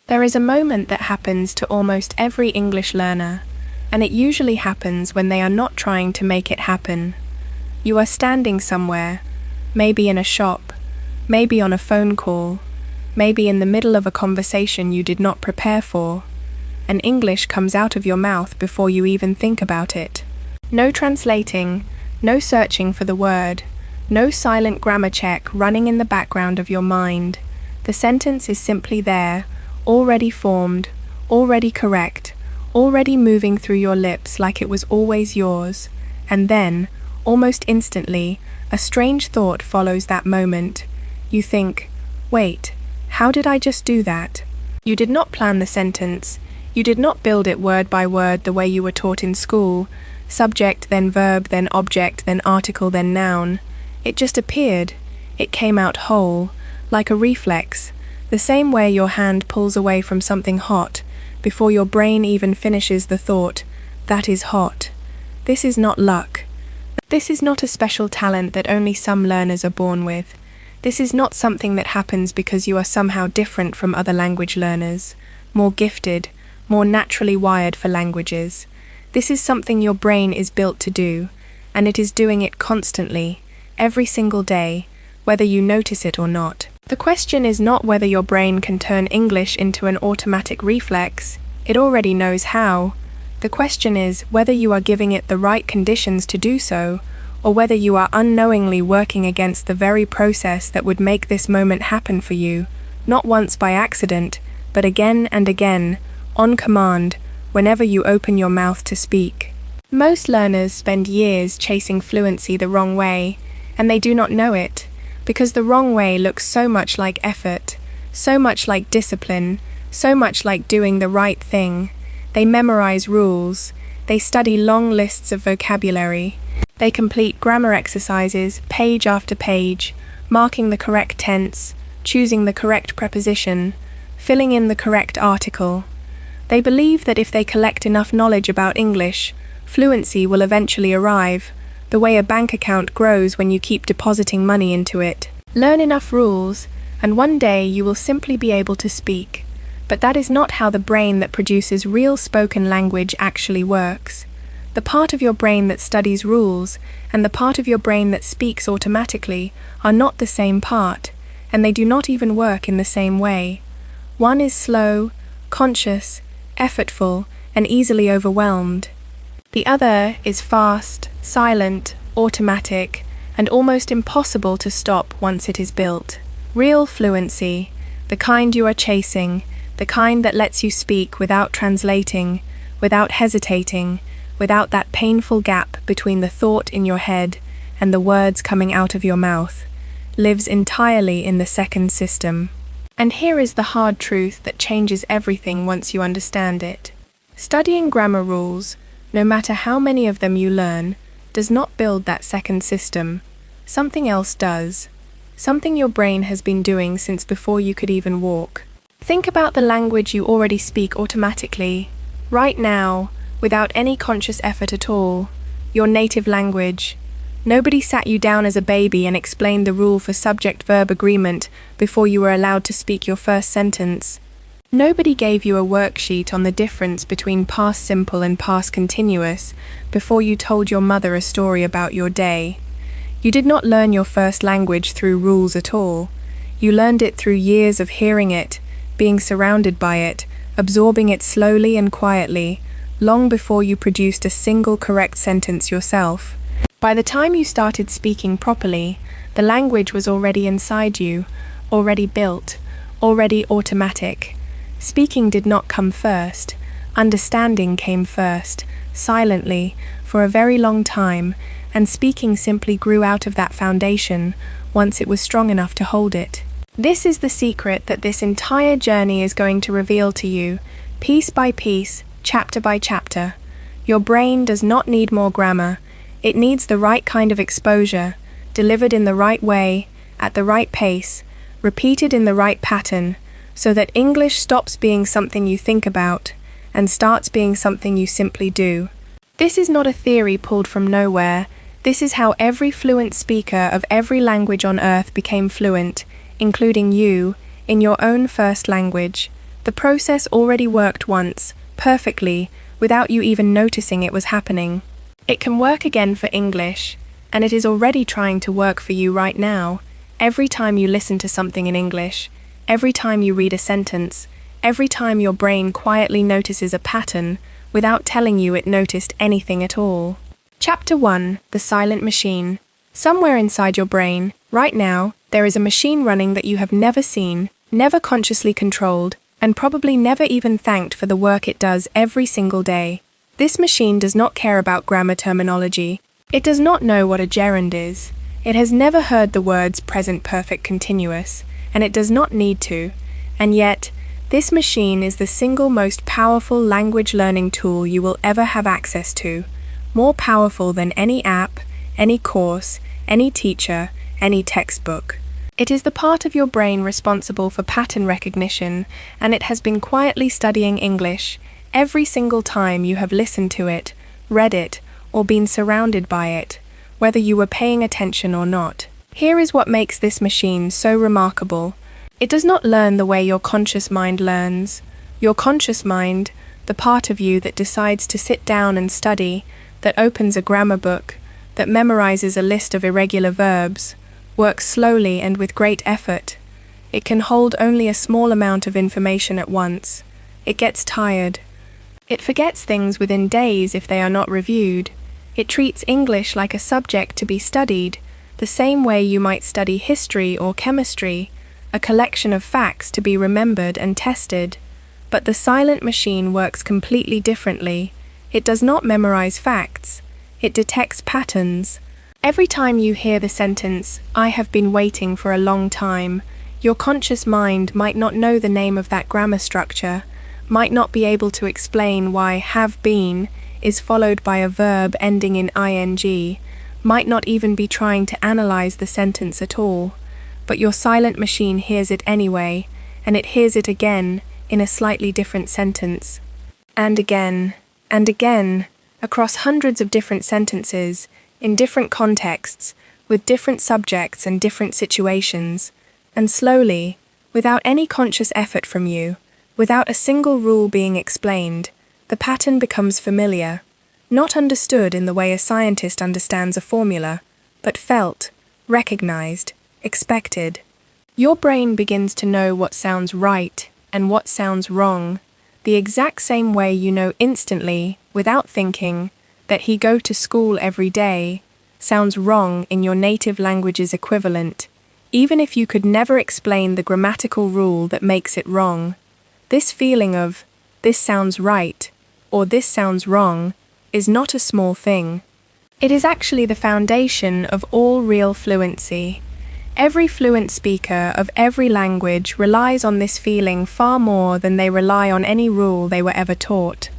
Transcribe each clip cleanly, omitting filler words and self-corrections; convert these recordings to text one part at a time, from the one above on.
There is a moment that happens to almost every English learner, and it usually happens when they are not trying to make it happen. You are standing somewhere, maybe in a shop, maybe on a phone call, maybe in the middle of a conversation you did not prepare for, and English comes out of your mouth before you even think about it. No translating, no searching for the word, no silent grammar check running in the background of your mind. The sentence is simply there, already formed, already correct, already moving through your lips like it was always yours, and then, almost instantly, a strange thought follows that moment. You think, wait, how did I just do that? You did not plan the sentence. You did not build it word by word the way you were taught in school, subject, then verb, then object, then article, then noun. It just appeared. It came out whole, like a reflex, the same way your hand pulls away from something hot, before your brain even finishes the thought, that is hot. This is not luck. This is not a special talent that only some learners are born with. This is not something that happens because you are somehow different from other language learners, more gifted, more naturally wired for languages. This is something your brain is built to do, and it is doing it constantly, every single day, whether you notice it or not. The question is not whether your brain can turn English into an automatic reflex. It already knows how. The question is whether you are giving it the right conditions to do so, or whether you are unknowingly working against the very process that would make this moment happen for you, not once by accident, but again and again, on command, whenever you open your mouth to speak. Most learners spend years chasing fluency the wrong way, and they do not know it, because the wrong way looks so much like effort, so much like discipline, so much like doing the right thing. They memorize rules, they study long lists of vocabulary, they complete grammar exercises page after page, marking the correct tense, choosing the correct preposition, filling in the correct article. They believe that if they collect enough knowledge about English, fluency will eventually arrive, the way a bank account grows when you keep depositing money into it. Learn enough rules, and one day you will simply be able to speak. But that is not how the brain that produces real spoken language actually works. The part of your brain that studies rules and the part of your brain that speaks automatically are not the same part, and they do not even work in the same way. One is slow, conscious, effortful, and easily overwhelmed. The other is fast, silent, automatic, and almost impossible to stop once it is built. Real fluency, the kind you are chasing, the kind that lets you speak without translating, without hesitating, without that painful gap between the thought in your head and the words coming out of your mouth, lives entirely in the second system. And here is the hard truth that changes everything once you understand it. Studying grammar rules, no matter how many of them you learn, does not build that second system. Something else does. Something your brain has been doing since before you could even walk. Think about the language you already speak automatically, right now, without any conscious effort at all. Your native language. Nobody sat you down as a baby and explained the rule for subject-verb agreement before you were allowed to speak your first sentence. Nobody gave you a worksheet on the difference between past simple and past continuous before you told your mother a story about your day. You did not learn your first language through rules at all. You learned it through years of hearing it, being surrounded by it, absorbing it slowly and quietly, long before you produced a single correct sentence yourself. By the time you started speaking properly, the language was already inside you, already built, already automatic. Speaking did not come first. Understanding came first, silently, for a very long time, and speaking simply grew out of that foundation once it was strong enough to hold it. This is the secret that this entire journey is going to reveal to you, piece by piece, chapter by chapter. Your brain does not need more grammar. It needs the right kind of exposure, delivered in the right way, at the right pace, repeated in the right pattern, so that English stops being something you think about and starts being something you simply do. This is not a theory pulled from nowhere. This is how every fluent speaker of every language on earth became fluent, including you, in your own first language. The process already worked once, perfectly, without you even noticing it was happening. It can work again for English, and it is already trying to work for you right now. Every time you listen to something in English, every time you read a sentence, every time your brain quietly notices a pattern without telling you it noticed anything at all. Chapter 1: The Silent Machine. Somewhere inside your brain, right now, there is a machine running that you have never seen, never consciously controlled, and probably never even thanked for the work it does every single day. This machine does not care about grammar terminology. It does not know what a gerund is. It has never heard the words present perfect continuous, and it does not need to. And yet, this machine is the single most powerful language learning tool you will ever have access to, more powerful than any app, any course, any teacher, any textbook. It is the part of your brain responsible for pattern recognition, and it has been quietly studying English every single time you have listened to it, read it, or been surrounded by it, whether you were paying attention or not. Here is what makes this machine so remarkable. It does not learn the way your conscious mind learns. Your conscious mind, the part of you that decides to sit down and study, that opens a grammar book, that memorizes a list of irregular verbs, works slowly and with great effort. It can hold only a small amount of information at once. It gets tired. It forgets things within days if they are not reviewed. It treats English like a subject to be studied, the same way you might study history or chemistry, a collection of facts to be remembered and tested. But the silent machine works completely differently. It does not memorize facts. It detects patterns. Every time you hear the sentence, "I have been waiting for a long time," your conscious mind might not know the name of that grammar structure, might not be able to explain why "have been" is followed by a verb ending in ing, might not even be trying to analyze the sentence at all. But your silent machine hears it anyway, and it hears it again in a slightly different sentence. And again, across hundreds of different sentences, in different contexts, with different subjects and different situations, and slowly, without any conscious effort from you, without a single rule being explained, the pattern becomes familiar, not understood in the way a scientist understands a formula, but felt, recognized, expected. Your brain begins to know what sounds right and what sounds wrong, the exact same way you know instantly, without thinking, that "he go to school every day" sounds wrong in your native language's equivalent, even if you could never explain the grammatical rule that makes it wrong. This feeling of "this sounds right" or "this sounds wrong" is not a small thing. It is actually the foundation of all real fluency. Every fluent speaker of every language relies on this feeling far more than they rely on any rule they were ever taught.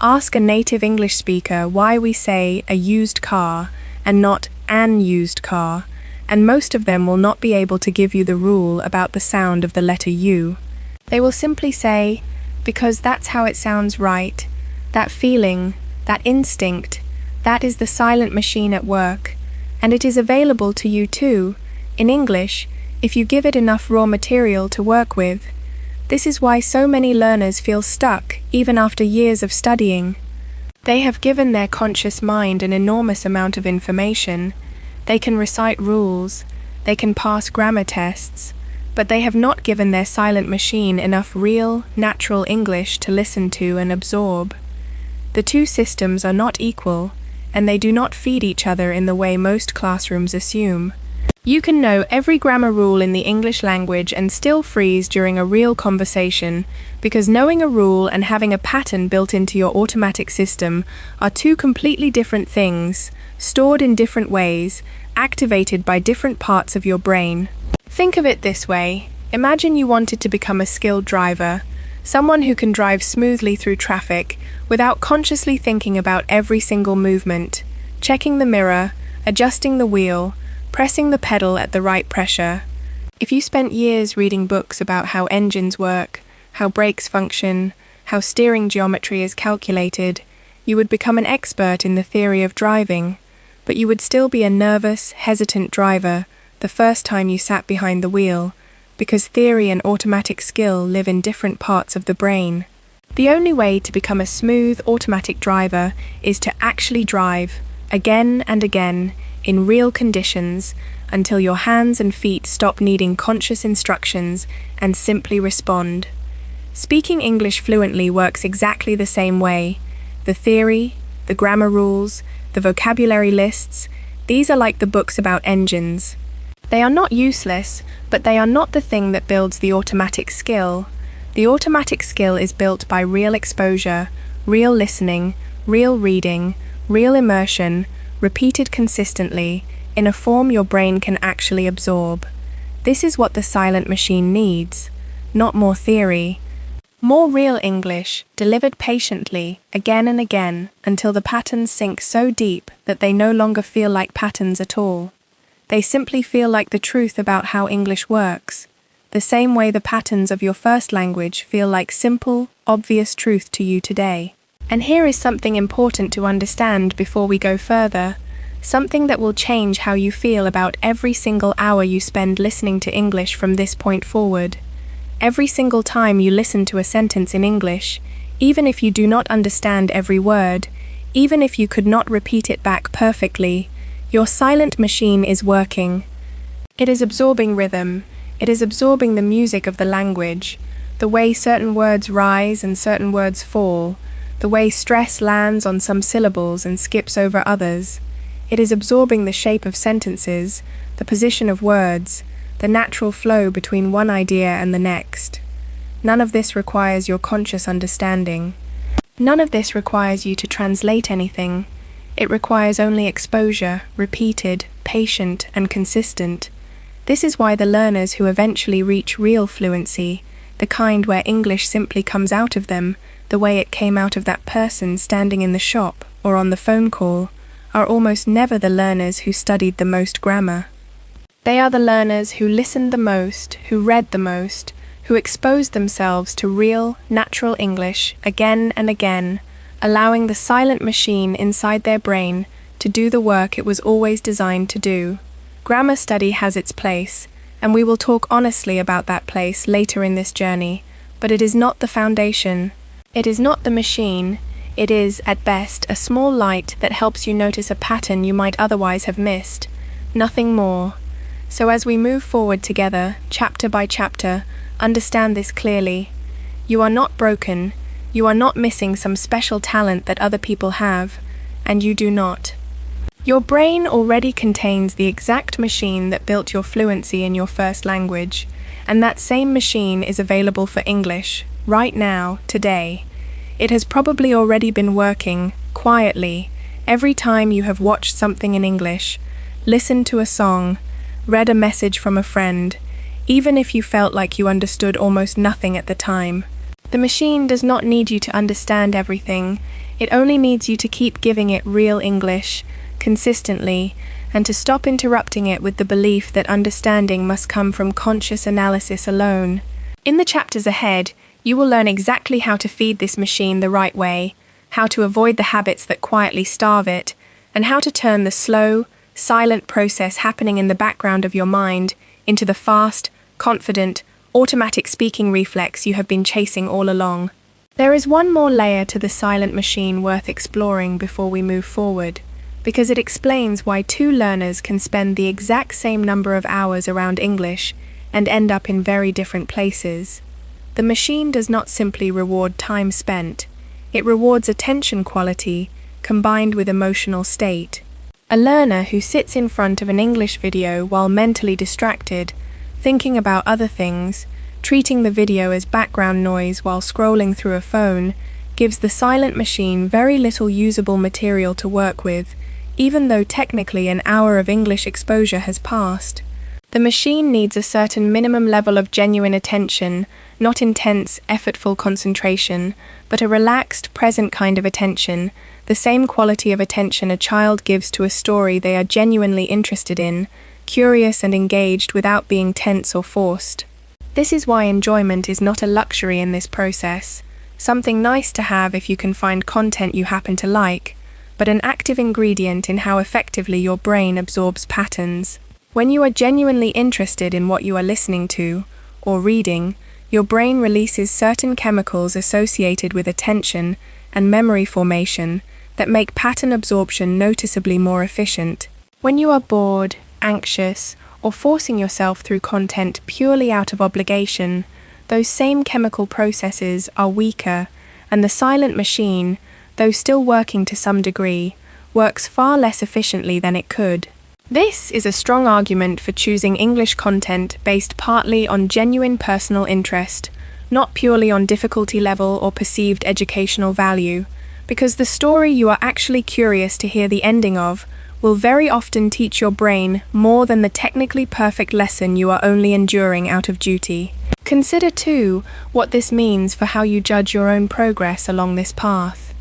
Ask a native English speaker why we say "a used car" and not "an used car," and most of them will not be able to give you the rule about the sound of the letter U. They will simply say, "because that's how it sounds right, that feeling, that instinct, that is the silent machine at work, and it is available to you too, in English, if you give it enough raw material to work with." This is why so many learners feel stuck even after years of studying. They have given their conscious mind an enormous amount of information. They can recite rules, they can pass grammar tests, but they have not given their silent machine enough real, natural English to listen to and absorb. The two systems are not equal, and they do not feed each other in the way most classrooms assume. You can know every grammar rule in the English language and still freeze during a real conversation, because knowing a rule and having a pattern built into your automatic system are two completely different things, stored in different ways, activated by different parts of your brain. Think of it this way. Imagine you wanted to become a skilled driver, someone who can drive smoothly through traffic without consciously thinking about every single movement, checking the mirror, adjusting the wheel, pressing the pedal at the right pressure. If you spent years reading books about how engines work, how brakes function, how steering geometry is calculated, you would become an expert in the theory of driving, but you would still be a nervous, hesitant driver the first time you sat behind the wheel, because theory and automatic skill live in different parts of the brain. The only way to become a smooth automatic driver is to actually drive, again and again, in real conditions, until your hands and feet stop needing conscious instructions and simply respond. Speaking English fluently works exactly the same way. The theory, the grammar rules, the vocabulary lists, these are like the books about engines. They are not useless, but they are not the thing that builds the automatic skill. The automatic skill is built by real exposure, real listening, real reading, real immersion, repeated consistently, in a form your brain can actually absorb. This is what the silent machine needs, not more theory. More real English, delivered patiently, again and again, until the patterns sink so deep that they no longer feel like patterns at all. They simply feel like the truth about how English works, the same way the patterns of your first language feel like simple, obvious truth to you today. And here is something important to understand before we go further, something that will change how you feel about every single hour you spend listening to English from this point forward. Every single time you listen to a sentence in English, even if you do not understand every word, even if you could not repeat it back perfectly, your silent machine is working. It is absorbing rhythm. It is absorbing the music of the language, the way certain words rise and certain words fall, the way stress lands on some syllables and skips over others. It is absorbing the shape of sentences, the position of words, the natural flow between one idea and the next. None of this requires your conscious understanding. None of this requires you to translate anything. It requires only exposure, repeated, patient, and consistent. This is why the learners who eventually reach real fluency, the kind where English simply comes out of them, the way it came out of that person standing in the shop or on the phone call, are almost never the learners who studied the most grammar. They are the learners who listened the most, who read the most, who exposed themselves to real, natural English again and again, allowing the silent machine inside their brain to do the work it was always designed to do. Grammar study has its place, and we will talk honestly about that place later in this journey, but it is not the foundation. It is not the machine. It is, at best, a small light that helps you notice a pattern you might otherwise have missed. Nothing more. So as we move forward together, chapter by chapter, understand this clearly. You are not broken. You are not missing some special talent that other people have, and you do not. Your brain already contains the exact machine that built your fluency in your first language, and that same machine is available for English, right now, today. It has probably already been working, quietly, every time you have watched something in English, listened to a song, read a message from a friend, even if you felt like you understood almost nothing at the time. The machine does not need you to understand everything. It only needs you to keep giving it real English, consistently, and to stop interrupting it with the belief that understanding must come from conscious analysis alone. In the chapters ahead, you will learn exactly how to feed this machine the right way, how to avoid the habits that quietly starve it, and how to turn the slow, silent process happening in the background of your mind into the fast, confident, automatic speaking reflex you have been chasing all along. There is one more layer to the silent machine worth exploring before we move forward, because it explains why two learners can spend the exact same number of hours around English and end up in very different places. The machine does not simply reward time spent, it rewards attention quality combined with emotional state. A learner who sits in front of an English video while mentally distracted, thinking about other things, treating the video as background noise while scrolling through a phone, gives the silent machine very little usable material to work with, even though technically an hour of English exposure has passed. The machine needs a certain minimum level of genuine attention, not intense, effortful concentration, but a relaxed, present kind of attention, the same quality of attention a child gives to a story they are genuinely interested in, curious and engaged without being tense or forced. This is why enjoyment is not a luxury in this process, something nice to have if you can find content you happen to like, but an active ingredient in how effectively your brain absorbs patterns. When you are genuinely interested in what you are listening to, or reading, your brain releases certain chemicals associated with attention and memory formation that make pattern absorption noticeably more efficient. When you are bored, anxious, or forcing yourself through content purely out of obligation, those same chemical processes are weaker, and the silent machine, though still working to some degree, works far less efficiently than it could. This is a strong argument for choosing English content based partly on genuine personal interest, not purely on difficulty level or perceived educational value, because the story you are actually curious to hear the ending of will very often teach your brain more than the technically perfect lesson you are only enduring out of duty. Consider, too, what this means for how you judge your own progress along this path.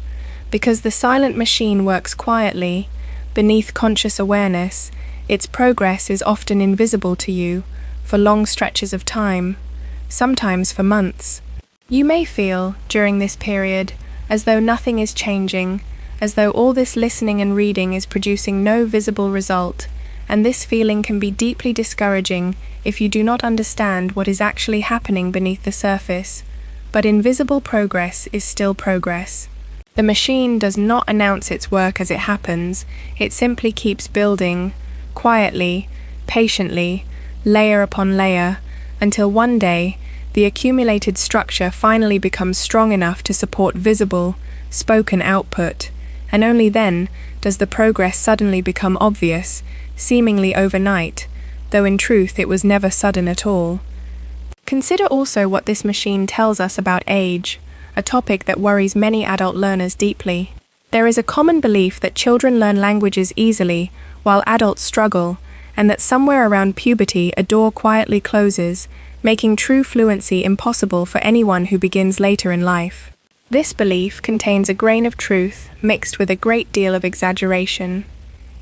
Because the silent machine works quietly, beneath conscious awareness, its progress is often invisible to you for long stretches of time, sometimes for months. You may feel, during this period, as though nothing is changing, as though all this listening and reading is producing no visible result, and this feeling can be deeply discouraging if you do not understand what is actually happening beneath the surface. But invisible progress is still progress. The machine does not announce its work as it happens, it simply keeps building, quietly, patiently, layer upon layer, until one day, the accumulated structure finally becomes strong enough to support visible, spoken output, and only then does the progress suddenly become obvious, seemingly overnight, though in truth it was never sudden at all. Consider also what this machine tells us about age, a topic that worries many adult learners deeply. There is a common belief that children learn languages easily, while adults struggle, and that somewhere around puberty a door quietly closes, making true fluency impossible for anyone who begins later in life. This belief contains a grain of truth mixed with a great deal of exaggeration.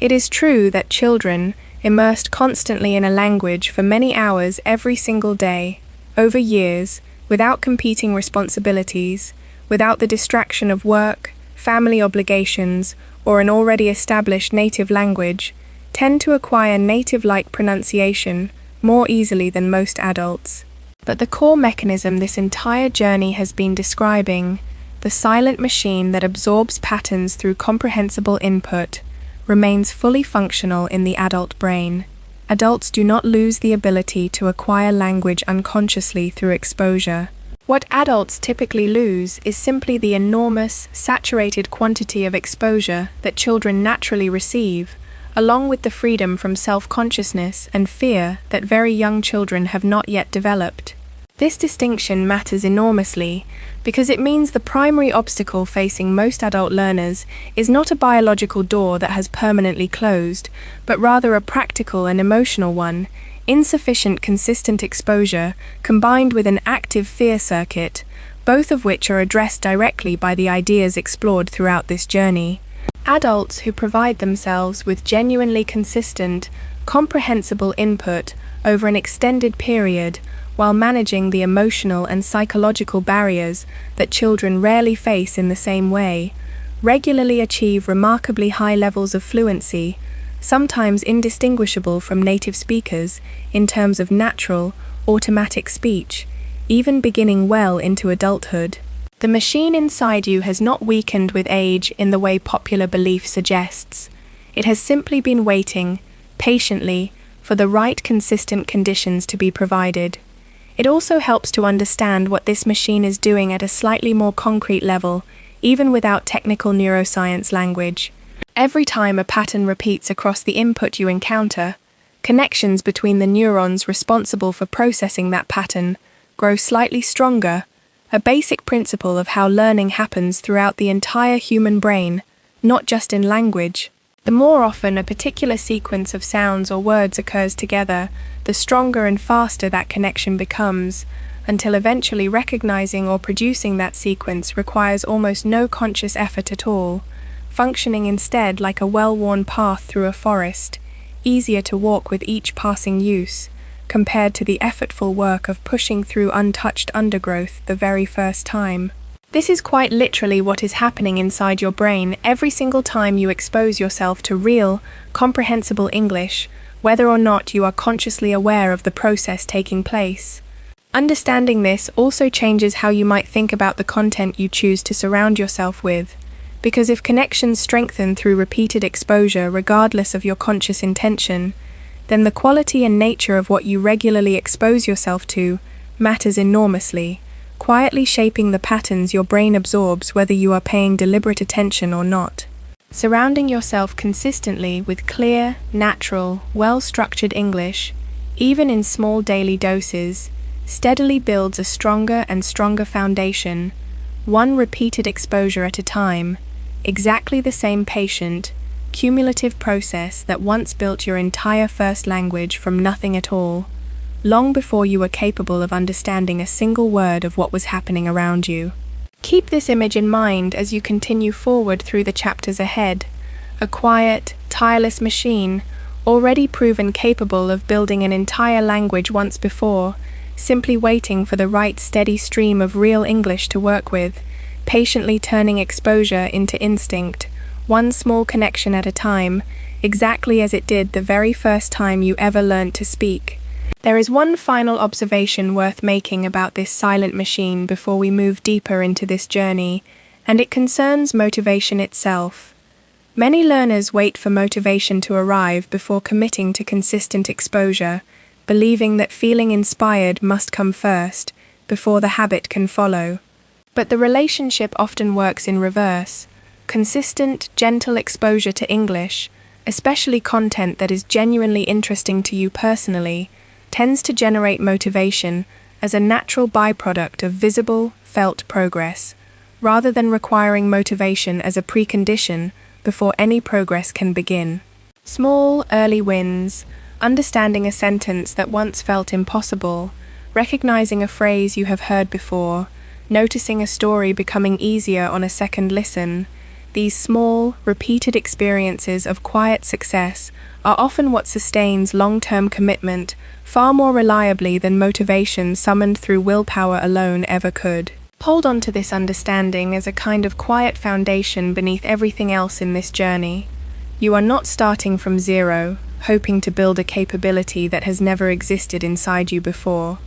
It is true that children, immersed constantly in a language for many hours every single day, over years, without competing responsibilities, without the distraction of work, family obligations, or an already established native language, tend to acquire native-like pronunciation more easily than most adults. But the core mechanism this entire journey has been describing, the silent machine that absorbs patterns through comprehensible input, remains fully functional in the adult brain. Adults do not lose the ability to acquire language unconsciously through exposure. What adults typically lose is simply the enormous, saturated quantity of exposure that children naturally receive, along with the freedom from self-consciousness and fear that very young children have not yet developed. This distinction matters enormously because it means the primary obstacle facing most adult learners is not a biological door that has permanently closed, but rather a practical and emotional one. Insufficient consistent exposure combined with an active fear circuit, both of which are addressed directly by the ideas explored throughout this journey. Adults who provide themselves with genuinely consistent, comprehensible input over an extended period while managing the emotional and psychological barriers that children rarely face in the same way, regularly achieve remarkably high levels of fluency, sometimes indistinguishable from native speakers in terms of natural, automatic speech, even beginning well into adulthood. The machine inside you has not weakened with age in the way popular belief suggests. It has simply been waiting, patiently, for the right consistent conditions to be provided. It also helps to understand what this machine is doing at a slightly more concrete level, even without technical neuroscience language. Every time a pattern repeats across the input you encounter, connections between the neurons responsible for processing that pattern grow slightly stronger, a basic principle of how learning happens throughout the entire human brain, not just in language. The more often a particular sequence of sounds or words occurs together, the stronger and faster that connection becomes, until eventually recognizing or producing that sequence requires almost no conscious effort at all, functioning instead like a well-worn path through a forest, easier to walk with each passing use, compared to the effortful work of pushing through untouched undergrowth the very first time. This is quite literally what is happening inside your brain every single time you expose yourself to real, comprehensible English, whether or not you are consciously aware of the process taking place. Understanding this also changes how you might think about the content you choose to surround yourself with, because if connections strengthen through repeated exposure regardless of your conscious intention, then the quality and nature of what you regularly expose yourself to matters enormously, quietly shaping the patterns your brain absorbs whether you are paying deliberate attention or not. Surrounding yourself consistently with clear, natural, well-structured English, even in small daily doses, steadily builds a stronger and stronger foundation, one repeated exposure at a time, exactly the same patient, cumulative process that once built your entire first language from nothing at all, long before you were capable of understanding a single word of what was happening around you. Keep this image in mind as you continue forward through the chapters ahead, a quiet, tireless machine, already proven capable of building an entire language once before, simply waiting for the right steady stream of real English to work with, patiently turning exposure into instinct, one small connection at a time, exactly as it did the very first time you ever learned to speak. There is one final observation worth making about this silent machine before we move deeper into this journey, and it concerns motivation itself. Many learners wait for motivation to arrive before committing to consistent exposure, believing that feeling inspired must come first, before the habit can follow. But the relationship often works in reverse. Consistent, gentle exposure to English, especially content that is genuinely interesting to you personally, tends to generate motivation as a natural byproduct of visible, felt progress, rather than requiring motivation as a precondition before any progress can begin. Small, early wins, understanding a sentence that once felt impossible, recognizing a phrase you have heard before, noticing a story becoming easier on a second listen, these small, repeated experiences of quiet success are often what sustains long-term commitment far more reliably than motivation summoned through willpower alone ever could. Hold on to this understanding as a kind of quiet foundation beneath everything else in this journey. You are not starting from zero, hoping to build a capability that has never existed inside you before.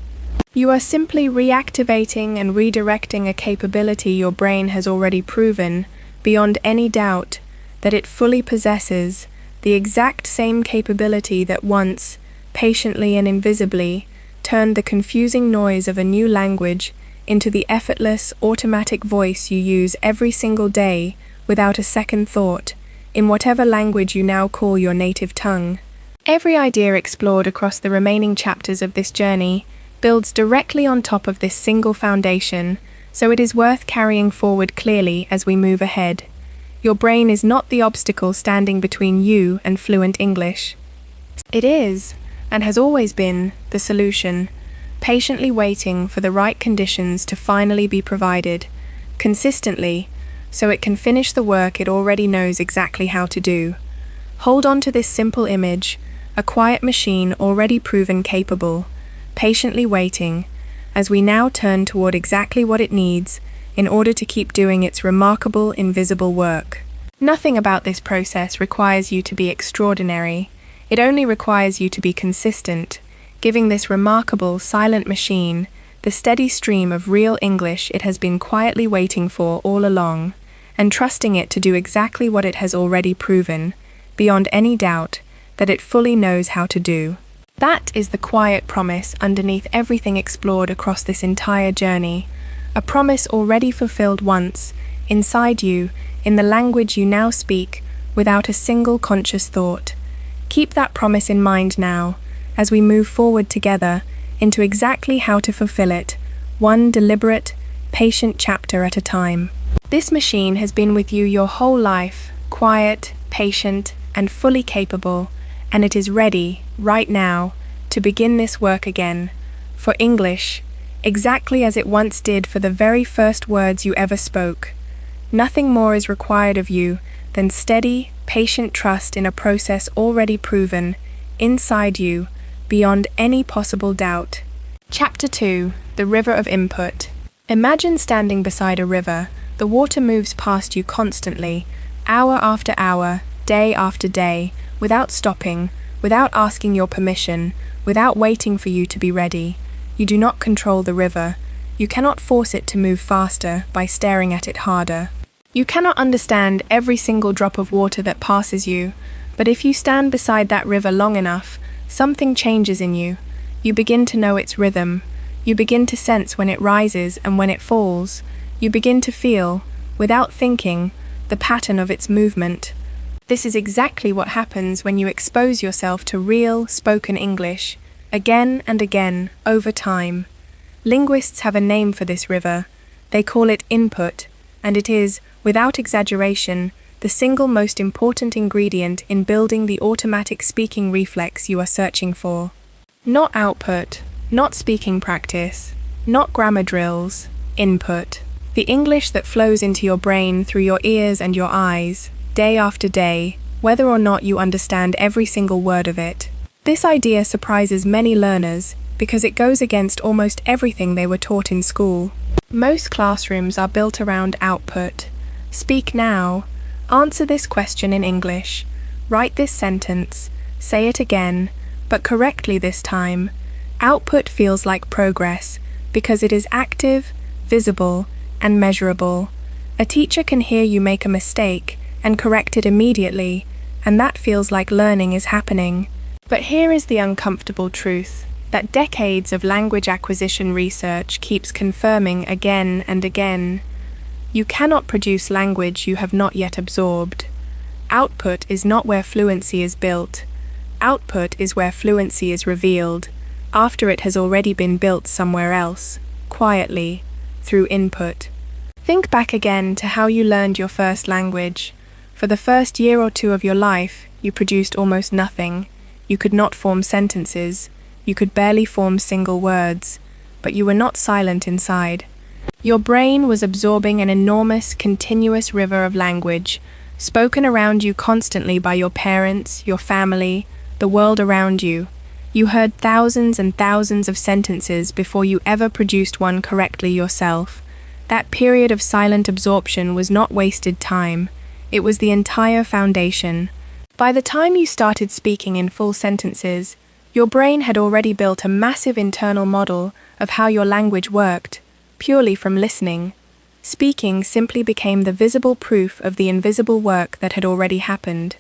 You are simply reactivating and redirecting a capability your brain has already proven, beyond any doubt, that it fully possesses, the exact same capability that once, patiently and invisibly, turned the confusing noise of a new language into the effortless, automatic voice you use every single day without a second thought, in whatever language you now call your native tongue. Every idea explored across the remaining chapters of this journey builds directly on top of this single foundation, so it is worth carrying forward clearly as we move ahead. Your brain is not the obstacle standing between you and fluent English. It is, and has always been, the solution, patiently waiting for the right conditions to finally be provided, consistently, so it can finish the work it already knows exactly how to do. Hold on to this simple image, a quiet machine already proven capable, patiently waiting, as we now turn toward exactly what it needs in order to keep doing its remarkable, invisible work. Nothing about this process requires you to be extraordinary. It only requires you to be consistent, giving this remarkable, silent machine the steady stream of real English it has been quietly waiting for all along, and trusting it to do exactly what it has already proven, beyond any doubt, that it fully knows how to do. That is the quiet promise underneath everything explored across this entire journey, a promise already fulfilled once, inside you, in the language you now speak, without a single conscious thought. Keep that promise in mind now, as we move forward together into exactly how to fulfill it, one deliberate, patient chapter at a time. This machine has been with you your whole life, quiet, patient, and fully capable, and it is ready, right now, to begin this work again, for English, exactly as it once did for the very first words you ever spoke. Nothing more is required of you than steady, patient trust in a process already proven, inside you, beyond any possible doubt. Chapter 2: The River of Input. Imagine standing beside a river. The water moves past you constantly, hour after hour, day after day, without stopping, without asking your permission, without waiting for you to be ready. You do not control the river. You cannot force it to move faster by staring at it harder. You cannot understand every single drop of water that passes you, but if you stand beside that river long enough, something changes in you. You begin to know its rhythm. You begin to sense when it rises and when it falls. You begin to feel, without thinking, the pattern of its movement. This is exactly what happens when you expose yourself to real, spoken English, again and again, over time. Linguists have a name for this river. They call it input, and it is, without exaggeration, the single most important ingredient in building the automatic speaking reflex you are searching for. Not output, not speaking practice, not grammar drills, input. The English that flows into your brain through your ears and your eyes, day after day, whether or not you understand every single word of it. This idea surprises many learners because it goes against almost everything they were taught in school. Most classrooms are built around output. Speak now. Answer this question in English. Write this sentence. Say it again, but correctly this time. Output feels like progress because it is active, visible, and measurable. A teacher can hear you make a mistake and correct it immediately, and that feels like learning is happening. But here is the uncomfortable truth, that decades of language acquisition research keeps confirming again and again. You cannot produce language you have not yet absorbed. Output is not where fluency is built. Output is where fluency is revealed, after it has already been built somewhere else, quietly, through input. Think back again to how you learned your first language. For the first year or two of your life, you produced almost nothing. You could not form sentences. You could barely form single words. But you were not silent inside. Your brain was absorbing an enormous, continuous river of language, spoken around you constantly by your parents, your family, the world around you. You heard thousands and thousands of sentences before you ever produced one correctly yourself. That period of silent absorption was not wasted time. It was the entire foundation. By the time you started speaking in full sentences, your brain had already built a massive internal model of how your language worked, purely from listening. Speaking simply became the visible proof of the invisible work that had already happened.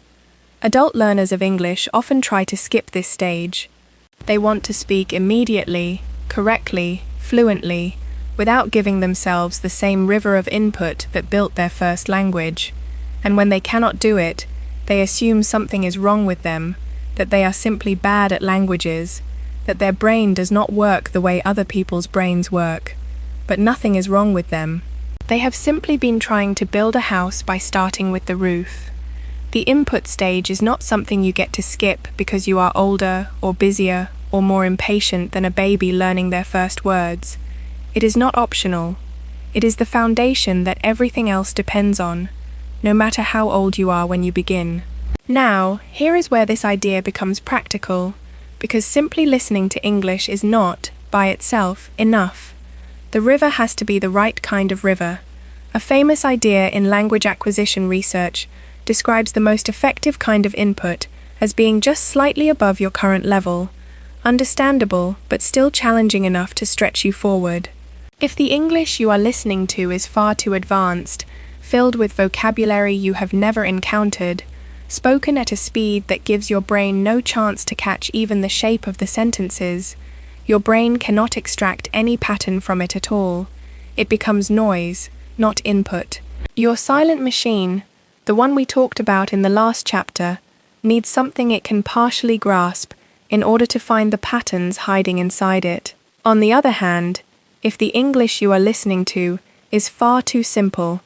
Adult learners of English often try to skip this stage. They want to speak immediately, correctly, fluently, without giving themselves the same river of input that built their first language. And when they cannot do it, they assume something is wrong with them, that they are simply bad at languages, that their brain does not work the way other people's brains work. But nothing is wrong with them. They have simply been trying to build a house by starting with the roof. The input stage is not something you get to skip because you are older or busier or more impatient than a baby learning their first words. It is not optional. It is the foundation that everything else depends on, no matter how old you are when you begin. Now, here is where this idea becomes practical, because simply listening to English is not, by itself, enough. The river has to be the right kind of river. A famous idea in language acquisition research describes the most effective kind of input as being just slightly above your current level, understandable but still challenging enough to stretch you forward. If the English you are listening to is far too advanced, filled with vocabulary you have never encountered, spoken at a speed that gives your brain no chance to catch even the shape of the sentences, your brain cannot extract any pattern from it at all. It becomes noise, not input. Your silent machine, the one we talked about in the last chapter, needs something it can partially grasp in order to find the patterns hiding inside it. On the other hand, if the English you are listening to is far too simple,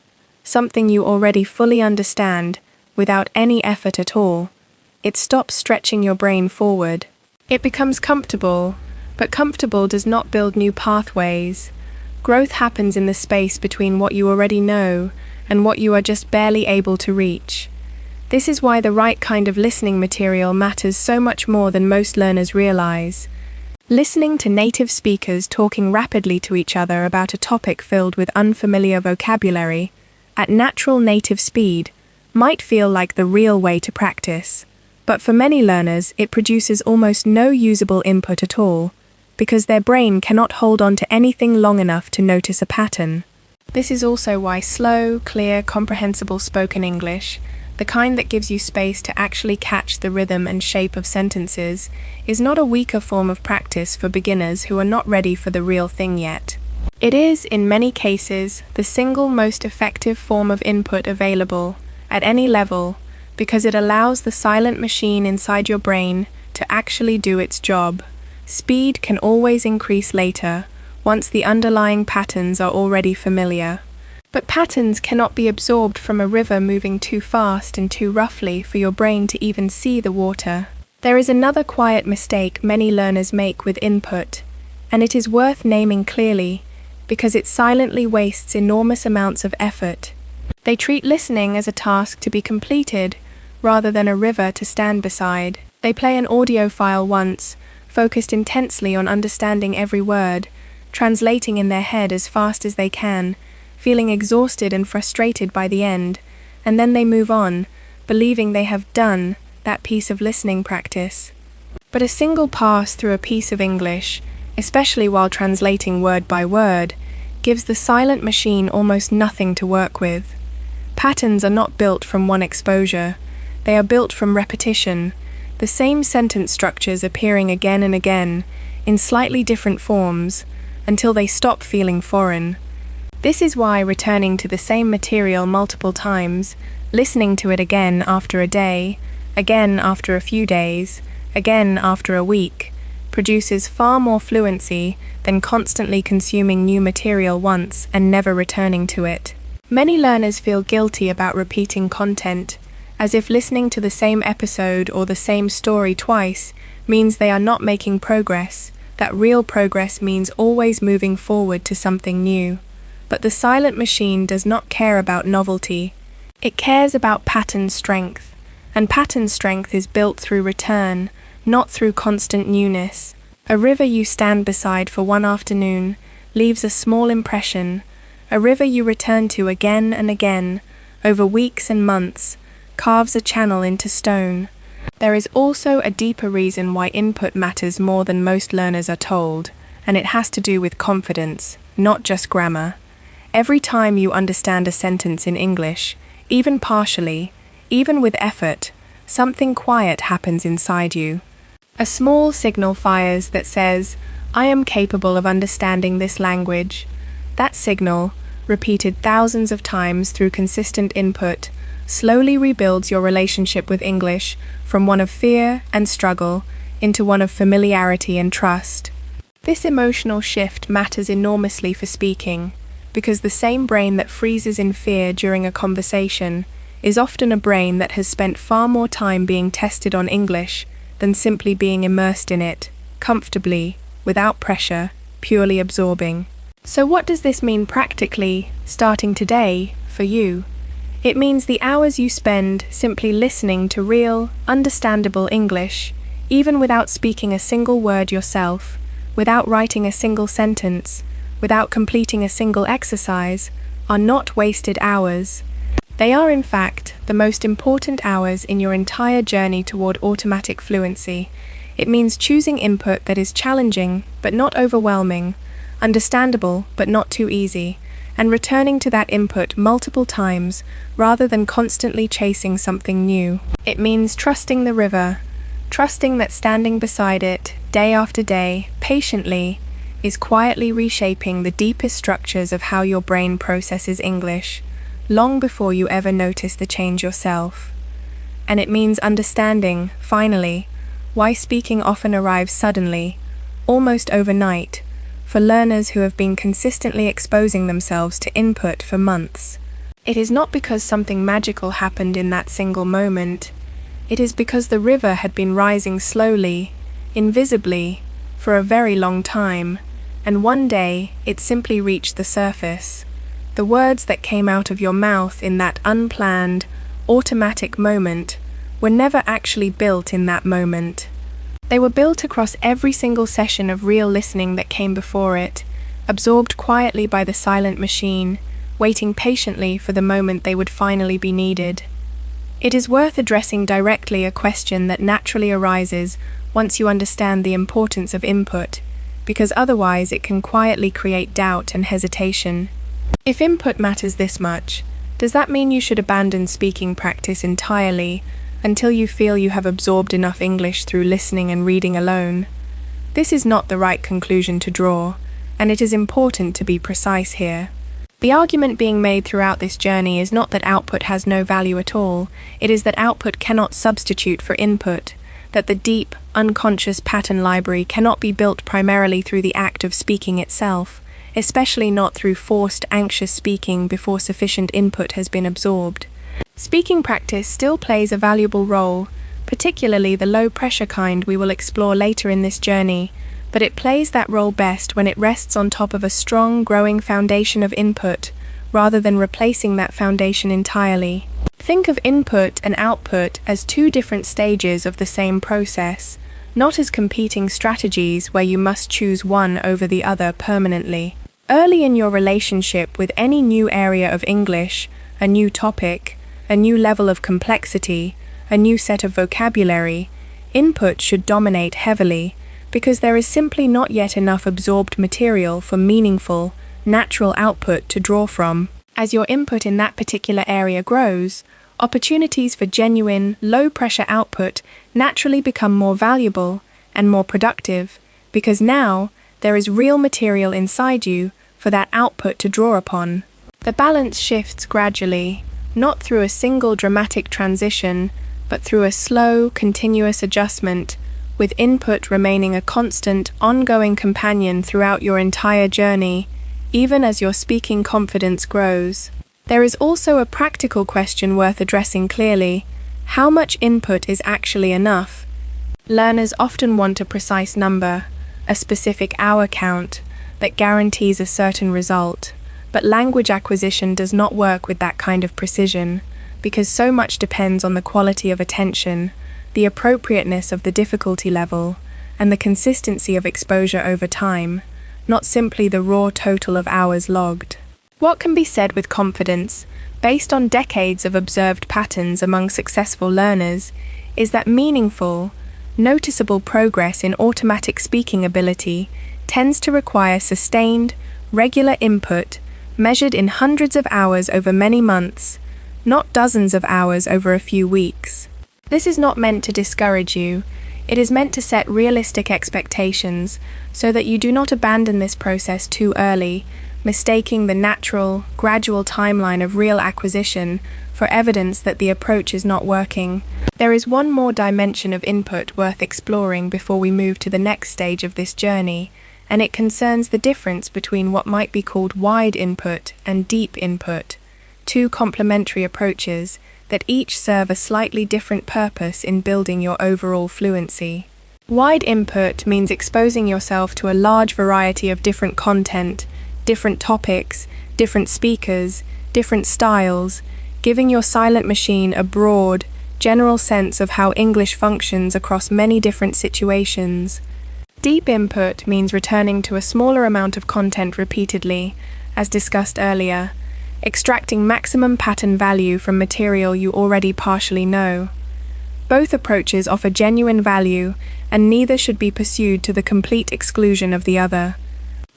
something you already fully understand without any effort at all, it stops stretching your brain forward. It becomes comfortable, but comfortable does not build new pathways. Growth happens in the space between what you already know and what you are just barely able to reach. This is why the right kind of listening material matters so much more than most learners realize. Listening to native speakers talking rapidly to each other about a topic filled with unfamiliar vocabulary, at natural native speed, might feel like the real way to practice. But for many learners, it produces almost no usable input at all. because their brain cannot hold on to anything long enough to notice a pattern. This is also why slow, clear, comprehensible spoken English, the kind that gives you space to actually catch the rhythm and shape of sentences, is not a weaker form of practice for beginners who are not ready for the real thing yet. It is, in many cases, the single most effective form of input available, at any level, because it allows the silent machine inside your brain to actually do its job. Speed can always increase later, once the underlying patterns are already familiar. But patterns cannot be absorbed from a river moving too fast and too roughly for your brain to even see the water. There is another quiet mistake many learners make with input, and it is worth naming clearly, because it silently wastes enormous amounts of effort. They treat listening as a task to be completed, rather than a river to stand beside. They play an audio file once, focused intensely on understanding every word, translating in their head as fast as they can, feeling exhausted and frustrated by the end, and then they move on, believing they have done that piece of listening practice. But a single pass through a piece of English, especially while translating word by word, gives the silent machine almost nothing to work with. Patterns are not built from one exposure, they are built from repetition, the same sentence structures appearing again and again, in slightly different forms, until they stop feeling foreign. This is why returning to the same material multiple times, listening to it again after a day, again after a few days, again after a week, produces far more fluency than constantly consuming new material once and never returning to it. Many learners feel guilty about repeating content, as if listening to the same episode or the same story twice means they are not making progress, that real progress means always moving forward to something new. But the silent machine does not care about novelty. It cares about pattern strength, and pattern strength is built through return, not through constant newness. A river you stand beside for one afternoon leaves a small impression. A river you return to again and again, over weeks and months, carves a channel into stone. There is also a deeper reason why input matters more than most learners are told, and it has to do with confidence, not just grammar. Every time you understand a sentence in English, even partially, even with effort, something quiet happens inside you. A small signal fires that says, "I am capable of understanding this language." That signal, repeated thousands of times through consistent input, slowly rebuilds your relationship with English from one of fear and struggle into one of familiarity and trust. This emotional shift matters enormously for speaking, because the same brain that freezes in fear during a conversation is often a brain that has spent far more time being tested on English than simply being immersed in it, comfortably, without pressure, purely absorbing. So what does this mean practically, starting today, for you? It means the hours you spend simply listening to real, understandable English, even without speaking a single word yourself, without writing a single sentence, without completing a single exercise, are not wasted hours. They are, in fact, the most important hours in your entire journey toward automatic fluency. It means choosing input that is challenging but not overwhelming, understandable but not too easy, and returning to that input multiple times rather than constantly chasing something new. It means trusting the river, trusting that standing beside it, day after day, patiently, is quietly reshaping the deepest structures of how your brain processes English, long before you ever notice the change yourself. And it means understanding, finally, why speaking often arrives suddenly, almost overnight, for learners who have been consistently exposing themselves to input for months. It is not because something magical happened in that single moment. It is because the river had been rising slowly, invisibly, for a very long time, and one day it simply reached the surface. The words that came out of your mouth in that unplanned, automatic moment were never actually built in that moment. They were built across every single session of real listening that came before it, absorbed quietly by the silent machine, waiting patiently for the moment they would finally be needed. It is worth addressing directly a question that naturally arises once you understand the importance of input. because otherwise it can quietly create doubt and hesitation. If input matters this much, does that mean you should abandon speaking practice entirely until you feel you have absorbed enough English through listening and reading alone? This is not the right conclusion to draw, and it is important to be precise here. The argument being made throughout this journey is not that output has no value at all, it is that output cannot substitute for input, that the deep, unconscious pattern library cannot be built primarily through the act of speaking itself, especially not through forced, anxious speaking before sufficient input has been absorbed. Speaking practice still plays a valuable role, particularly the low-pressure kind we will explore later in this journey, but it plays that role best when it rests on top of a strong, growing foundation of input, rather than replacing that foundation entirely. Think of input and output as two different stages of the same process, not as competing strategies where you must choose one over the other permanently. Early in your relationship with any new area of English, a new topic, a new level of complexity, a new set of vocabulary, input should dominate heavily, because there is simply not yet enough absorbed material for meaningful, natural output to draw from. As your input in that particular area grows, opportunities for genuine, low-pressure output naturally become more valuable and more productive, because now there is real material inside you for that output to draw upon. The balance shifts gradually, not through a single dramatic transition, but through a slow, continuous adjustment, with input remaining a constant, ongoing companion throughout your entire journey, even as your speaking confidence grows. There is also a practical question worth addressing clearly: how much input is actually enough? Learners often want a precise number, a specific hour count, that guarantees a certain result, but language acquisition does not work with that kind of precision, because so much depends on the quality of attention, the appropriateness of the difficulty level, and the consistency of exposure over time, not simply the raw total of hours logged. What can be said with confidence, based on decades of observed patterns among successful learners, is that meaningful, noticeable progress in automatic speaking ability tends to require sustained, regular input measured in hundreds of hours over many months, not dozens of hours over a few weeks. This is not meant to discourage you, it is meant to set realistic expectations so that you do not abandon this process too early, mistaking the natural, gradual timeline of real acquisition for evidence that the approach is not working. There is one more dimension of input worth exploring before we move to the next stage of this journey, and it concerns the difference between what might be called wide input and deep input, two complementary approaches that each serve a slightly different purpose in building your overall fluency. Wide input means exposing yourself to a large variety of different content, different topics, different speakers, different styles, giving your silent machine a broad, general sense of how English functions across many different situations. Deep input means returning to a smaller amount of content repeatedly, as discussed earlier, extracting maximum pattern value from material you already partially know. Both approaches offer genuine value, and neither should be pursued to the complete exclusion of the other.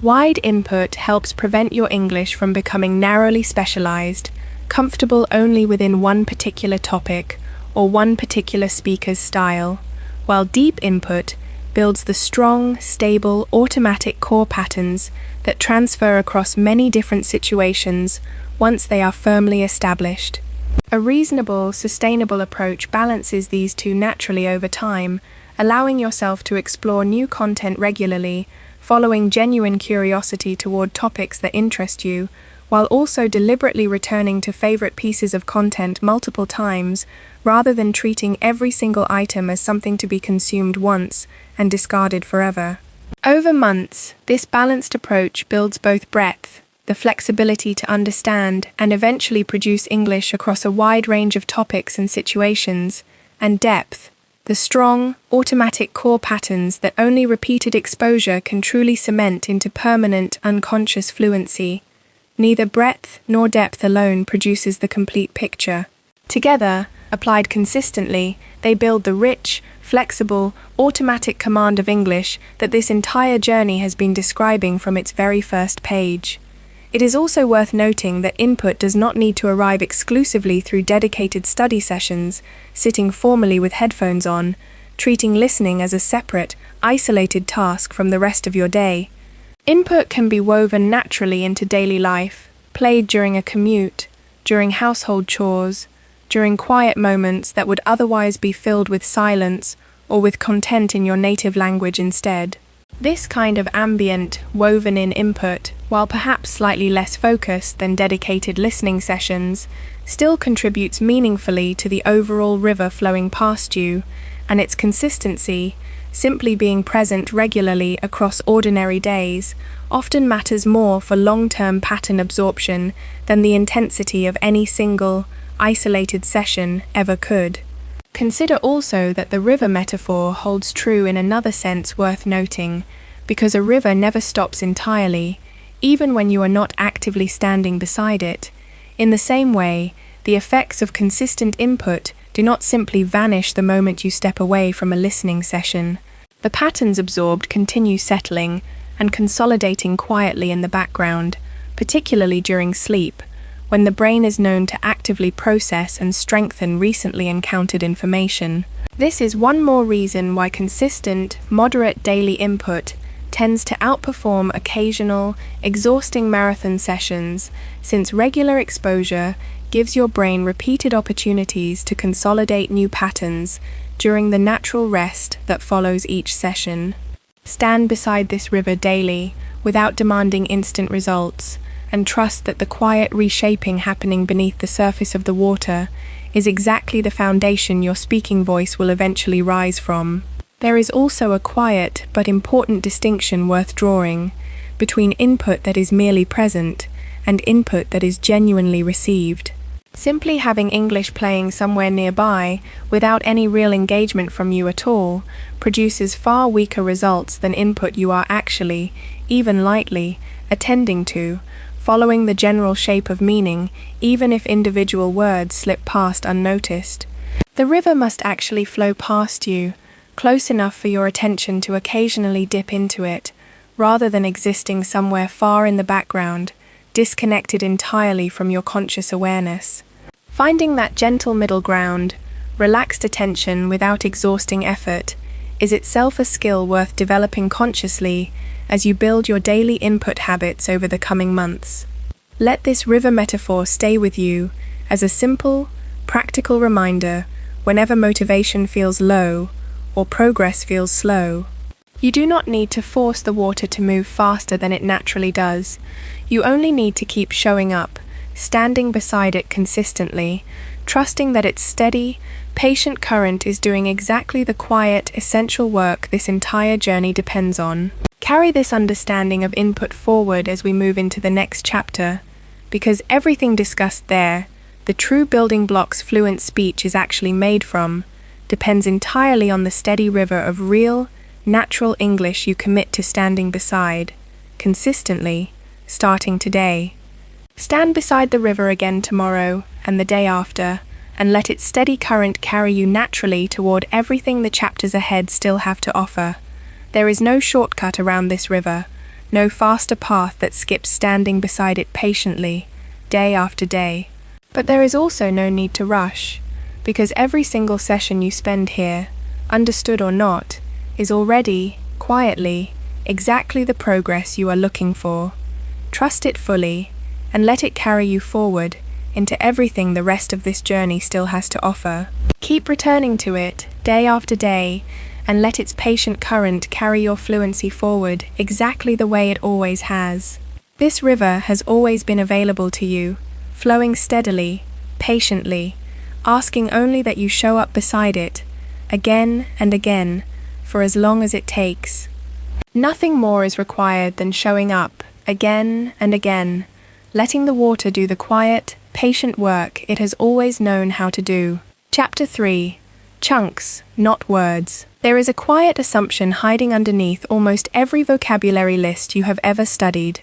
Wide input helps prevent your English from becoming narrowly specialized, comfortable only within one particular topic or one particular speaker's style, while deep input builds the strong, stable, automatic core patterns that transfer across many different situations once they are firmly established. A reasonable, sustainable approach balances these two naturally over time, allowing yourself to explore new content regularly, following genuine curiosity toward topics that interest you, while also deliberately returning to favorite pieces of content multiple times, rather than treating every single item as something to be consumed once and discarded forever. Over months, this balanced approach builds both breadth, the flexibility to understand and eventually produce English across a wide range of topics and situations, and depth, the strong, automatic core patterns that only repeated exposure can truly cement into permanent, unconscious fluency. Neither breadth nor depth alone produces the complete picture. Together, Applied consistently, they build the rich, flexible, automatic command of English that this entire journey has been describing from its very first page. It is also worth noting that input does not need to arrive exclusively through dedicated study sessions, sitting formally with headphones on, treating listening as a separate, isolated task from the rest of your day. Input can be woven naturally into daily life, played during a commute, during household chores, during quiet moments that would otherwise be filled with silence or with content in your native language instead. This kind of ambient, woven-in input, while perhaps slightly less focused than dedicated listening sessions, still contributes meaningfully to the overall river flowing past you, and its consistency, simply being present regularly across ordinary days, often matters more for long-term pattern absorption than the intensity of any single, isolated session ever could. Consider also that the river metaphor holds true in another sense worth noting, because a river never stops entirely, even when you are not actively standing beside it. In the same way, the effects of consistent input do not simply vanish the moment you step away from a listening session. The patterns absorbed continue settling and consolidating quietly in the background, particularly during sleep, when the brain is known to actively process and strengthen recently encountered information. This is one more reason why consistent, moderate daily input tends to outperform occasional, exhausting marathon sessions, since regular exposure gives your brain repeated opportunities to consolidate new patterns during the natural rest that follows each session. Stand beside this river daily, without demanding instant results, and trust that the quiet reshaping happening beneath the surface of the water is exactly the foundation your speaking voice will eventually rise from. There is also a quiet but important distinction worth drawing between input that is merely present and input that is genuinely received. Simply having English playing somewhere nearby, without any real engagement from you at all, produces far weaker results than input you are actually, even lightly, attending to, following the general shape of meaning, even if individual words slip past unnoticed. The river must actually flow past you, close enough for your attention to occasionally dip into it, rather than existing somewhere far in the background, disconnected entirely from your conscious awareness. Finding that gentle middle ground, relaxed attention without exhausting effort, is itself a skill worth developing consciously as you build your daily input habits over the coming months. Let this river metaphor stay with you as a simple, practical reminder whenever motivation feels low or progress feels slow. You do not need to force the water to move faster than it naturally does. You only need to keep showing up, standing beside it consistently, trusting that its steady, patient current is doing exactly the quiet, essential work this entire journey depends on. Carry this understanding of input forward as we move into the next chapter, because everything discussed there, the true building blocks fluent speech is actually made from, depends entirely on the steady river of real, natural English you commit to standing beside, consistently, starting today. Stand beside the river again tomorrow and the day after, and let its steady current carry you naturally toward everything the chapters ahead still have to offer. There is no shortcut around this river, no faster path that skips standing beside it patiently, day after day. But there is also no need to rush, because every single session you spend here, understood or not, is already, quietly, exactly the progress you are looking for. Trust it fully, and let it carry you forward into everything the rest of this journey still has to offer. Keep returning to it, day after day, and let its patient current carry your fluency forward exactly the way it always has. This river has always been available to you, flowing steadily, patiently, asking only that you show up beside it, again and again, for as long as it takes. Nothing more is required than showing up, again and again, letting the water do the quiet, patient work it has always known how to do. Chapter 3. Chunks, not words. There is a quiet assumption hiding underneath almost every vocabulary list you have ever studied,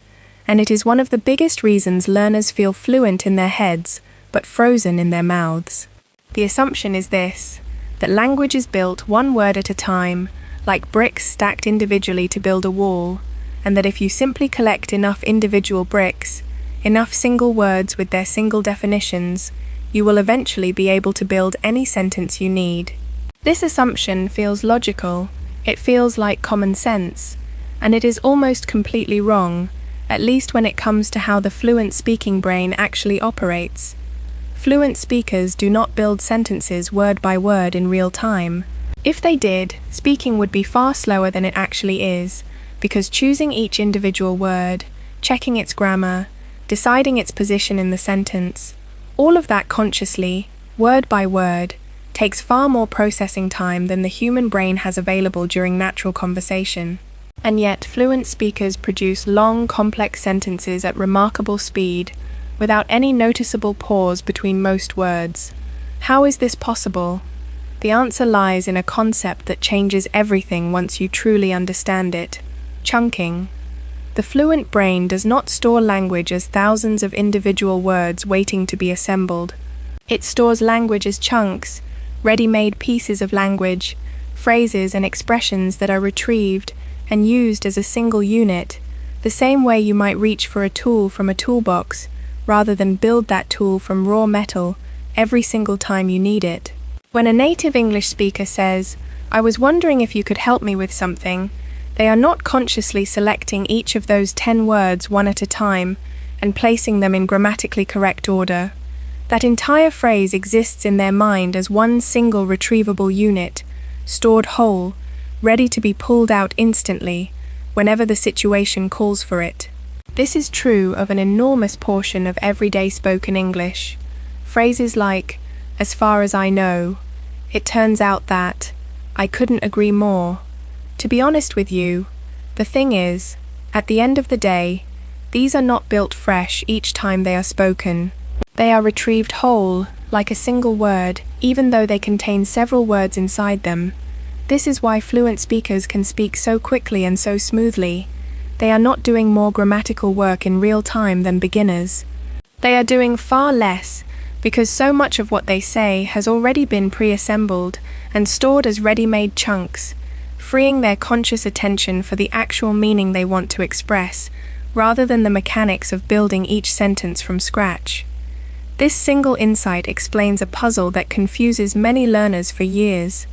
and it is one of the biggest reasons learners feel fluent in their heads, but frozen in their mouths. The assumption is this, that language is built one word at a time, like bricks stacked individually to build a wall, and that if you simply collect enough individual bricks, enough single words with their single definitions, you will eventually be able to build any sentence you need. This assumption feels logical, it feels like common sense, and it is almost completely wrong, at least when it comes to how the fluent speaking brain actually operates. Fluent speakers do not build sentences word by word in real time. If they did, speaking would be far slower than it actually is, because choosing each individual word, checking its grammar, deciding its position in the sentence, all of that consciously, word by word, takes far more processing time than the human brain has available during natural conversation. And yet, fluent speakers produce long, complex sentences at remarkable speed, without any noticeable pause between most words. How is this possible? The answer lies in a concept that changes everything once you truly understand it: chunking. The fluent brain does not store language as thousands of individual words waiting to be assembled. It stores language as chunks, ready-made pieces of language, phrases and expressions that are retrieved and used as a single unit, the same way you might reach for a tool from a toolbox, rather than build that tool from raw metal every single time you need it. When a native English speaker says, "I was wondering if you could help me with something," they are not consciously selecting each of those 10 words one at a time and placing them in grammatically correct order. That entire phrase exists in their mind as one single retrievable unit, stored whole, ready to be pulled out instantly, whenever the situation calls for it. This is true of an enormous portion of everyday spoken English. Phrases like, "as far as I know," "it turns out that," "I couldn't agree more." To be honest with you, the thing is, at the end of the day, these are not built fresh each time they are spoken. They are retrieved whole, like a single word, even though they contain several words inside them. This is why fluent speakers can speak so quickly and so smoothly. They are not doing more grammatical work in real time than beginners. They are doing far less, because so much of what they say has already been pre-assembled and stored as ready-made chunks, freeing their conscious attention for the actual meaning they want to express, rather than the mechanics of building each sentence from scratch. This single insight explains a puzzle that confuses many learners for years.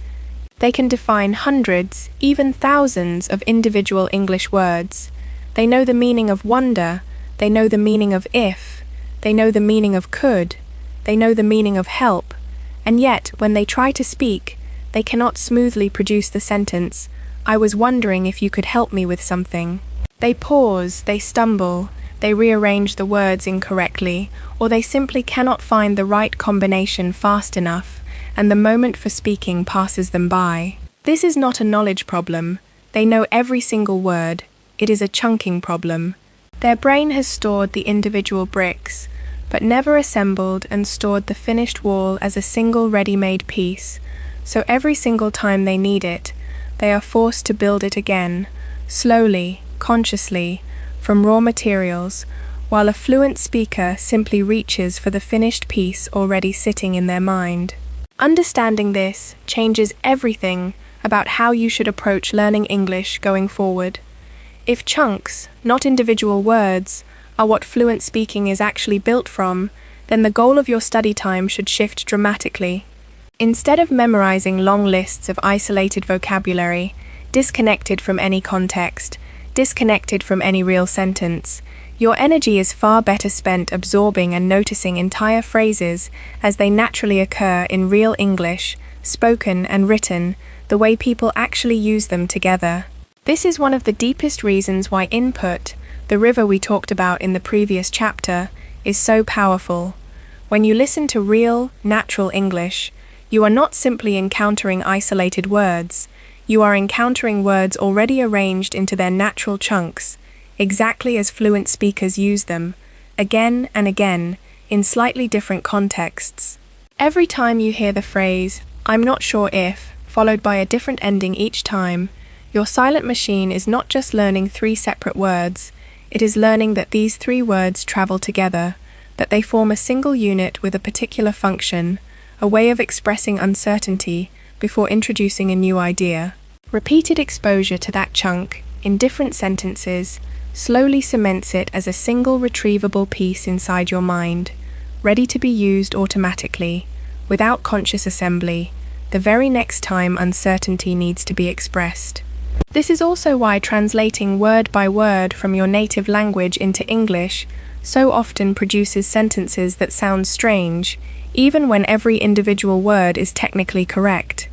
They can define hundreds, even thousands of individual English words. They know the meaning of wonder, they know the meaning of if, they know the meaning of could, they know the meaning of help, and yet, when they try to speak, they cannot smoothly produce the sentence, "I was wondering if you could help me with something." They pause, they stumble, they rearrange the words incorrectly, or they simply cannot find the right combination fast enough, and the moment for speaking passes them by. This is not a knowledge problem. They know every single word. It is a chunking problem. Their brain has stored the individual bricks, but never assembled and stored the finished wall as a single ready-made piece. So every single time they need it, they are forced to build it again, slowly, consciously, from raw materials, while a fluent speaker simply reaches for the finished piece already sitting in their mind. Understanding this changes everything about how you should approach learning English going forward. If chunks, not individual words, are what fluent speaking is actually built from, then the goal of your study time should shift dramatically. Instead of memorizing long lists of isolated vocabulary, disconnected from any context, disconnected from any real sentence, your energy is far better spent absorbing and noticing entire phrases as they naturally occur in real English, spoken and written, the way people actually use them together. This is one of the deepest reasons why input, the river we talked about in the previous chapter, is so powerful. When you listen to real, natural English, you are not simply encountering isolated words, you are encountering words already arranged into their natural chunks, exactly as fluent speakers use them, again and again, in slightly different contexts. Every time you hear the phrase, "I'm not sure if," followed by a different ending each time, your silent machine is not just learning 3 separate words, it is learning that these 3 words travel together, that they form a single unit with a particular function, a way of expressing uncertainty before introducing a new idea. Repeated exposure to that chunk, in different sentences, slowly cements it as a single retrievable piece inside your mind, ready to be used automatically, without conscious assembly, the very next time uncertainty needs to be expressed. This is also why translating word by word from your native language into English so often produces sentences that sound strange, even when every individual word is technically correct.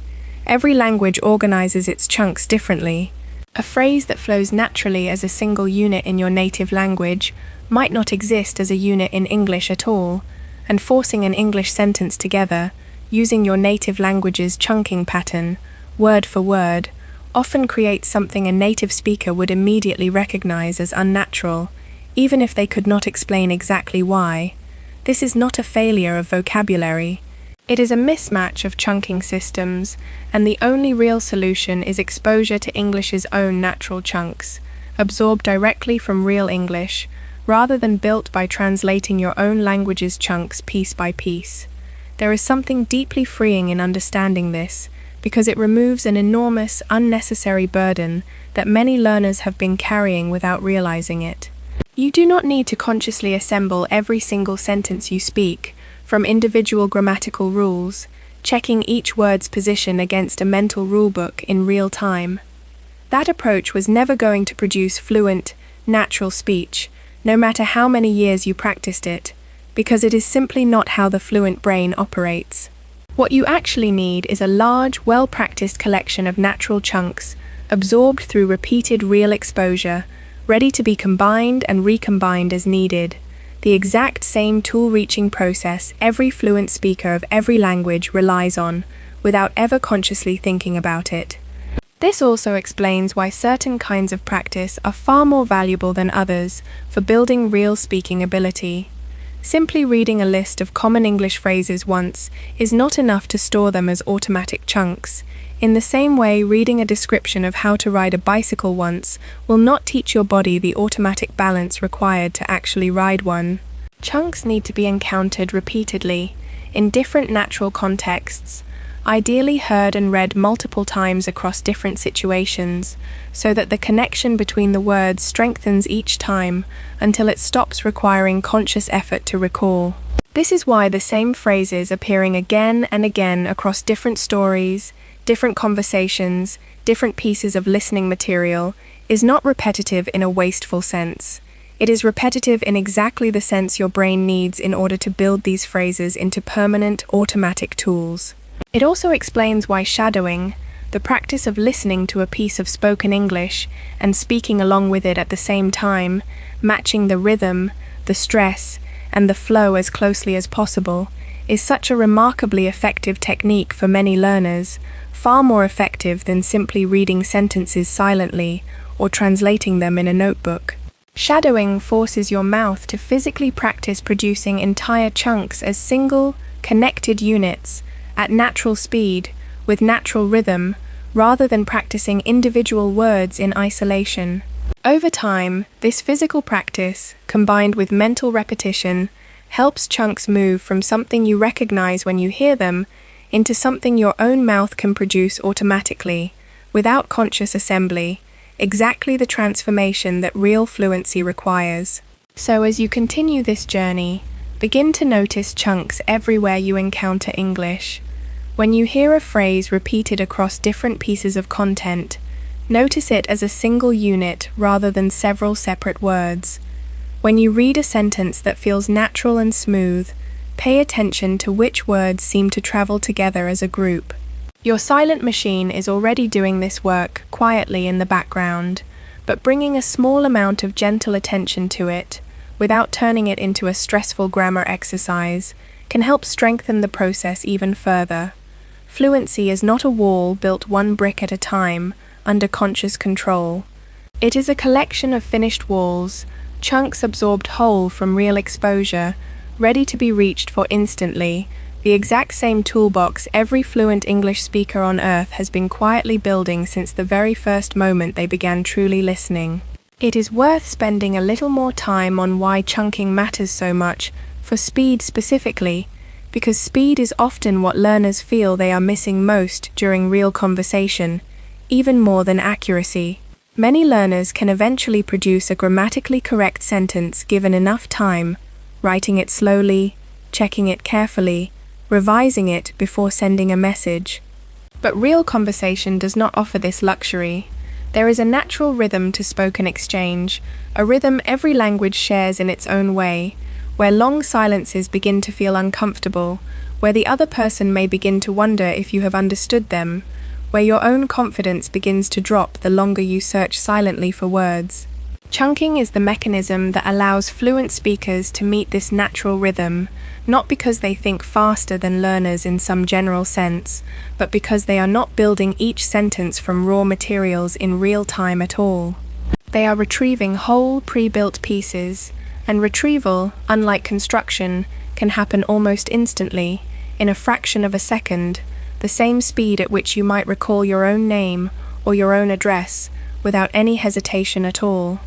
Every language organizes its chunks differently. A phrase that flows naturally as a single unit in your native language might not exist as a unit in English at all, and forcing an English sentence together, using your native language's chunking pattern, word for word, often creates something a native speaker would immediately recognize as unnatural, even if they could not explain exactly why. This is not a failure of vocabulary. It is a mismatch of chunking systems, and the only real solution is exposure to English's own natural chunks, absorbed directly from real English, rather than built by translating your own language's chunks piece by piece. There is something deeply freeing in understanding this, because it removes an enormous, unnecessary burden that many learners have been carrying without realizing it. You do not need to consciously assemble every single sentence you speak, from individual grammatical rules, checking each word's position against a mental rulebook in real time. That approach was never going to produce fluent, natural speech, no matter how many years you practiced it, because it is simply not how the fluent brain operates. What you actually need is a large, well-practiced collection of natural chunks, absorbed through repeated real exposure, ready to be combined and recombined as needed. The exact same tool-reaching process every fluent speaker of every language relies on, without ever consciously thinking about it. This also explains why certain kinds of practice are far more valuable than others for building real speaking ability. Simply reading a list of common English phrases once is not enough to store them as automatic chunks. In the same way, reading a description of how to ride a bicycle once will not teach your body the automatic balance required to actually ride one. Chunks need to be encountered repeatedly, in different natural contexts, ideally heard and read multiple times across different situations, so that the connection between the words strengthens each time until it stops requiring conscious effort to recall. This is why the same phrases appearing again and again across different stories, different conversations, different pieces of listening material is not repetitive in a wasteful sense. It is repetitive in exactly the sense your brain needs in order to build these phrases into permanent, automatic tools. It also explains why shadowing, the practice of listening to a piece of spoken English and speaking along with it at the same time, matching the rhythm, the stress, and the flow as closely as possible, is such a remarkably effective technique for many learners, far more effective than simply reading sentences silently or translating them in a notebook. Shadowing forces your mouth to physically practice producing entire chunks as single, connected units, at natural speed, with natural rhythm, rather than practicing individual words in isolation. Over time, this physical practice, combined with mental repetition, helps chunks move from something you recognize when you hear them into something your own mouth can produce automatically, without conscious assembly, exactly the transformation that real fluency requires. So as you continue this journey, begin to notice chunks everywhere you encounter English. When you hear a phrase repeated across different pieces of content, notice it as a single unit rather than several separate words. When you read a sentence that feels natural and smooth, pay attention to which words seem to travel together as a group. Your silent machine is already doing this work quietly in the background, but bringing a small amount of gentle attention to it, without turning it into a stressful grammar exercise, can help strengthen the process even further. Fluency is not a wall built one brick at a time, under conscious control. It is a collection of finished walls, chunks absorbed whole from real exposure, ready to be reached for instantly, the exact same toolbox every fluent English speaker on earth has been quietly building since the very first moment they began truly listening. It is worth spending a little more time on why chunking matters so much, for speed specifically, because speed is often what learners feel they are missing most during real conversation, even more than accuracy. Many learners can eventually produce a grammatically correct sentence given enough time, writing it slowly, checking it carefully, revising it before sending a message. But real conversation does not offer this luxury. There is a natural rhythm to spoken exchange, a rhythm every language shares in its own way, where long silences begin to feel uncomfortable, where the other person may begin to wonder if you have understood them, where your own confidence begins to drop the longer you search silently for words. Chunking is the mechanism that allows fluent speakers to meet this natural rhythm, not because they think faster than learners in some general sense, but because they are not building each sentence from raw materials in real time at all. They are retrieving whole pre-built pieces, and retrieval, unlike construction, can happen almost instantly, in a fraction of a second, the same speed at which you might recall your own name or your own address without any hesitation at all.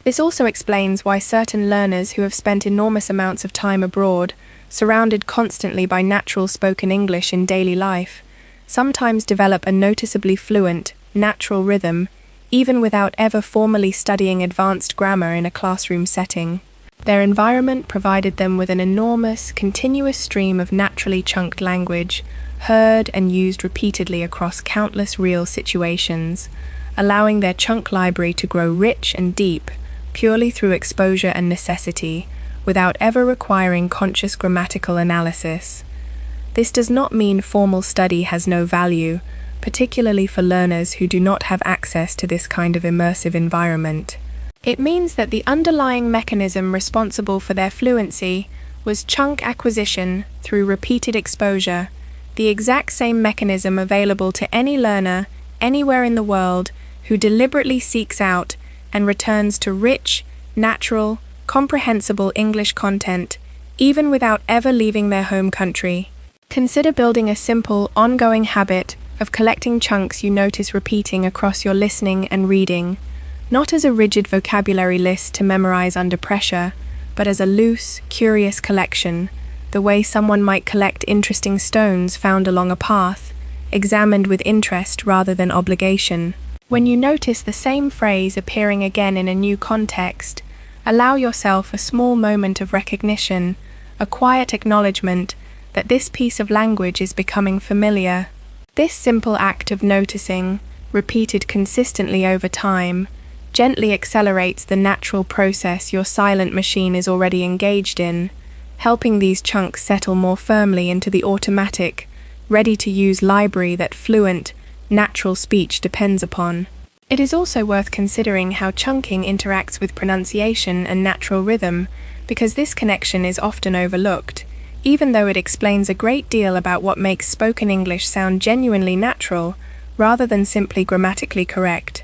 This also explains why certain learners who have spent enormous amounts of time abroad, surrounded constantly by natural spoken English in daily life, sometimes develop a noticeably fluent, natural rhythm, even without ever formally studying advanced grammar in a classroom setting. Their environment provided them with an enormous, continuous stream of naturally chunked language, heard and used repeatedly across countless real situations, allowing their chunk library to grow rich and deep, purely through exposure and necessity, without ever requiring conscious grammatical analysis. This does not mean formal study has no value, particularly for learners who do not have access to this kind of immersive environment. It means that the underlying mechanism responsible for their fluency was chunk acquisition through repeated exposure, the exact same mechanism available to any learner, anywhere in the world, who deliberately seeks out and returns to rich, natural, comprehensible English content, even without ever leaving their home country. Consider building a simple, ongoing habit of collecting chunks you notice repeating across your listening and reading, not as a rigid vocabulary list to memorize under pressure, but as a loose, curious collection, the way someone might collect interesting stones found along a path, examined with interest rather than obligation. When you notice the same phrase appearing again in a new context, allow yourself a small moment of recognition, a quiet acknowledgement that this piece of language is becoming familiar. This simple act of noticing, repeated consistently over time, gently accelerates the natural process your silent machine is already engaged in, helping these chunks settle more firmly into the automatic, ready-to-use library that fluent, natural speech depends upon. It is also worth considering how chunking interacts with pronunciation and natural rhythm, because this connection is often overlooked, even though it explains a great deal about what makes spoken English sound genuinely natural, rather than simply grammatically correct.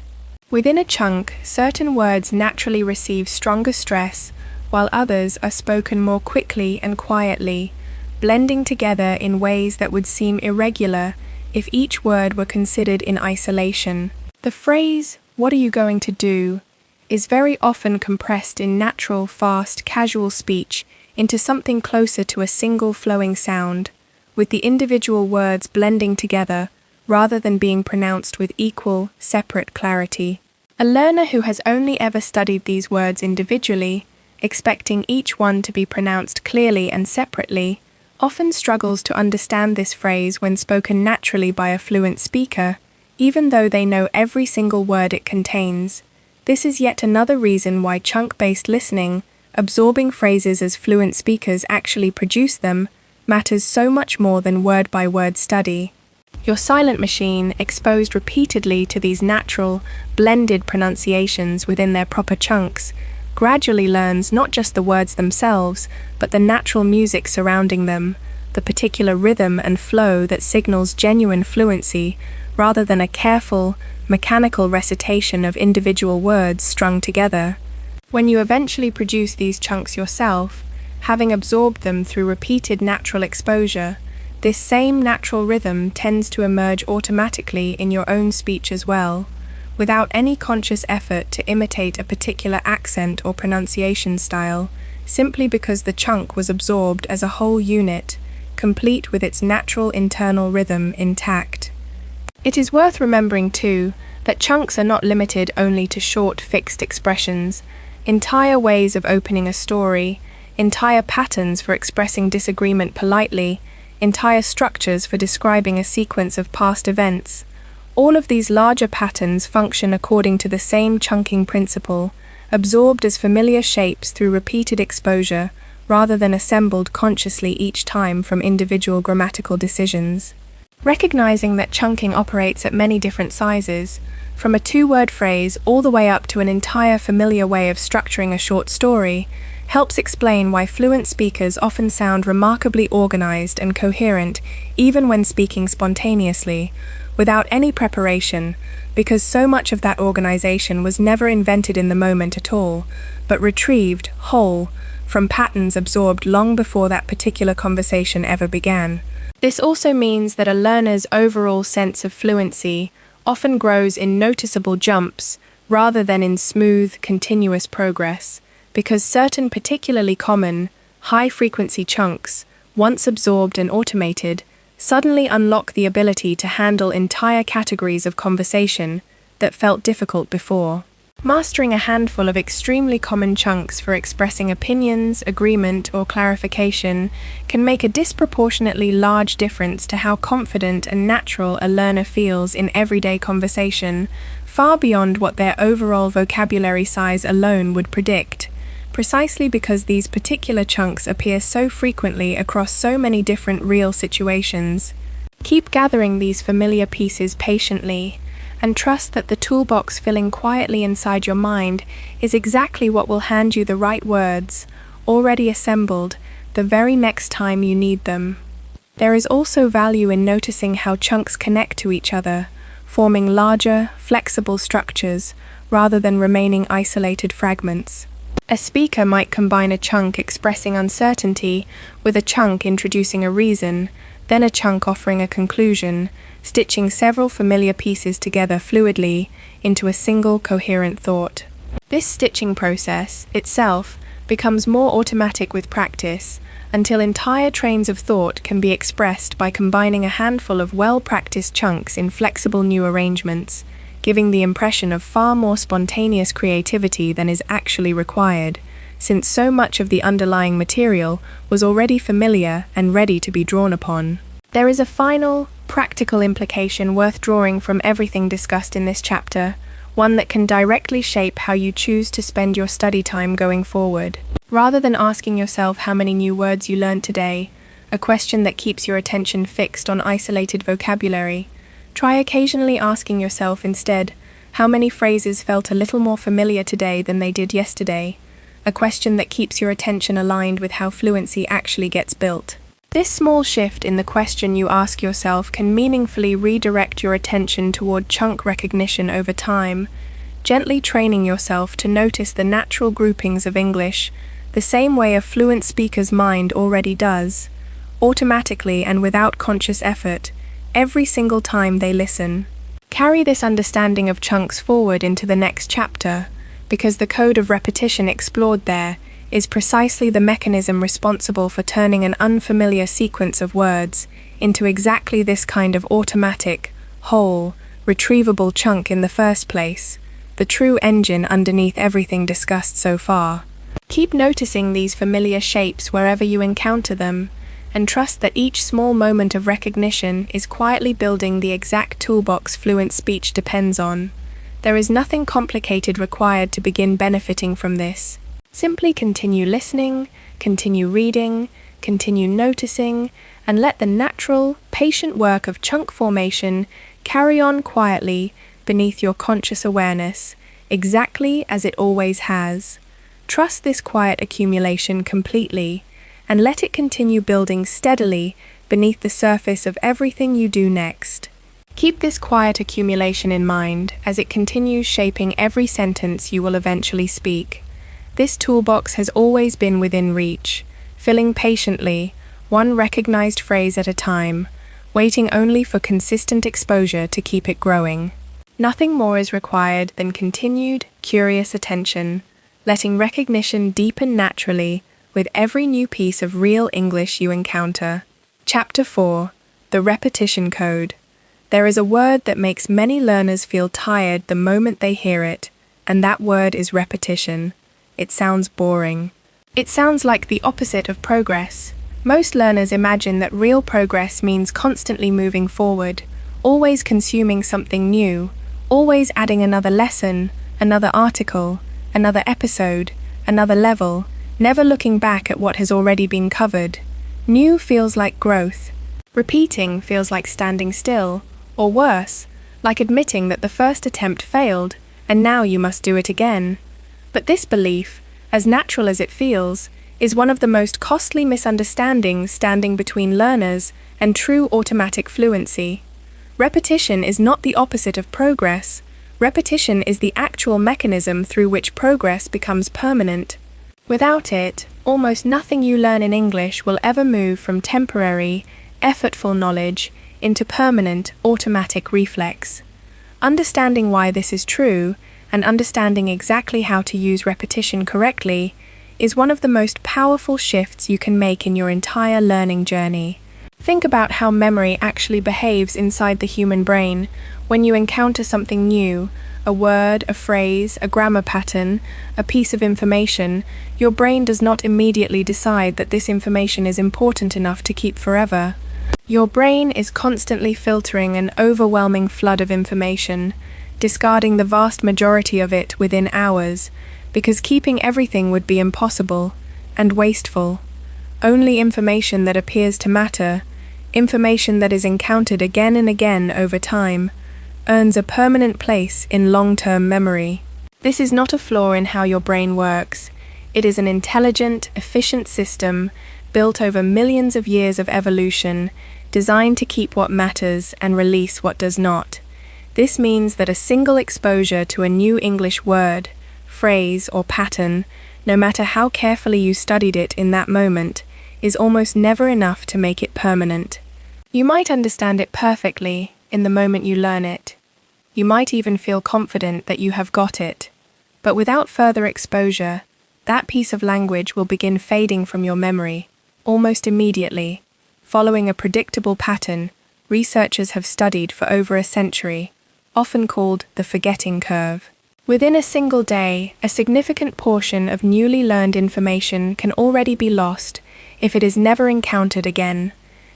Within a chunk, certain words naturally receive stronger stress, while others are spoken more quickly and quietly, blending together in ways that would seem irregular if each word were considered in isolation. The phrase, "What are you going to do?" is very often compressed in natural, fast, casual speech into something closer to a single flowing sound, with the individual words blending together rather than being pronounced with equal, separate clarity. A learner who has only ever studied these words individually, expecting each one to be pronounced clearly and separately, often struggles to understand this phrase when spoken naturally by a fluent speaker, even though they know every single word it contains. This is yet another reason why chunk-based listening, absorbing phrases as fluent speakers actually produce them, matters so much more than word-by-word study. Your silent machine, exposed repeatedly to these natural, blended pronunciations within their proper chunks, gradually learns not just the words themselves, but the natural music surrounding them, the particular rhythm and flow that signals genuine fluency, rather than a careful, mechanical recitation of individual words strung together. When you eventually produce these chunks yourself, having absorbed them through repeated natural exposure, this same natural rhythm tends to emerge automatically in your own speech as well, without any conscious effort to imitate a particular accent or pronunciation style, simply because the chunk was absorbed as a whole unit, complete with its natural internal rhythm intact. It is worth remembering, too, that chunks are not limited only to short, fixed expressions. Entire ways of opening a story, entire patterns for expressing disagreement politely, entire structures for describing a sequence of past events. All of these larger patterns function according to the same chunking principle, absorbed as familiar shapes through repeated exposure, rather than assembled consciously each time from individual grammatical decisions. Recognizing that chunking operates at many different sizes, from a two-word phrase all the way up to an entire familiar way of structuring a short story, helps explain why fluent speakers often sound remarkably organized and coherent even when speaking spontaneously, without any preparation, because so much of that organization was never invented in the moment at all, but retrieved, whole, from patterns absorbed long before that particular conversation ever began. This also means that a learner's overall sense of fluency often grows in noticeable jumps rather than in smooth, continuous progress, because certain particularly common, high-frequency chunks, once absorbed and automated, suddenly unlock the ability to handle entire categories of conversation that felt difficult before. Mastering a handful of extremely common chunks for expressing opinions, agreement, or clarification can make a disproportionately large difference to how confident and natural a learner feels in everyday conversation, far beyond what their overall vocabulary size alone would predict, precisely because these particular chunks appear so frequently across so many different real situations. Keep gathering these familiar pieces patiently, and trust that the toolbox filling quietly inside your mind is exactly what will hand you the right words, already assembled, the very next time you need them. There is also value in noticing how chunks connect to each other, forming larger, flexible structures rather than remaining isolated fragments. A speaker might combine a chunk expressing uncertainty with a chunk introducing a reason, then a chunk offering a conclusion, stitching several familiar pieces together fluidly into a single coherent thought. This stitching process, itself, becomes more automatic with practice, until entire trains of thought can be expressed by combining a handful of well-practiced chunks in flexible new arrangements, giving the impression of far more spontaneous creativity than is actually required, since so much of the underlying material was already familiar and ready to be drawn upon. There is a final, practical implication worth drawing from everything discussed in this chapter, one that can directly shape how you choose to spend your study time going forward. Rather than asking yourself how many new words you learned today, a question that keeps your attention fixed on isolated vocabulary, try occasionally asking yourself instead, how many phrases felt a little more familiar today than they did yesterday, a question that keeps your attention aligned with how fluency actually gets built. This small shift in the question you ask yourself can meaningfully redirect your attention toward chunk recognition over time, gently training yourself to notice the natural groupings of English, the same way a fluent speaker's mind already does, automatically and without conscious effort, every single time they listen. Carry this understanding of chunks forward into the next chapter, because the code of repetition explored there is precisely the mechanism responsible for turning an unfamiliar sequence of words into exactly this kind of automatic, whole, retrievable chunk in the first place, the true engine underneath everything discussed so far. Keep noticing these familiar shapes wherever you encounter them, and trust that each small moment of recognition is quietly building the exact toolbox fluent speech depends on. There is nothing complicated required to begin benefiting from this. Simply continue listening, continue reading, continue noticing, and let the natural, patient work of chunk formation carry on quietly beneath your conscious awareness, exactly as it always has. Trust this quiet accumulation completely, and let it continue building steadily beneath the surface of everything you do next. Keep this quiet accumulation in mind as it continues shaping every sentence you will eventually speak. This toolbox has always been within reach, filling patiently, one recognized phrase at a time, waiting only for consistent exposure to keep it growing. Nothing more is required than continued, curious attention, letting recognition deepen naturally with every new piece of real English you encounter. Chapter 4. The Repetition Code. There is a word that makes many learners feel tired the moment they hear it, and that word is repetition. It sounds boring. It sounds like the opposite of progress. Most learners imagine that real progress means constantly moving forward, always consuming something new, always adding another lesson, another article, another episode, another level, never looking back at what has already been covered. New feels like growth. Repeating feels like standing still, or worse, like admitting that the first attempt failed, and now you must do it again. But this belief, as natural as it feels, is one of the most costly misunderstandings standing between learners and true automatic fluency. Repetition is not the opposite of progress. Repetition is the actual mechanism through which progress becomes permanent. Without it, almost nothing you learn in English will ever move from temporary, effortful knowledge into permanent, automatic reflex. Understanding why this is true, and understanding exactly how to use repetition correctly, is one of the most powerful shifts you can make in your entire learning journey. Think about how memory actually behaves inside the human brain when you encounter something new, a word, a phrase, a grammar pattern, a piece of information. Your brain does not immediately decide that this information is important enough to keep forever. Your brain is constantly filtering an overwhelming flood of information, discarding the vast majority of it within hours, because keeping everything would be impossible and wasteful. Only information that appears to matter, information that is encountered again and again over time, earns a permanent place in long-term memory. This is not a flaw in how your brain works. It is an intelligent, efficient system built over millions of years of evolution, designed to keep what matters and release what does not. This means that a single exposure to a new English word, phrase, or pattern, no matter how carefully you studied it in that moment, is almost never enough to make it permanent. You might understand it perfectly in the moment you learn it. You might even feel confident that you have got it. But without further exposure, that piece of language will begin fading from your memory, almost immediately. Following a predictable pattern, researchers have studied for over a century, often called the forgetting curve. Within a single day, a significant portion of newly learned information can already be lost if it is never encountered again.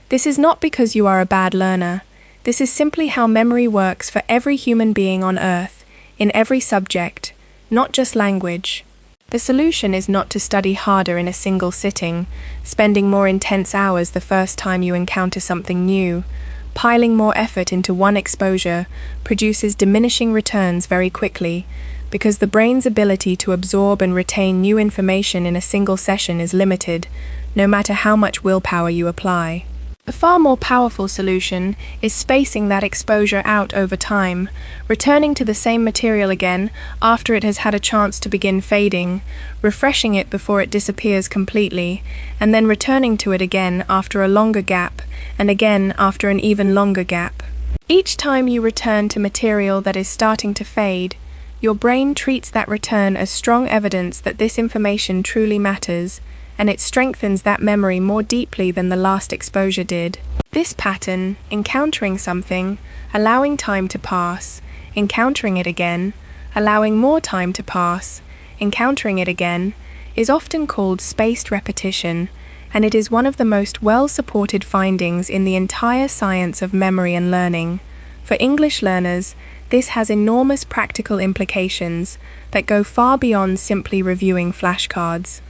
This is not because you are a bad learner. This is simply how memory works for every human being on Earth, in every subject, not just language. The solution is not to study harder in a single sitting, spending more intense hours the first time you encounter something new. Piling more effort into one exposure produces diminishing returns very quickly, because the brain's ability to absorb and retain new information in a single session is limited, no matter how much willpower you apply. A far more powerful solution is spacing that exposure out over time, returning to the same material again after it has had a chance to begin fading, refreshing it before it disappears completely, and then returning to it again after a longer gap, and again after an even longer gap. Each time you return to material that is starting to fade, your brain treats that return as strong evidence that this information truly matters, and it strengthens that memory more deeply than the last exposure did. This pattern, encountering something, allowing time to pass, encountering it again, allowing more time to pass, encountering it again, is often called spaced repetition, and it is one of the most well-supported findings in the entire science of memory and learning. For English learners, this has enormous practical implications that go far beyond simply reviewing flashcards.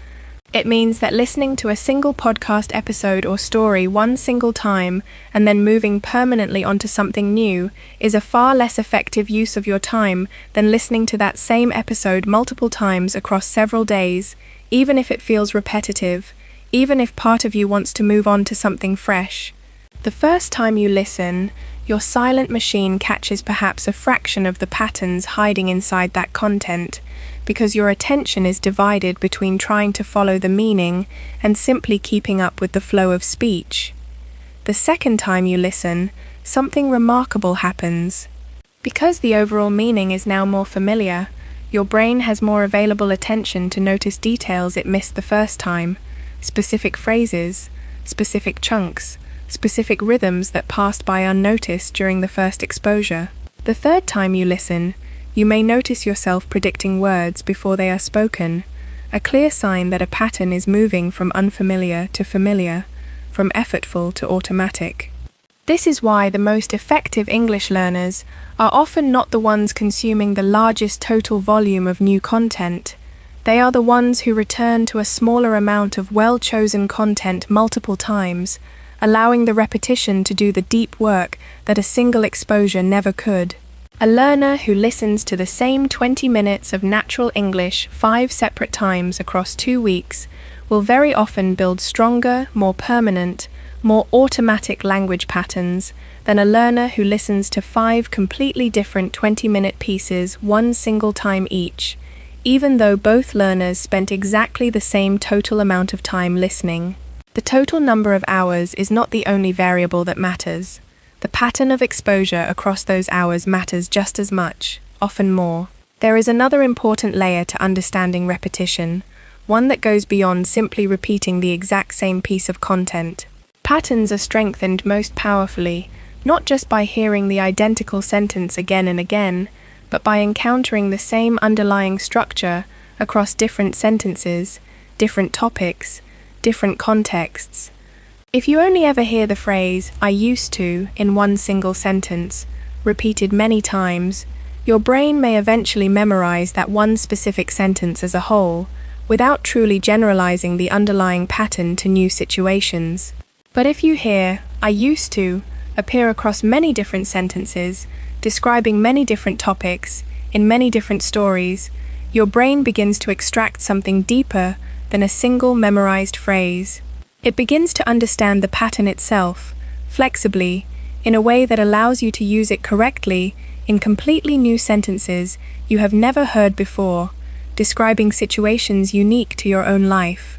It means that listening to a single podcast episode or story one single time and then moving permanently onto something new is a far less effective use of your time than listening to that same episode multiple times across several days, even if it feels repetitive, even if part of you wants to move on to something fresh. The first time you listen, your silent machine catches perhaps a fraction of the patterns hiding inside that content, because your attention is divided between trying to follow the meaning and simply keeping up with the flow of speech. The second time you listen, something remarkable happens. Because the overall meaning is now more familiar, your brain has more available attention to notice details it missed the first time, specific phrases, specific chunks, specific rhythms that passed by unnoticed during the first exposure. The third time you listen, you may notice yourself predicting words before they are spoken, a clear sign that a pattern is moving from unfamiliar to familiar, from effortful to automatic. This is why the most effective English learners are often not the ones consuming the largest total volume of new content. They are the ones who return to a smaller amount of well-chosen content multiple times, allowing the repetition to do the deep work that a single exposure never could. A learner who listens to the same 20 minutes of natural English 5 separate times across 2 weeks will very often build stronger, more permanent, more automatic language patterns than a learner who listens to 5 completely different 20-minute pieces one single time each, even though both learners spent exactly the same total amount of time listening. The total number of hours is not the only variable that matters. The pattern of exposure across those hours matters just as much, often more. There is another important layer to understanding repetition, one that goes beyond simply repeating the exact same piece of content. Patterns are strengthened most powerfully, not just by hearing the identical sentence again and again, but by encountering the same underlying structure across different sentences, different topics, different contexts. If you only ever hear the phrase, "I used to," in one single sentence, repeated many times, your brain may eventually memorize that one specific sentence as a whole, without truly generalizing the underlying pattern to new situations. But if you hear, "I used to," appear across many different sentences, describing many different topics, in many different stories, your brain begins to extract something deeper than a single memorized phrase. It begins to understand the pattern itself, flexibly, in a way that allows you to use it correctly in completely new sentences you have never heard before, describing situations unique to your own life.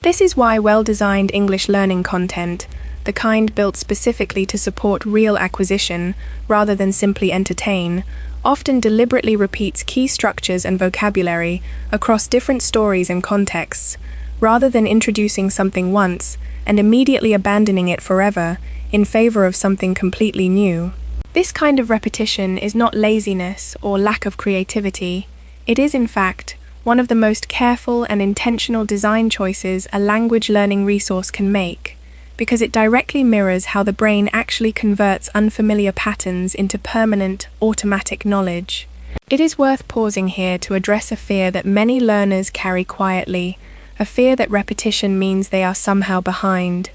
This is why well-designed English learning content, the kind built specifically to support real acquisition rather than simply entertain, often deliberately repeats key structures and vocabulary across different stories and contexts, rather than introducing something once and immediately abandoning it forever in favor of something completely new. This kind of repetition is not laziness or lack of creativity. It is, in fact, one of the most careful and intentional design choices a language learning resource can make, because it directly mirrors how the brain actually converts unfamiliar patterns into permanent, automatic knowledge. It is worth pausing here to address a fear that many learners carry quietly, a fear that repetition means they are somehow behind,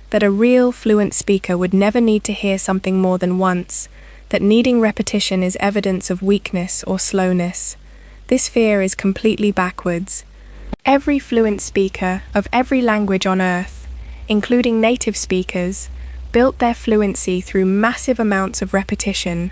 that a real fluent speaker would never need to hear something more than once, that needing repetition is evidence of weakness or slowness. This fear is completely backwards. Every fluent speaker of every language on earth, including native speakers, built their fluency through massive amounts of repetition,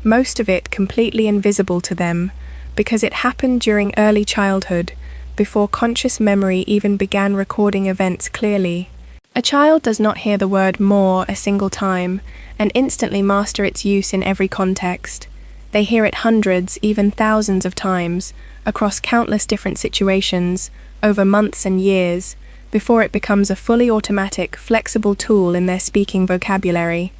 most of it completely invisible to them, because it happened during early childhood, before conscious memory even began recording events clearly. A child does not hear the word more a single time and instantly master its use in every context. They hear it hundreds, even thousands of times, across countless different situations, over months and years, before it becomes a fully automatic, flexible tool in their speaking vocabulary.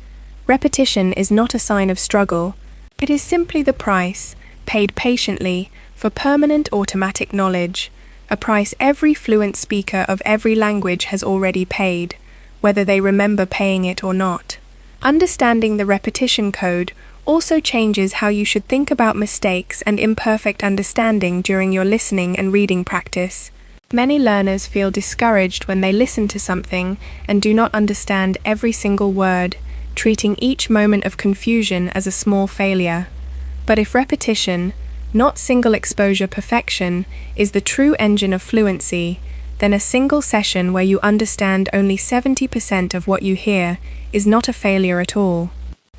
Repetition is not a sign of struggle. It is simply the price, paid patiently, for permanent automatic knowledge, a price every fluent speaker of every language has already paid, whether they remember paying it or not. Understanding the repetition code also changes how you should think about mistakes and imperfect understanding during your listening and reading practice. Many learners feel discouraged when they listen to something and do not understand every single word, treating each moment of confusion as a small failure. But if repetition, not single exposure perfection, is the true engine of fluency, then a single session where you understand only 70% of what you hear is not a failure at all.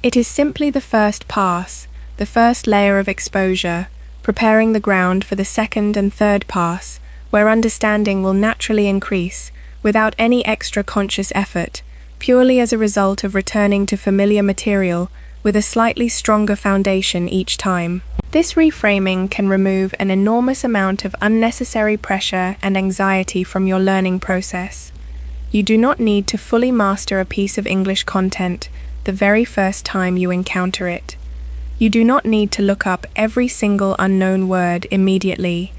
It is simply the first pass, the first layer of exposure, preparing the ground for the second and third pass, where understanding will naturally increase, without any extra conscious effort, purely as a result of returning to familiar material with a slightly stronger foundation each time. This reframing can remove an enormous amount of unnecessary pressure and anxiety from your learning process. You do not need to fully master a piece of English content the very first time you encounter it. You do not need to look up every single unknown word immediately,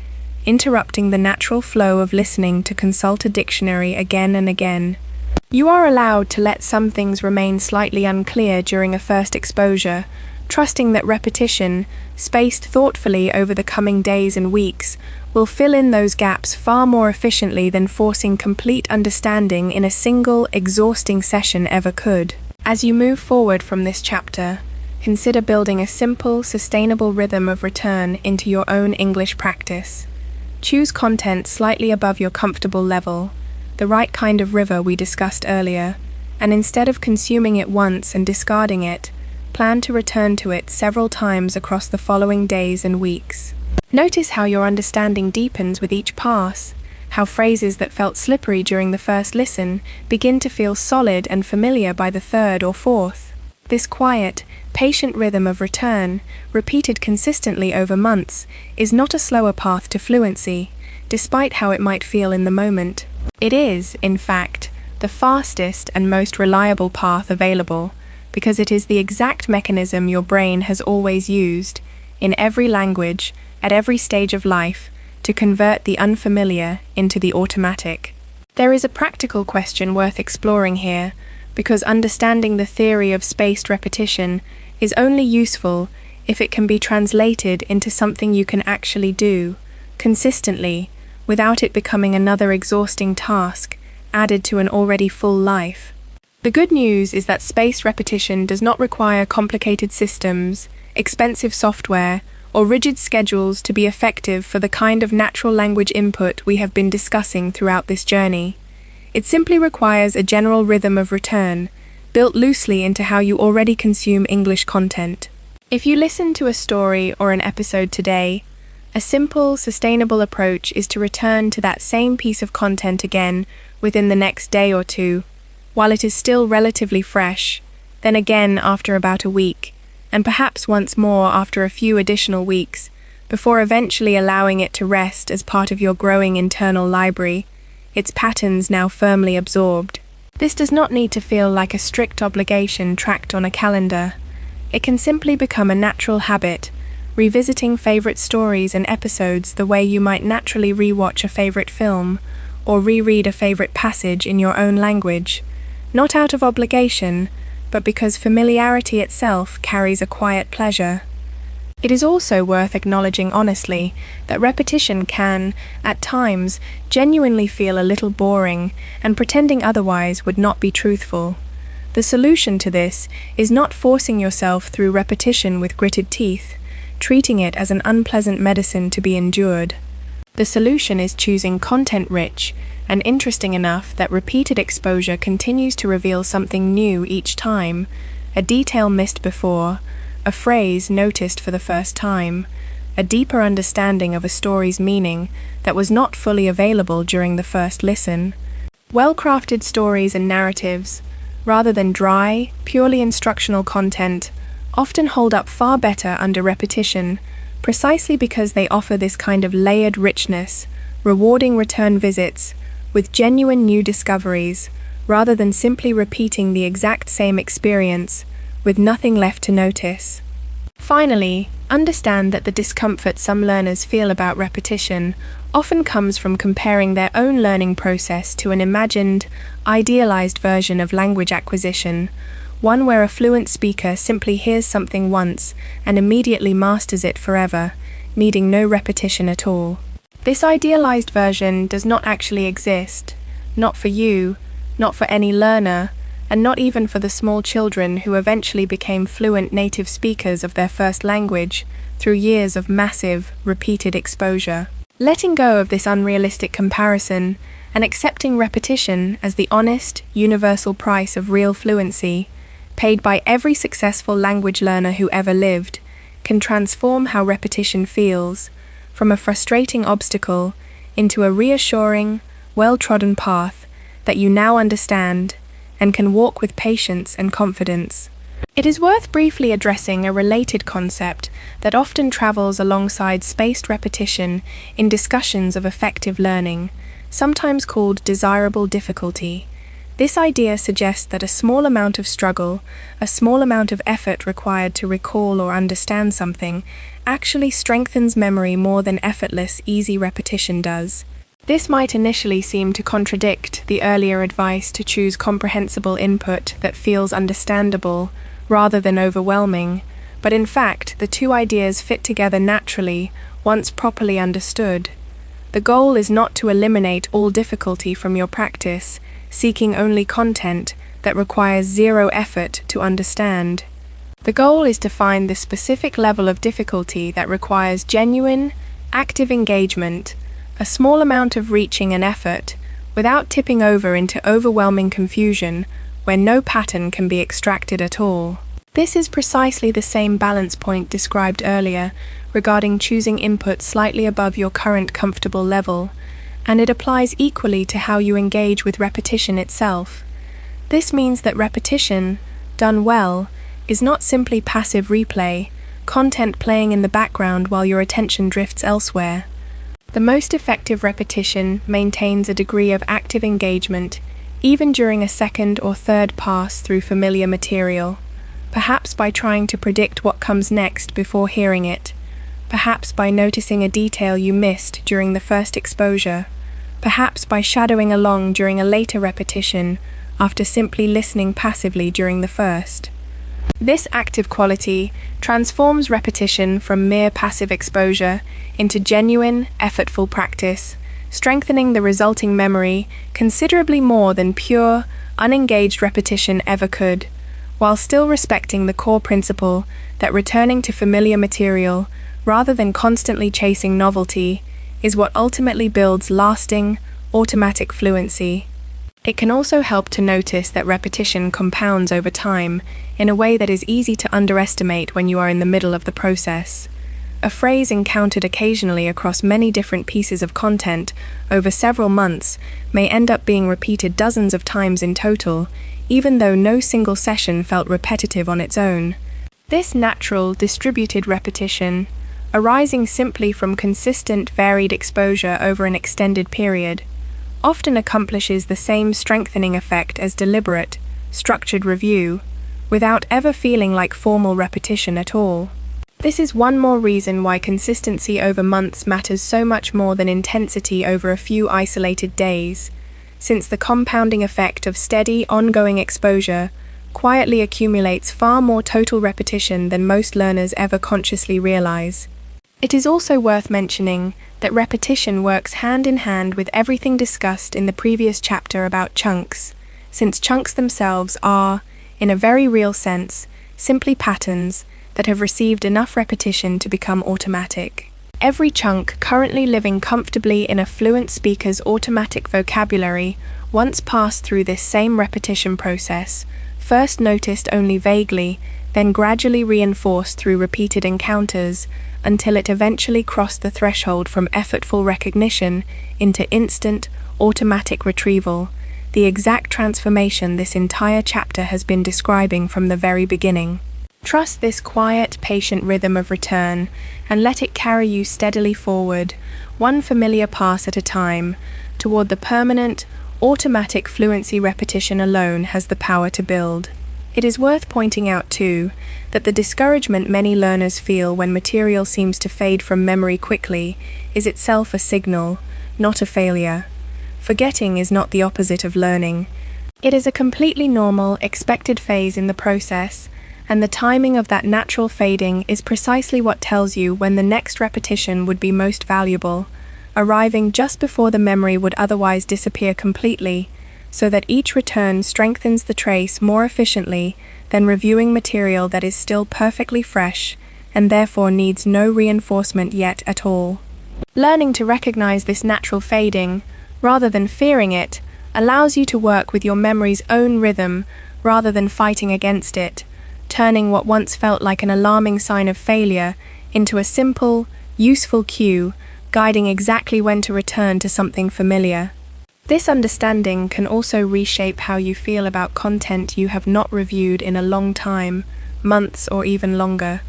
interrupting the natural flow of listening to consult a dictionary again and again. You are allowed to let some things remain slightly unclear during a first exposure, trusting that repetition, spaced thoughtfully over the coming days and weeks, will fill in those gaps far more efficiently than forcing complete understanding in a single, exhausting session ever could. As you move forward from this chapter, consider building a simple, sustainable rhythm of return into your own English practice. Choose content slightly above your comfortable level, the right kind of river we discussed earlier, and instead of consuming it once and discarding it, plan to return to it several times across the following days and weeks. Notice how your understanding deepens with each pass, how phrases that felt slippery during the first listen begin to feel solid and familiar by the third or fourth. This quiet, patient rhythm of return, repeated consistently over months, is not a slower path to fluency, despite how it might feel in the moment. It is, in fact, the fastest and most reliable path available, because it is the exact mechanism your brain has always used, in every language, at every stage of life, to convert the unfamiliar into the automatic. There is a practical question worth exploring here, because understanding the theory of spaced repetition is only useful if it can be translated into something you can actually do, consistently, without it becoming another exhausting task added to an already full life. The good news is that spaced repetition does not require complicated systems, expensive software, or rigid schedules to be effective for the kind of natural language input we have been discussing throughout this journey. It simply requires a general rhythm of return, built loosely into how you already consume English content. If you listen to a story or an episode today, a simple, sustainable approach is to return to that same piece of content again within the next day or two, while it is still relatively fresh, then again after about a week, and perhaps once more after a few additional weeks, before eventually allowing it to rest as part of your growing internal library, its patterns now firmly absorbed. This does not need to feel like a strict obligation tracked on a calendar. It can simply become a natural habit, revisiting favorite stories and episodes the way you might naturally rewatch a favorite film, or reread a favorite passage in your own language, not out of obligation, but because familiarity itself carries a quiet pleasure. It is also worth acknowledging honestly that repetition can, at times, genuinely feel a little boring, and pretending otherwise would not be truthful. The solution to this is not forcing yourself through repetition with gritted teeth, treating it as an unpleasant medicine to be endured. The solution is choosing content rich and interesting enough that repeated exposure continues to reveal something new each time, a detail missed before, a phrase noticed for the first time, a deeper understanding of a story's meaning that was not fully available during the first listen. Well-crafted stories and narratives, rather than dry, purely instructional content, often hold up far better under repetition, precisely because they offer this kind of layered richness, rewarding return visits, with genuine new discoveries, rather than simply repeating the exact same experience, with nothing left to notice. Finally, understand that the discomfort some learners feel about repetition often comes from comparing their own learning process to an imagined, idealized version of language acquisition, one where a fluent speaker simply hears something once and immediately masters it forever, needing no repetition at all. This idealized version does not actually exist, not for you, not for any learner, and not even for the small children who eventually became fluent native speakers of their first language through years of massive, repeated exposure. Letting go of this unrealistic comparison and accepting repetition as the honest, universal price of real fluency, paid by every successful language learner who ever lived, can transform how repetition feels, from a frustrating obstacle into a reassuring, well-trodden path that you now understand and can walk with patience and confidence. It is worth briefly addressing a related concept that often travels alongside spaced repetition in discussions of effective learning, sometimes called desirable difficulty, This idea suggests that a small amount of struggle, a small amount of effort required to recall or understand something, actually strengthens memory more than effortless, easy repetition does. This might initially seem to contradict the earlier advice to choose comprehensible input that feels understandable rather than overwhelming, but in fact, the two ideas fit together naturally once properly understood. The goal is not to eliminate all difficulty from your practice, seeking only content that requires zero effort to understand. The goal is to find the specific level of difficulty that requires genuine, active engagement, a small amount of reaching and effort, without tipping over into overwhelming confusion where no pattern can be extracted at all. This is precisely the same balance point described earlier regarding choosing input slightly above your current comfortable level, and it applies equally to how you engage with repetition itself. This means that repetition, done well, is not simply passive replay, content playing in the background while your attention drifts elsewhere. The most effective repetition maintains a degree of active engagement, even during a second or third pass through familiar material, perhaps by trying to predict what comes next before hearing it, perhaps by noticing a detail you missed during the first exposure, perhaps by shadowing along during a later repetition after simply listening passively during the first. This active quality transforms repetition from mere passive exposure into genuine, effortful practice, strengthening the resulting memory considerably more than pure, unengaged repetition ever could, while still respecting the core principle that returning to familiar material, rather than constantly chasing novelty, is what ultimately builds lasting, automatic fluency. It can also help to notice that repetition compounds over time in a way that is easy to underestimate when you are in the middle of the process. A phrase encountered occasionally across many different pieces of content over several months may end up being repeated dozens of times in total, even though no single session felt repetitive on its own. This natural, distributed repetition, arising simply from consistent, varied exposure over an extended period, often accomplishes the same strengthening effect as deliberate, structured review, without ever feeling like formal repetition at all. This is one more reason why consistency over months matters so much more than intensity over a few isolated days, since the compounding effect of steady, ongoing exposure quietly accumulates far more total repetition than most learners ever consciously realize. It is also worth mentioning that repetition works hand in hand with everything discussed in the previous chapter about chunks, since chunks themselves are, in a very real sense, simply patterns that have received enough repetition to become automatic. Every chunk currently living comfortably in a fluent speaker's automatic vocabulary once passed through this same repetition process, first noticed only vaguely, then gradually reinforced through repeated encounters, until it eventually crossed the threshold from effortful recognition into instant, automatic retrieval, the exact transformation this entire chapter has been describing from the very beginning. Trust this quiet, patient rhythm of return, and let it carry you steadily forward, one familiar pass at a time, toward the permanent, automatic fluency repetition alone has the power to build. It is worth pointing out, too, that the discouragement many learners feel when material seems to fade from memory quickly is itself a signal, not a failure. Forgetting is not the opposite of learning. It is a completely normal, expected phase in the process, and the timing of that natural fading is precisely what tells you when the next repetition would be most valuable, arriving just before the memory would otherwise disappear completely, so that each return strengthens the trace more efficiently than reviewing material that is still perfectly fresh and therefore needs no reinforcement yet at all. Learning to recognize this natural fading, rather than fearing it, allows you to work with your memory's own rhythm rather than fighting against it, turning what once felt like an alarming sign of failure into a simple, useful cue, guiding exactly when to return to something familiar. This understanding can also reshape how you feel about content you have not reviewed in a long time, months or even longer.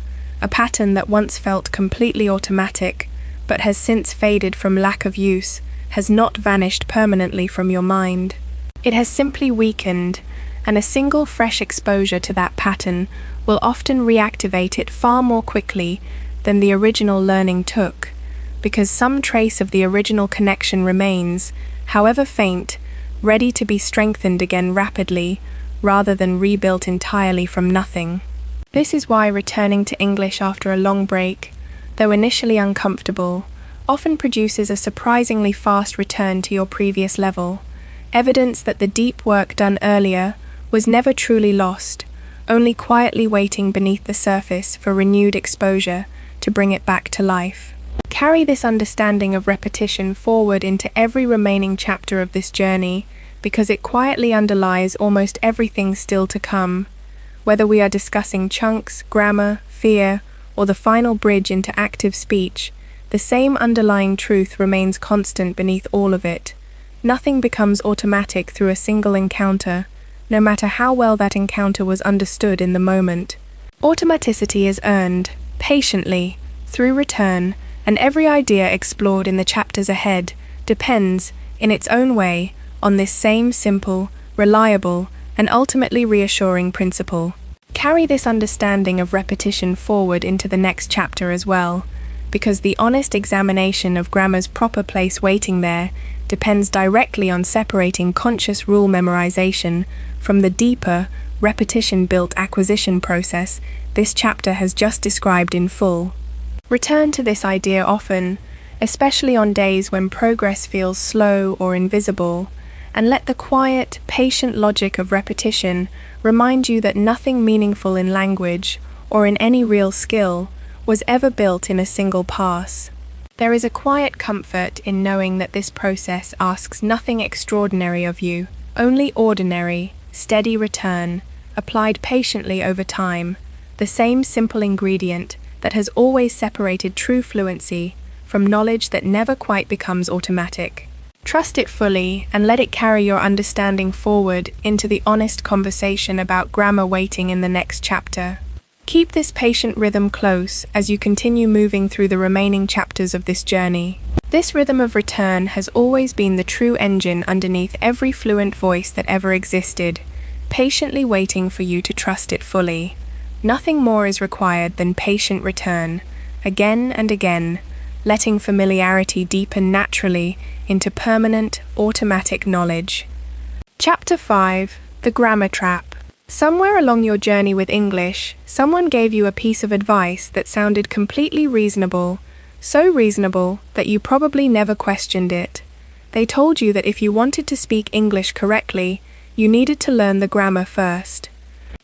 A pattern that once felt completely automatic, but has since faded from lack of use, has not vanished permanently from your mind. It has simply weakened, and a single fresh exposure to that pattern will often reactivate it far more quickly than the original learning took, because some trace of the original connection remains, however faint, ready to be strengthened again rapidly, rather than rebuilt entirely from nothing. This is why returning to English after a long break, though initially uncomfortable, often produces a surprisingly fast return to your previous level, evidence that the deep work done earlier was never truly lost, only quietly waiting beneath the surface for renewed exposure to bring it back to life. Carry this understanding of repetition forward into every remaining chapter of this journey, because it quietly underlies almost everything still to come. Whether we are discussing chunks, grammar, fear, or the final bridge into active speech, the same underlying truth remains constant beneath all of it. Nothing becomes automatic through a single encounter, no matter how well that encounter was understood in the moment. Automaticity is earned, patiently, through return, and every idea explored in the chapters ahead depends, in its own way, on this same simple, reliable, and ultimately reassuring principle. Carry this understanding of repetition forward into the next chapter as well, because the honest examination of grammar's proper place waiting there depends directly on separating conscious rule memorization from the deeper, repetition-built acquisition process this chapter has just described in full. Return to this idea often, especially on days when progress feels slow or invisible, and let the quiet, patient logic of repetition remind you that nothing meaningful in language, or in any real skill, was ever built in a single pass. There is a quiet comfort in knowing that this process asks nothing extraordinary of you, only ordinary, steady return, applied patiently over time, the same simple ingredient that has always separated true fluency from knowledge that never quite becomes automatic. Trust it fully and let it carry your understanding forward into the honest conversation about grammar waiting in the next chapter. Keep this patient rhythm close as you continue moving through the remaining chapters of this journey. This rhythm of return has always been the true engine underneath every fluent voice that ever existed, patiently waiting for you to trust it fully. Nothing more is required than patient return, again and again, letting familiarity deepen naturally into permanent, automatic knowledge. Chapter 5: The Grammar Trap. Somewhere along your journey with English, someone gave you a piece of advice that sounded completely reasonable, so reasonable that you probably never questioned it. They told you that if you wanted to speak English correctly, you needed to learn the grammar first.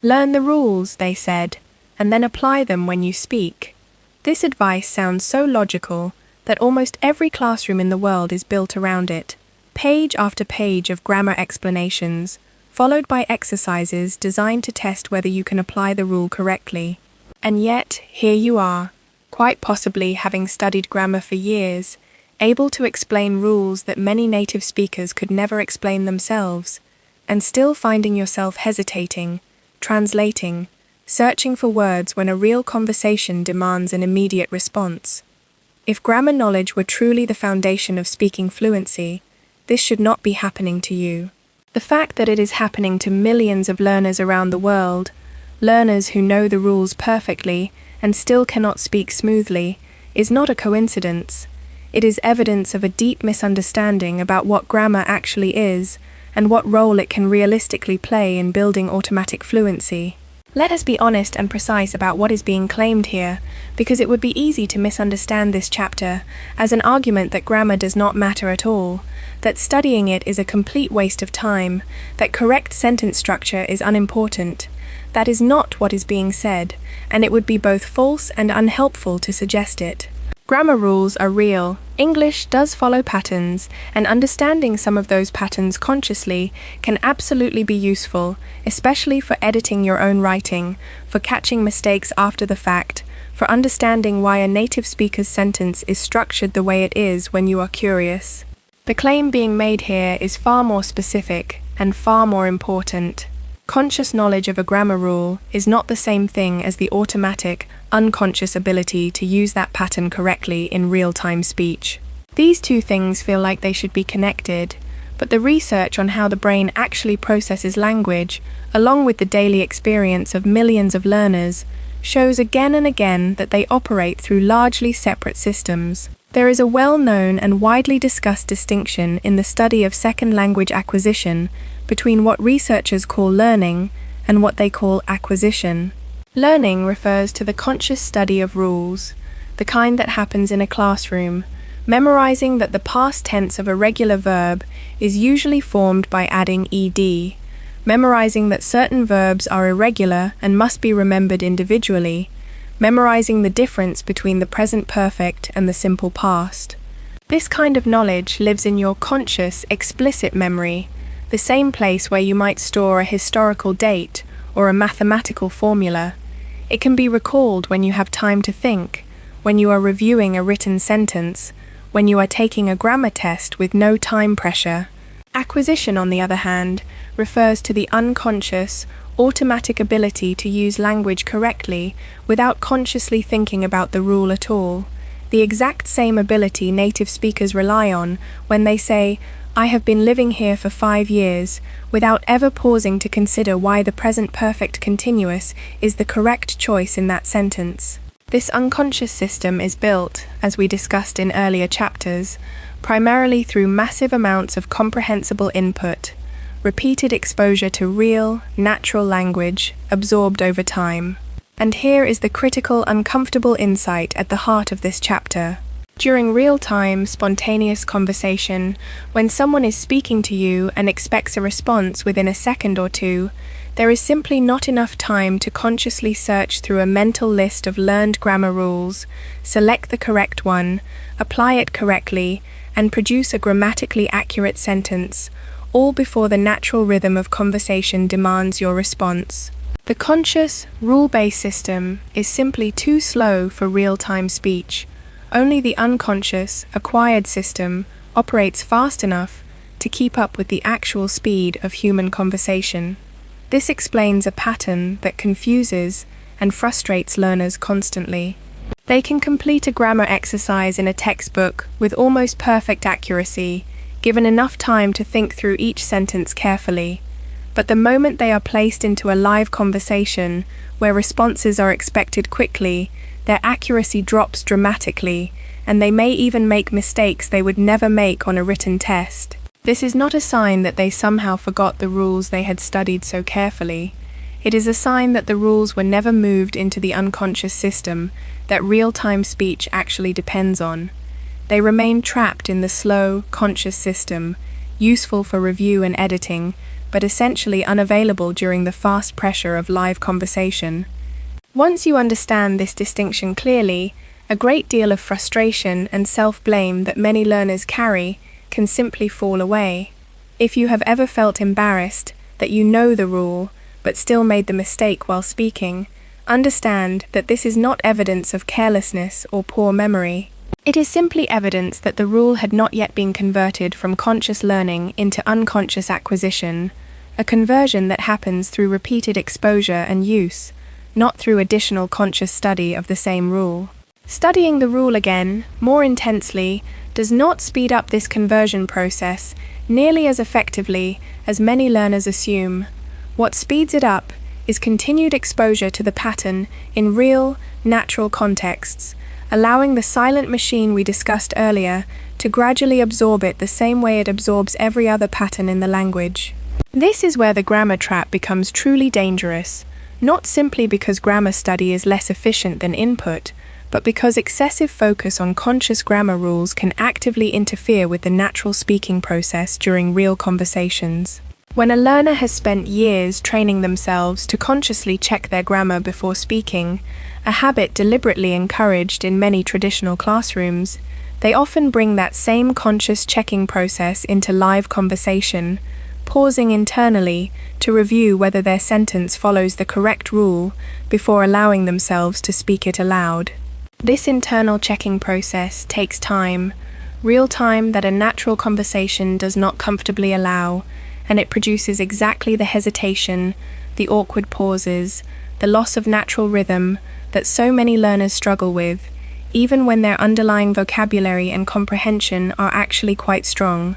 Learn the rules, they said, and then apply them when you speak. This advice sounds so logical that almost every classroom in the world is built around it. Page after page of grammar explanations, followed by exercises designed to test whether you can apply the rule correctly. And yet, here you are, quite possibly having studied grammar for years, able to explain rules that many native speakers could never explain themselves, and still finding yourself hesitating, translating, searching for words when a real conversation demands an immediate response. If grammar knowledge were truly the foundation of speaking fluency, this should not be happening to you. The fact that it is happening to millions of learners around the world, learners who know the rules perfectly and still cannot speak smoothly, is not a coincidence. It is evidence of a deep misunderstanding about what grammar actually is and what role it can realistically play in building automatic fluency. Let us be honest and precise about what is being claimed here, because it would be easy to misunderstand this chapter as an argument that grammar does not matter at all, that studying it is a complete waste of time, that correct sentence structure is unimportant. That is not what is being said, and it would be both false and unhelpful to suggest it. Grammar rules are real. English does follow patterns, and understanding some of those patterns consciously can absolutely be useful, especially for editing your own writing, for catching mistakes after the fact, for understanding why a native speaker's sentence is structured the way it is when you are curious. The claim being made here is far more specific and far more important. Conscious knowledge of a grammar rule is not the same thing as the automatic, unconscious ability to use that pattern correctly in real-time speech. These two things feel like they should be connected, but the research on how the brain actually processes language, along with the daily experience of millions of learners, shows again and again that they operate through largely separate systems. There is a well-known and widely discussed distinction in the study of second language acquisition between what researchers call learning and what they call acquisition. Learning refers to the conscious study of rules, the kind that happens in a classroom, memorizing that the past tense of a regular verb is usually formed by adding ed, memorizing that certain verbs are irregular and must be remembered individually, memorizing the difference between the present perfect and the simple past. This kind of knowledge lives in your conscious, explicit memory, the same place where you might store a historical date or a mathematical formula. It can be recalled when you have time to think, when you are reviewing a written sentence, when you are taking a grammar test with no time pressure. Acquisition, on the other hand, refers to the unconscious, automatic ability to use language correctly without consciously thinking about the rule at all. The exact same ability native speakers rely on when they say, "I have been living here for 5 years," without ever pausing to consider why the present perfect continuous is the correct choice in that sentence. This unconscious system is built, as we discussed in earlier chapters, primarily through massive amounts of comprehensible input, repeated exposure to real, natural language absorbed over time. And here is the critical, uncomfortable insight at the heart of this chapter. During real-time, spontaneous conversation, when someone is speaking to you and expects a response within a second or two, there is simply not enough time to consciously search through a mental list of learned grammar rules, select the correct one, apply it correctly, and produce a grammatically accurate sentence, all before the natural rhythm of conversation demands your response. The conscious, rule-based system is simply too slow for real-time speech. Only the unconscious, acquired system operates fast enough to keep up with the actual speed of human conversation. This explains a pattern that confuses and frustrates learners constantly. They can complete a grammar exercise in a textbook with almost perfect accuracy, given enough time to think through each sentence carefully. But the moment they are placed into a live conversation, where responses are expected quickly, their accuracy drops dramatically, and they may even make mistakes they would never make on a written test. This is not a sign that they somehow forgot the rules they had studied so carefully. It is a sign that the rules were never moved into the unconscious system that real-time speech actually depends on. They remain trapped in the slow, conscious system, useful for review and editing, but essentially unavailable during the fast pressure of live conversation. Once you understand this distinction clearly, a great deal of frustration and self-blame that many learners carry can simply fall away. If you have ever felt embarrassed that you know the rule, but still made the mistake while speaking, understand that this is not evidence of carelessness or poor memory. It is simply evidence that the rule had not yet been converted from conscious learning into unconscious acquisition, a conversion that happens through repeated exposure and use, not through additional conscious study of the same rule. Studying the rule again, more intensely, does not speed up this conversion process nearly as effectively as many learners assume. What speeds it up is continued exposure to the pattern in real, natural contexts, allowing the silent machine we discussed earlier to gradually absorb it the same way it absorbs every other pattern in the language. This is where the grammar trap becomes truly dangerous, not simply because grammar study is less efficient than input, but because excessive focus on conscious grammar rules can actively interfere with the natural speaking process during real conversations. When a learner has spent years training themselves to consciously check their grammar before speaking, a habit deliberately encouraged in many traditional classrooms, they often bring that same conscious checking process into live conversation, pausing internally to review whether their sentence follows the correct rule before allowing themselves to speak it aloud. This internal checking process takes time, real time that a natural conversation does not comfortably allow, and it produces exactly the hesitation, the awkward pauses, the loss of natural rhythm that so many learners struggle with, even when their underlying vocabulary and comprehension are actually quite strong.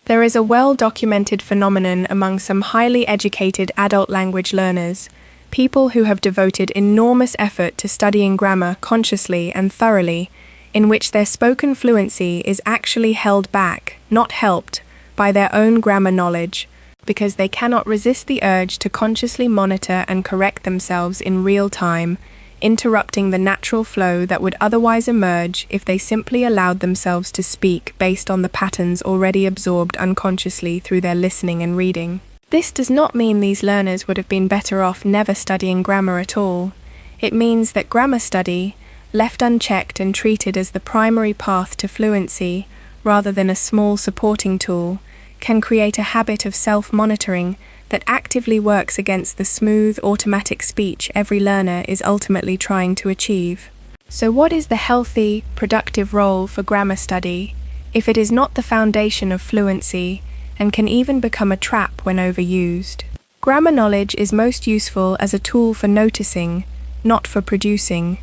There is a well-documented phenomenon among some highly educated adult language learners, people who have devoted enormous effort to studying grammar consciously and thoroughly, in which their spoken fluency is actually held back, not helped, by their own grammar knowledge, because they cannot resist the urge to consciously monitor and correct themselves in real time, interrupting the natural flow that would otherwise emerge if they simply allowed themselves to speak based on the patterns already absorbed unconsciously through their listening and reading. This does not mean these learners would have been better off never studying grammar at all. It means that grammar study, left unchecked and treated as the primary path to fluency, rather than a small supporting tool, can create a habit of self-monitoring that actively works against the smooth, automatic speech every learner is ultimately trying to achieve. So what is the healthy, productive role for grammar study, if it is not the foundation of fluency, and can even become a trap when overused? Grammar knowledge is most useful as a tool for noticing, not for producing.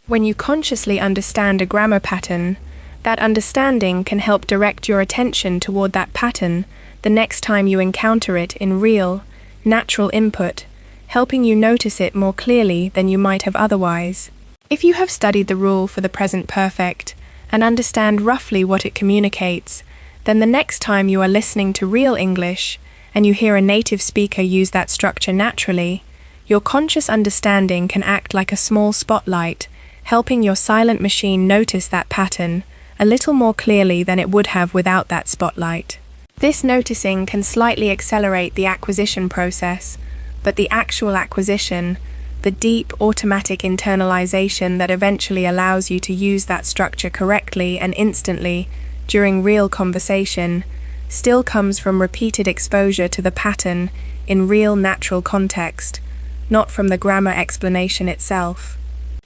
When you consciously understand a grammar pattern, that understanding can help direct your attention toward that pattern the next time you encounter it in real, natural input, helping you notice it more clearly than you might have otherwise. If you have studied the rule for the present perfect and understand roughly what it communicates, then the next time you are listening to real English and you hear a native speaker use that structure naturally, your conscious understanding can act like a small spotlight, helping your silent machine notice that pattern a little more clearly than it would have without that spotlight. This noticing can slightly accelerate the acquisition process, but the actual acquisition, the deep automatic internalization that eventually allows you to use that structure correctly and instantly during real conversation, still comes from repeated exposure to the pattern in real natural context, not from the grammar explanation itself.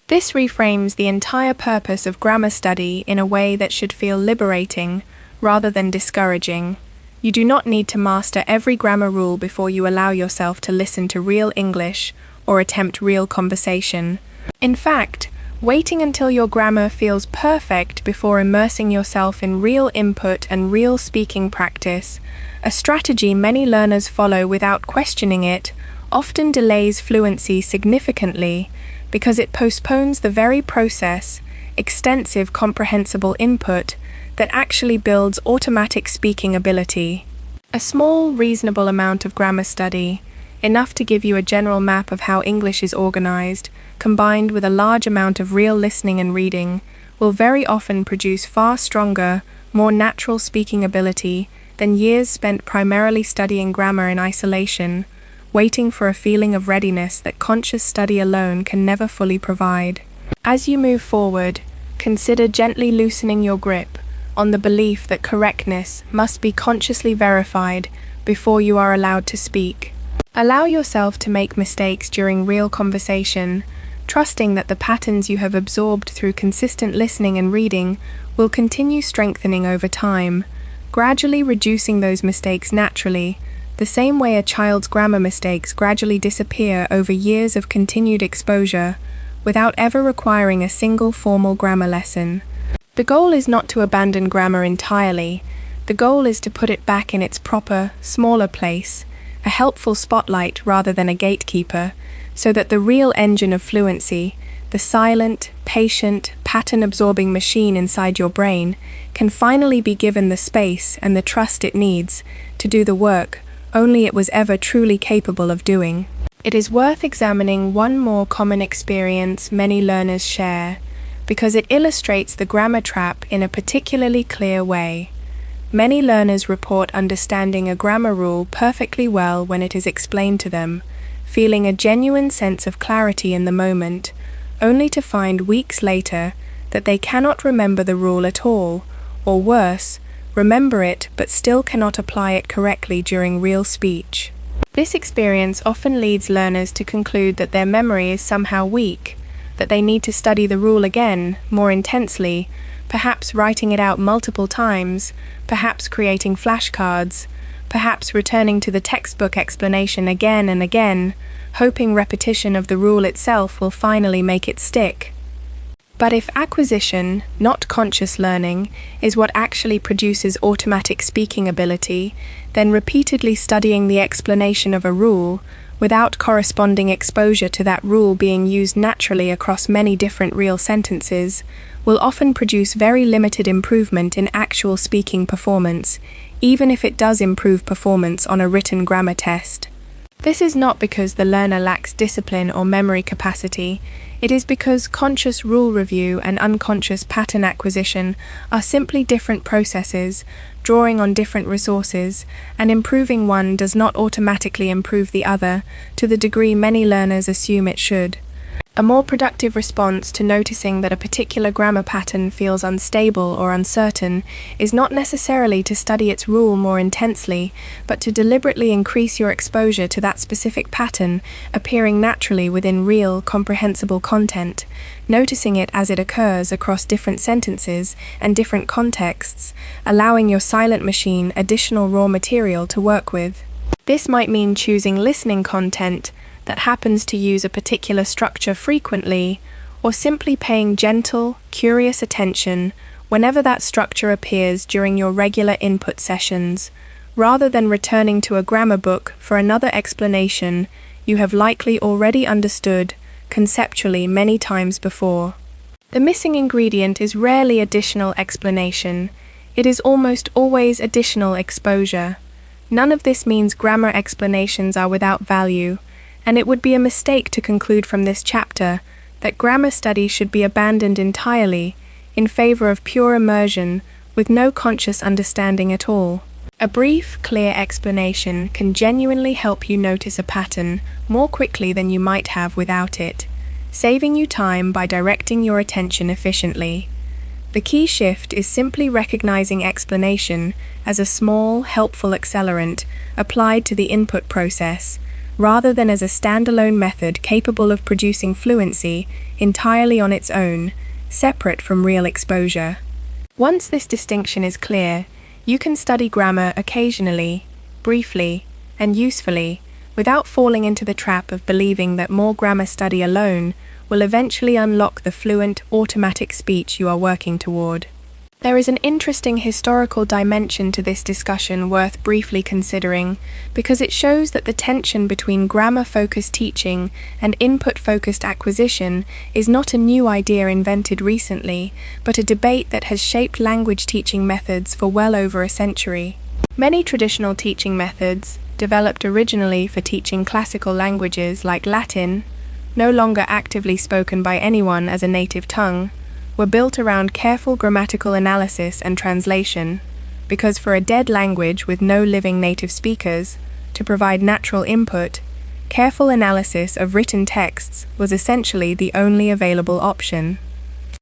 This reframes the entire purpose of grammar study in a way that should feel liberating rather than discouraging. You do not need to master every grammar rule before you allow yourself to listen to real English or attempt real conversation. In fact, waiting until your grammar feels perfect before immersing yourself in real input and real speaking practice, a strategy many learners follow without questioning it, often delays fluency significantly because it postpones the very process, extensive comprehensible input, that actually builds automatic speaking ability. A small, reasonable amount of grammar study, enough to give you a general map of how English is organized, combined with a large amount of real listening and reading, will very often produce far stronger, more natural speaking ability than years spent primarily studying grammar in isolation, waiting for a feeling of readiness that conscious study alone can never fully provide. As you move forward, consider gently loosening your grip on the belief that correctness must be consciously verified before you are allowed to speak. Allow yourself to make mistakes during real conversation, trusting that the patterns you have absorbed through consistent listening and reading will continue strengthening over time, gradually reducing those mistakes naturally, the same way a child's grammar mistakes gradually disappear over years of continued exposure, without ever requiring a single formal grammar lesson. The goal is not to abandon grammar entirely. The goal is to put it back in its proper, smaller place, a helpful spotlight rather than a gatekeeper, so that the real engine of fluency, the silent, patient, pattern-absorbing machine inside your brain, can finally be given the space and the trust it needs to do the work only it was ever truly capable of doing. It is worth examining one more common experience many learners share, because it illustrates the grammar trap in a particularly clear way. Many learners report understanding a grammar rule perfectly well when it is explained to them, feeling a genuine sense of clarity in the moment, only to find weeks later that they cannot remember the rule at all, or worse, remember it but still cannot apply it correctly during real speech. This experience often leads learners to conclude that their memory is somehow weak, that they need to study the rule again, more intensely, perhaps writing it out multiple times, perhaps creating flashcards, perhaps returning to the textbook explanation again and again, hoping repetition of the rule itself will finally make it stick. But if acquisition, not conscious learning, is what actually produces automatic speaking ability, then repeatedly studying the explanation of a rule, without corresponding exposure to that rule being used naturally across many different real sentences, will often produce very limited improvement in actual speaking performance, even if it does improve performance on a written grammar test. This is not because the learner lacks discipline or memory capacity. It is because conscious rule review and unconscious pattern acquisition are simply different processes, drawing on different resources, and improving one does not automatically improve the other to the degree many learners assume it should. A more productive response to noticing that a particular grammar pattern feels unstable or uncertain is not necessarily to study its rule more intensely, but to deliberately increase your exposure to that specific pattern appearing naturally within real, comprehensible content, noticing it as it occurs across different sentences and different contexts, allowing your silent machine additional raw material to work with. This might mean choosing listening content that happens to use a particular structure frequently, or simply paying gentle, curious attention whenever that structure appears during your regular input sessions, rather than returning to a grammar book for another explanation you have likely already understood conceptually many times before. The missing ingredient is rarely additional explanation. It is almost always additional exposure. None of this means grammar explanations are without value, and it would be a mistake to conclude from this chapter that grammar study should be abandoned entirely in favor of pure immersion with no conscious understanding at all. A brief, clear explanation can genuinely help you notice a pattern more quickly than you might have without it, saving you time by directing your attention efficiently. The key shift is simply recognizing explanation as a small, helpful accelerant applied to the input process, rather than as a standalone method capable of producing fluency entirely on its own, separate from real exposure. Once this distinction is clear, you can study grammar occasionally, briefly, and usefully, without falling into the trap of believing that more grammar study alone will eventually unlock the fluent, automatic speech you are working toward. There is an interesting historical dimension to this discussion worth briefly considering, because it shows that the tension between grammar-focused teaching and input-focused acquisition is not a new idea invented recently, but a debate that has shaped language teaching methods for well over a century. Many traditional teaching methods, developed originally for teaching classical languages like Latin, no longer actively spoken by anyone as a native tongue, were built around careful grammatical analysis and translation, because for a dead language with no living native speakers, to provide natural input, careful analysis of written texts was essentially the only available option.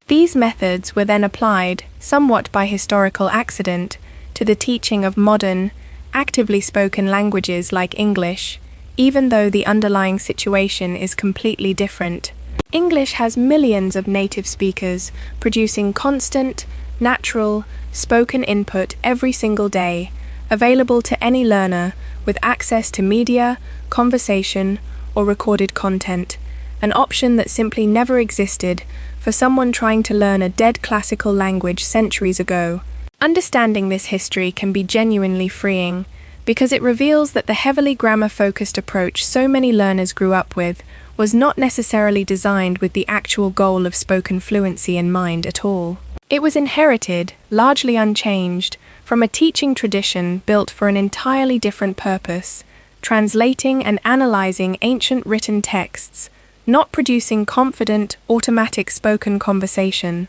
These methods were then applied, somewhat by historical accident, to the teaching of modern, actively spoken languages like English, even though the underlying situation is completely different. English has millions of native speakers producing constant, natural, spoken input every single day, available to any learner with access to media, conversation, or recorded content, an option that simply never existed for someone trying to learn a dead classical language centuries ago. Understanding this history can be genuinely freeing, because it reveals that the heavily grammar-focused approach so many learners grew up with was not necessarily designed with the actual goal of spoken fluency in mind at all. It was inherited, largely unchanged, from a teaching tradition built for an entirely different purpose, translating and analyzing ancient written texts, not producing confident, automatic spoken conversation.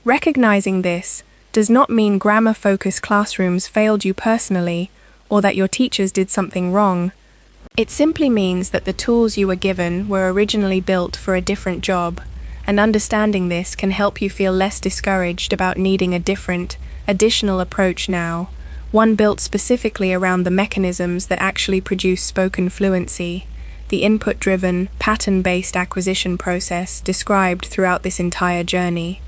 Recognizing this does not mean grammar-focused classrooms failed you personally, or that your teachers did something wrong. It simply means that the tools you were given were originally built for a different job, and understanding this can help you feel less discouraged about needing a different, additional approach now, one built specifically around the mechanisms that actually produce spoken fluency, the input-driven, pattern-based acquisition process described throughout this entire journey.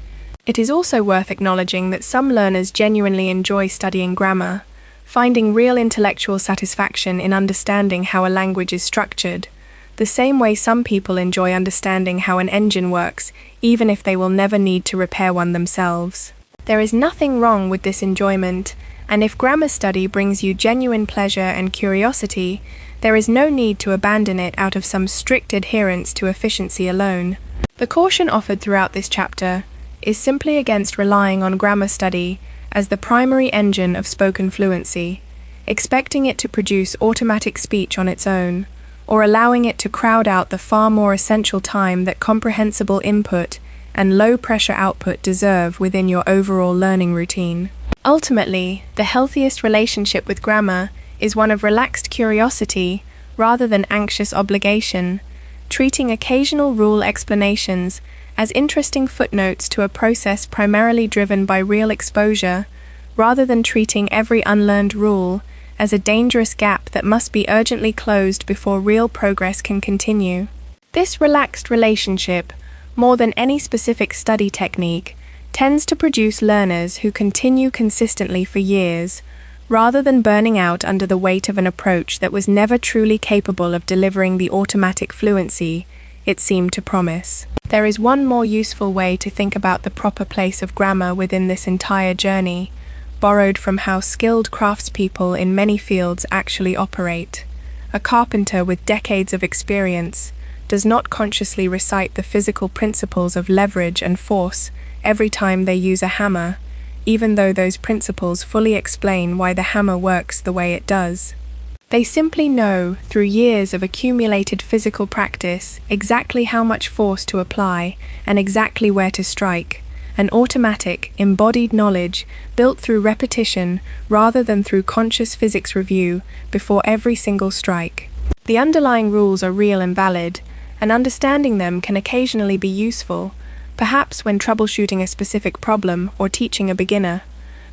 It is also worth acknowledging that some learners genuinely enjoy studying grammar, finding real intellectual satisfaction in understanding how a language is structured, the same way some people enjoy understanding how an engine works, even if they will never need to repair one themselves. There is nothing wrong with this enjoyment, and if grammar study brings you genuine pleasure and curiosity, there is no need to abandon it out of some strict adherence to efficiency alone. The caution offered throughout this chapter is simply against relying on grammar study as the primary engine of spoken fluency, expecting it to produce automatic speech on its own, or allowing it to crowd out the far more essential time that comprehensible input and low-pressure output deserve within your overall learning routine. Ultimately, the healthiest relationship with grammar is one of relaxed curiosity rather than anxious obligation, treating occasional rule explanations as interesting footnotes to a process primarily driven by real exposure, rather than treating every unlearned rule as a dangerous gap that must be urgently closed before real progress can continue. This relaxed relationship, more than any specific study technique, tends to produce learners who continue consistently for years, rather than burning out under the weight of an approach that was never truly capable of delivering the automatic fluency it seemed to promise. There is one more useful way to think about the proper place of grammar within this entire journey, borrowed from how skilled craftspeople in many fields actually operate. A carpenter with decades of experience does not consciously recite the physical principles of leverage and force every time they use a hammer, even though those principles fully explain why the hammer works the way it does. They simply know, through years of accumulated physical practice, exactly how much force to apply and exactly where to strike, an automatic, embodied knowledge built through repetition rather than through conscious physics review before every single strike. The underlying rules are real and valid, and understanding them can occasionally be useful, perhaps when troubleshooting a specific problem or teaching a beginner,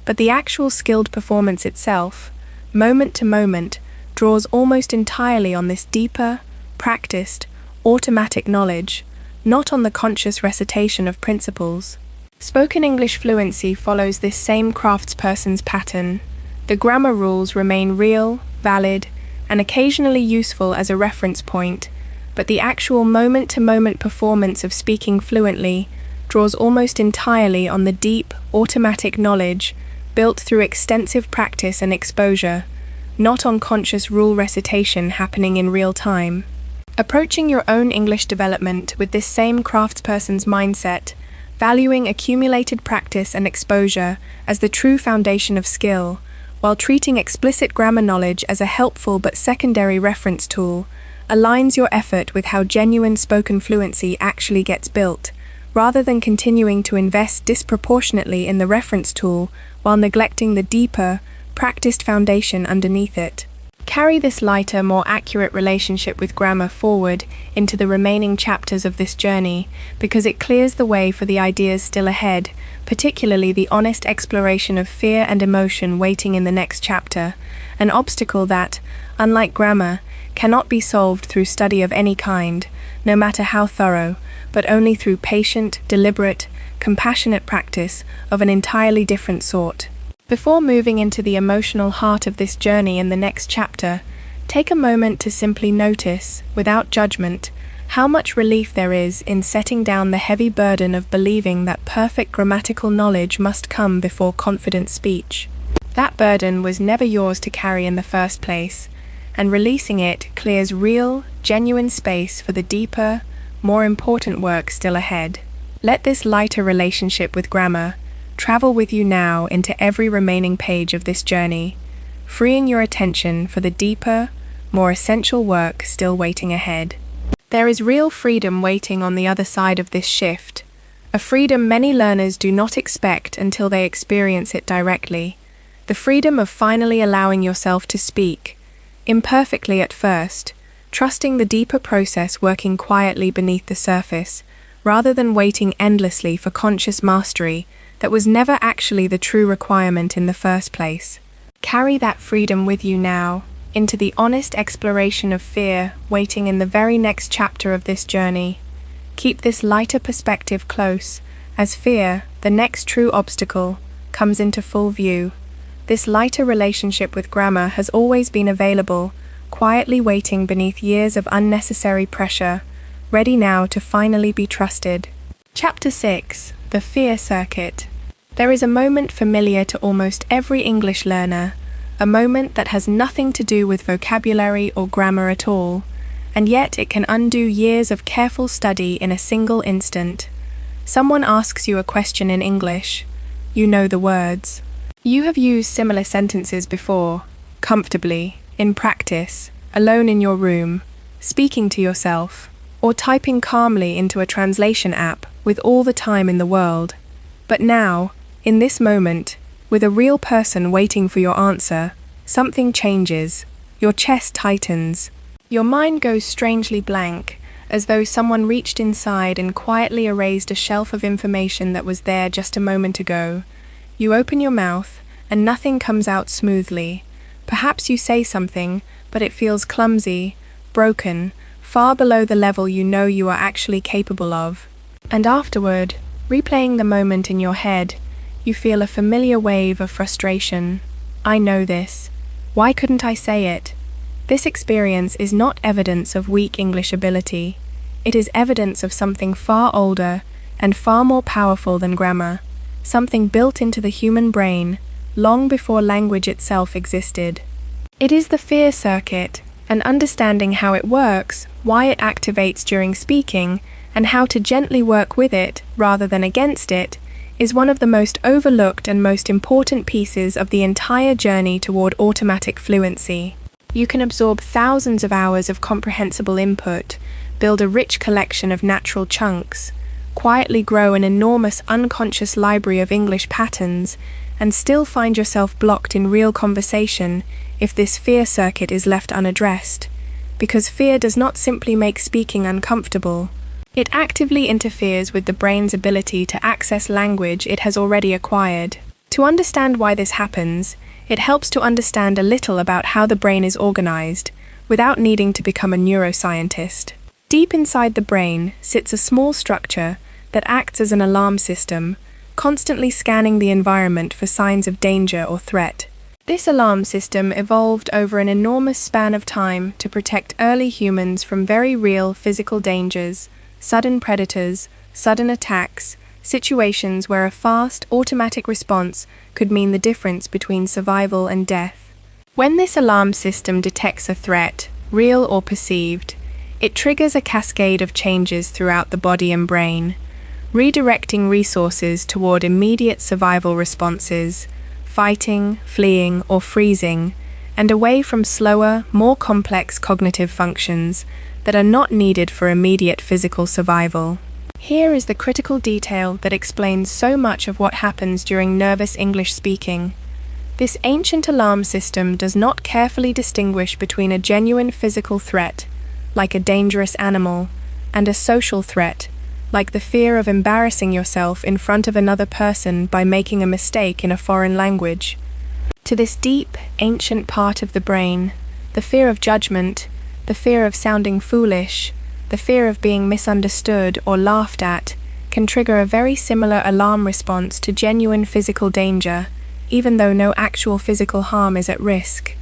but the actual skilled performance itself, moment to moment, draws almost entirely on this deeper, practiced, automatic knowledge, not on the conscious recitation of principles. Spoken English fluency follows this same craftsperson's pattern. The grammar rules remain real, valid, and occasionally useful as a reference point, but the actual moment-to-moment performance of speaking fluently draws almost entirely on the deep, automatic knowledge built through extensive practice and exposure, not on conscious rule recitation happening in real time. Approaching your own English development with this same craftsperson's mindset, valuing accumulated practice and exposure as the true foundation of skill, while treating explicit grammar knowledge as a helpful but secondary reference tool, aligns your effort with how genuine spoken fluency actually gets built, rather than continuing to invest disproportionately in the reference tool while neglecting the deeper, practiced foundation underneath it. Carry this lighter, more accurate relationship with grammar forward into the remaining chapters of this journey, because it clears the way for the ideas still ahead, particularly the honest exploration of fear and emotion waiting in the next chapter, an obstacle that, unlike grammar, cannot be solved through study of any kind, no matter how thorough, but only through patient, deliberate, compassionate practice of an entirely different sort. Before moving into the emotional heart of this journey in the next chapter, take a moment to simply notice, without judgment, how much relief there is in setting down the heavy burden of believing that perfect grammatical knowledge must come before confident speech. That burden was never yours to carry in the first place, and releasing it clears real, genuine space for the deeper, more important work still ahead. Let this lighter relationship with grammar travel with you now into every remaining page of this journey, freeing your attention for the deeper, more essential work still waiting ahead. There is real freedom waiting on the other side of this shift, a freedom many learners do not expect until they experience it directly, the freedom of finally allowing yourself to speak, imperfectly at first, trusting the deeper process working quietly beneath the surface, rather than waiting endlessly for conscious mastery that was never actually the true requirement in the first place. Carry that freedom with you now, into the honest exploration of fear waiting in the very next chapter of this journey. Keep this lighter perspective close, as fear, the next true obstacle, comes into full view. This lighter relationship with grammar has always been available, quietly waiting beneath years of unnecessary pressure, ready now to finally be trusted. Chapter 6: The Fear Circuit. There is a moment familiar to almost every English learner, a moment that has nothing to do with vocabulary or grammar at all, and yet it can undo years of careful study in a single instant. Someone asks you a question in English. You know the words. You have used similar sentences before, comfortably, in practice, alone in your room, speaking to yourself, or typing calmly into a translation app with all the time in the world. But now, in this moment, with a real person waiting for your answer, something changes. Your chest tightens. Your mind goes strangely blank, as though someone reached inside and quietly erased a shelf of information that was there just a moment ago. You open your mouth, and nothing comes out smoothly. Perhaps you say something, but it feels clumsy, broken, far below the level you know you are actually capable of. And afterward, replaying the moment in your head, you feel a familiar wave of frustration. I know this. Why couldn't I say it? This experience is not evidence of weak English ability. It is evidence of something far older and far more powerful than grammar, something built into the human brain long before language itself existed. It is the fear circuit, and understanding how it works, why it activates during speaking, and how to gently work with it rather than against it, is one of the most overlooked and most important pieces of the entire journey toward automatic fluency. You can absorb thousands of hours of comprehensible input, build a rich collection of natural chunks, quietly grow an enormous unconscious library of English patterns, and still find yourself blocked in real conversation if this fear circuit is left unaddressed. Because fear does not simply make speaking uncomfortable. It actively interferes with the brain's ability to access language it has already acquired. To understand why this happens, it helps to understand a little about how the brain is organized, without needing to become a neuroscientist. Deep inside the brain sits a small structure that acts as an alarm system, constantly scanning the environment for signs of danger or threat. This alarm system evolved over an enormous span of time to protect early humans from very real physical dangers, sudden predators, sudden attacks, situations where a fast, automatic response could mean the difference between survival and death. When this alarm system detects a threat, real or perceived, it triggers a cascade of changes throughout the body and brain, redirecting resources toward immediate survival responses, fighting, fleeing, or freezing, and away from slower, more complex cognitive functions that are not needed for immediate physical survival. Here is the critical detail that explains so much of what happens during nervous English speaking. This ancient alarm system does not carefully distinguish between a genuine physical threat, like a dangerous animal, and a social threat, like the fear of embarrassing yourself in front of another person by making a mistake in a foreign language. To this deep, ancient part of the brain, the fear of judgment, the fear of sounding foolish, the fear of being misunderstood or laughed at, can trigger a very similar alarm response to genuine physical danger, even though no actual physical harm is at risk.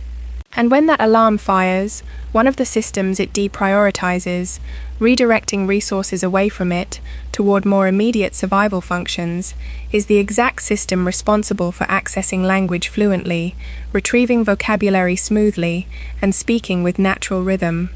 And when that alarm fires, one of the systems it deprioritizes, redirecting resources away from it toward more immediate survival functions, is the exact system responsible for accessing language fluently, retrieving vocabulary smoothly, and speaking with natural rhythm.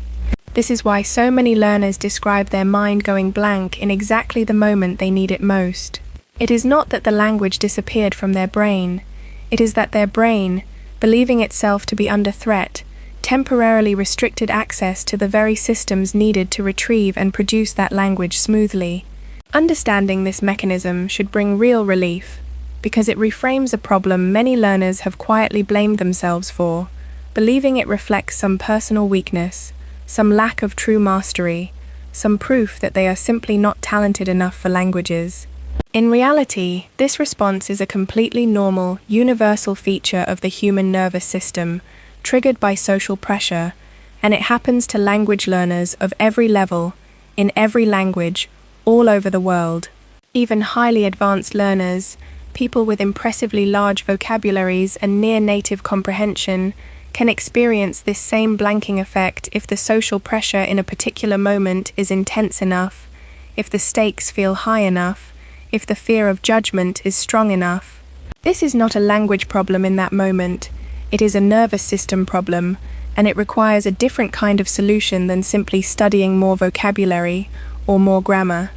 This is why so many learners describe their mind going blank in exactly the moment they need it most. It is not that the language disappeared from their brain. It is that their brain, believing itself to be under threat, temporarily restricted access to the very systems needed to retrieve and produce that language smoothly. Understanding this mechanism should bring real relief, because it reframes a problem many learners have quietly blamed themselves for, believing it reflects some personal weakness, some lack of true mastery, some proof that they are simply not talented enough for languages. In reality, this response is a completely normal, universal feature of the human nervous system, triggered by social pressure, and it happens to language learners of every level, in every language, all over the world. Even highly advanced learners, people with impressively large vocabularies and near-native comprehension, can experience this same blanking effect if the social pressure in a particular moment is intense enough, if the stakes feel high enough, if the fear of judgment is strong enough. This is not a language problem in that moment, it is a nervous system problem, and it requires a different kind of solution than simply studying more vocabulary or more grammar.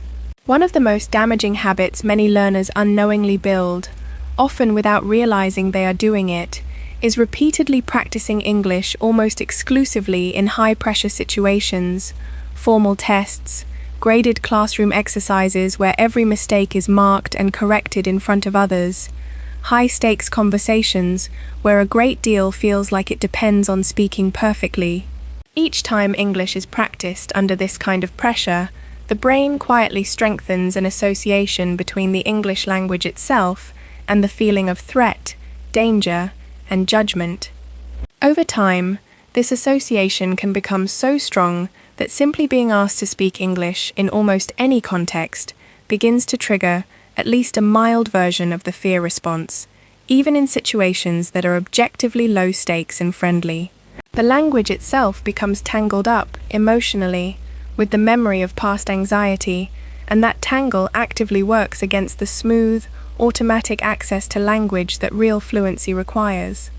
One of the most damaging habits many learners unknowingly build, often without realizing they are doing it, is repeatedly practicing English almost exclusively in high-pressure situations, formal tests, graded classroom exercises where every mistake is marked and corrected in front of others, high-stakes conversations where a great deal feels like it depends on speaking perfectly. Each time English is practiced under this kind of pressure, the brain quietly strengthens an association between the English language itself and the feeling of threat, danger, and judgment. Over time, this association can become so strong that simply being asked to speak English in almost any context begins to trigger at least a mild version of the fear response, even in situations that are objectively low stakes and friendly. The language itself becomes tangled up, emotionally, with the memory of past anxiety, and that tangle actively works against the smooth, automatic access to language that real fluency requires.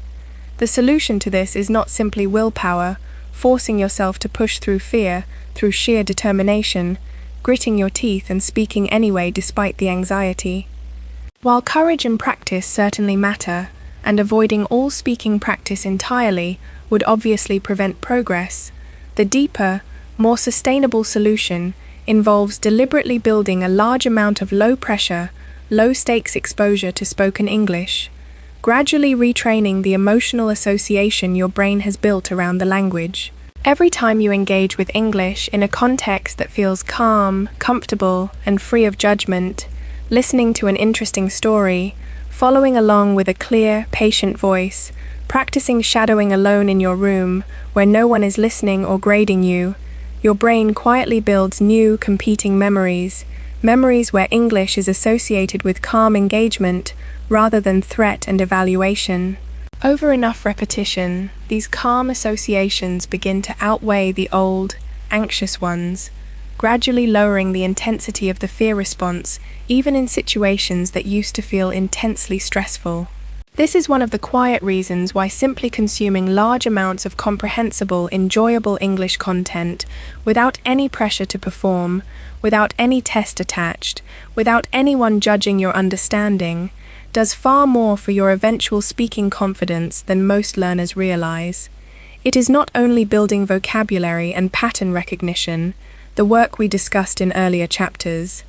The solution to this is not simply willpower, forcing yourself to push through fear, through sheer determination, gritting your teeth and speaking anyway despite the anxiety. While courage and practice certainly matter, and avoiding all speaking practice entirely would obviously prevent progress, the deeper, more sustainable solution involves deliberately building a large amount of low-pressure, low-stakes exposure to spoken English, gradually retraining the emotional association your brain has built around the language. Every time you engage with English in a context that feels calm, comfortable, and free of judgment, listening to an interesting story, following along with a clear, patient voice, practicing shadowing alone in your room where no one is listening or grading you, your brain quietly builds new, competing memories where English is associated with calm engagement rather than threat and evaluation. Over enough repetition, these calm associations begin to outweigh the old, anxious ones, gradually lowering the intensity of the fear response, even in situations that used to feel intensely stressful. This is one of the quiet reasons why simply consuming large amounts of comprehensible, enjoyable English content, without any pressure to perform, without any test attached, without anyone judging your understanding, does far more for your eventual speaking confidence than most learners realize. It is not only building vocabulary and pattern recognition, the work we discussed in earlier chapters.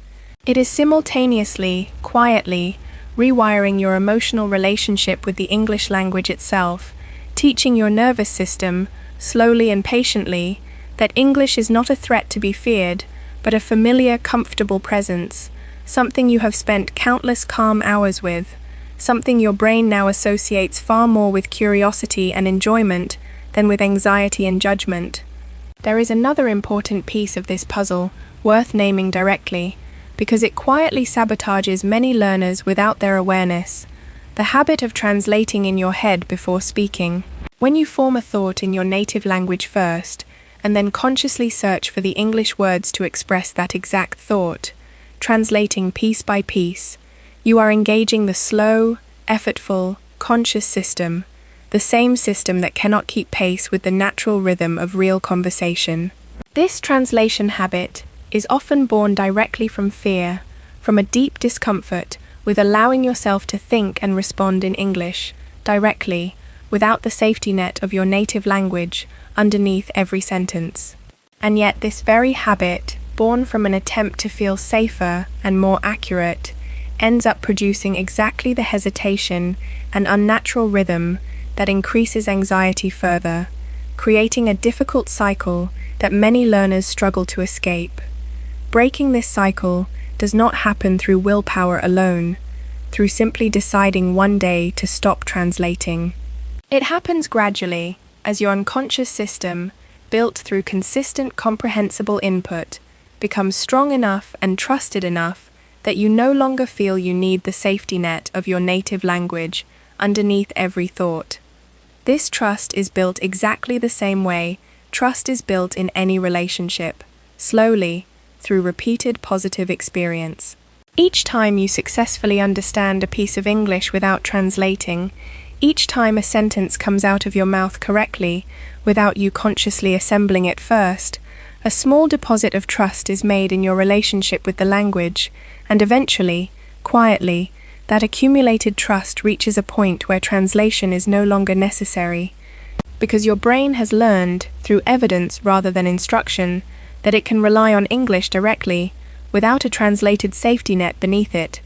It is simultaneously, quietly, rewiring your emotional relationship with the English language itself, teaching your nervous system, slowly and patiently, that English is not a threat to be feared, but a familiar, comfortable presence, something you have spent countless calm hours with, something your brain now associates far more with curiosity and enjoyment than with anxiety and judgment. There is another important piece of this puzzle, worth naming directly, because it quietly sabotages many learners without their awareness: the habit of translating in your head before speaking. When you form a thought in your native language first, and then consciously search for the English words to express that exact thought, translating piece by piece, you are engaging the slow, effortful, conscious system, the same system that cannot keep pace with the natural rhythm of real conversation. This translation habit is often born directly from fear, from a deep discomfort with allowing yourself to think and respond in English, directly, without the safety net of your native language underneath every sentence. And yet this very habit, born from an attempt to feel safer and more accurate, ends up producing exactly the hesitation and unnatural rhythm that increases anxiety further, creating a difficult cycle that many learners struggle to escape. Breaking this cycle does not happen through willpower alone, through simply deciding one day to stop translating. It happens gradually, as your unconscious system, built through consistent comprehensible input, becomes strong enough and trusted enough that you no longer feel you need the safety net of your native language underneath every thought. This trust is built exactly the same way trust is built in any relationship, slowly, through repeated positive experience. Each time you successfully understand a piece of English without translating, each time a sentence comes out of your mouth correctly, without you consciously assembling it first, a small deposit of trust is made in your relationship with the language, and eventually, quietly, that accumulated trust reaches a point where translation is no longer necessary, because your brain has learned, through evidence rather than instruction, that it can rely on English directly, without a translated safety net beneath it.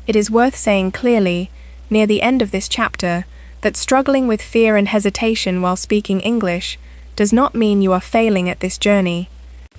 It is worth saying clearly, near the end of this chapter, that struggling with fear and hesitation while speaking English does not mean you are failing at this journey.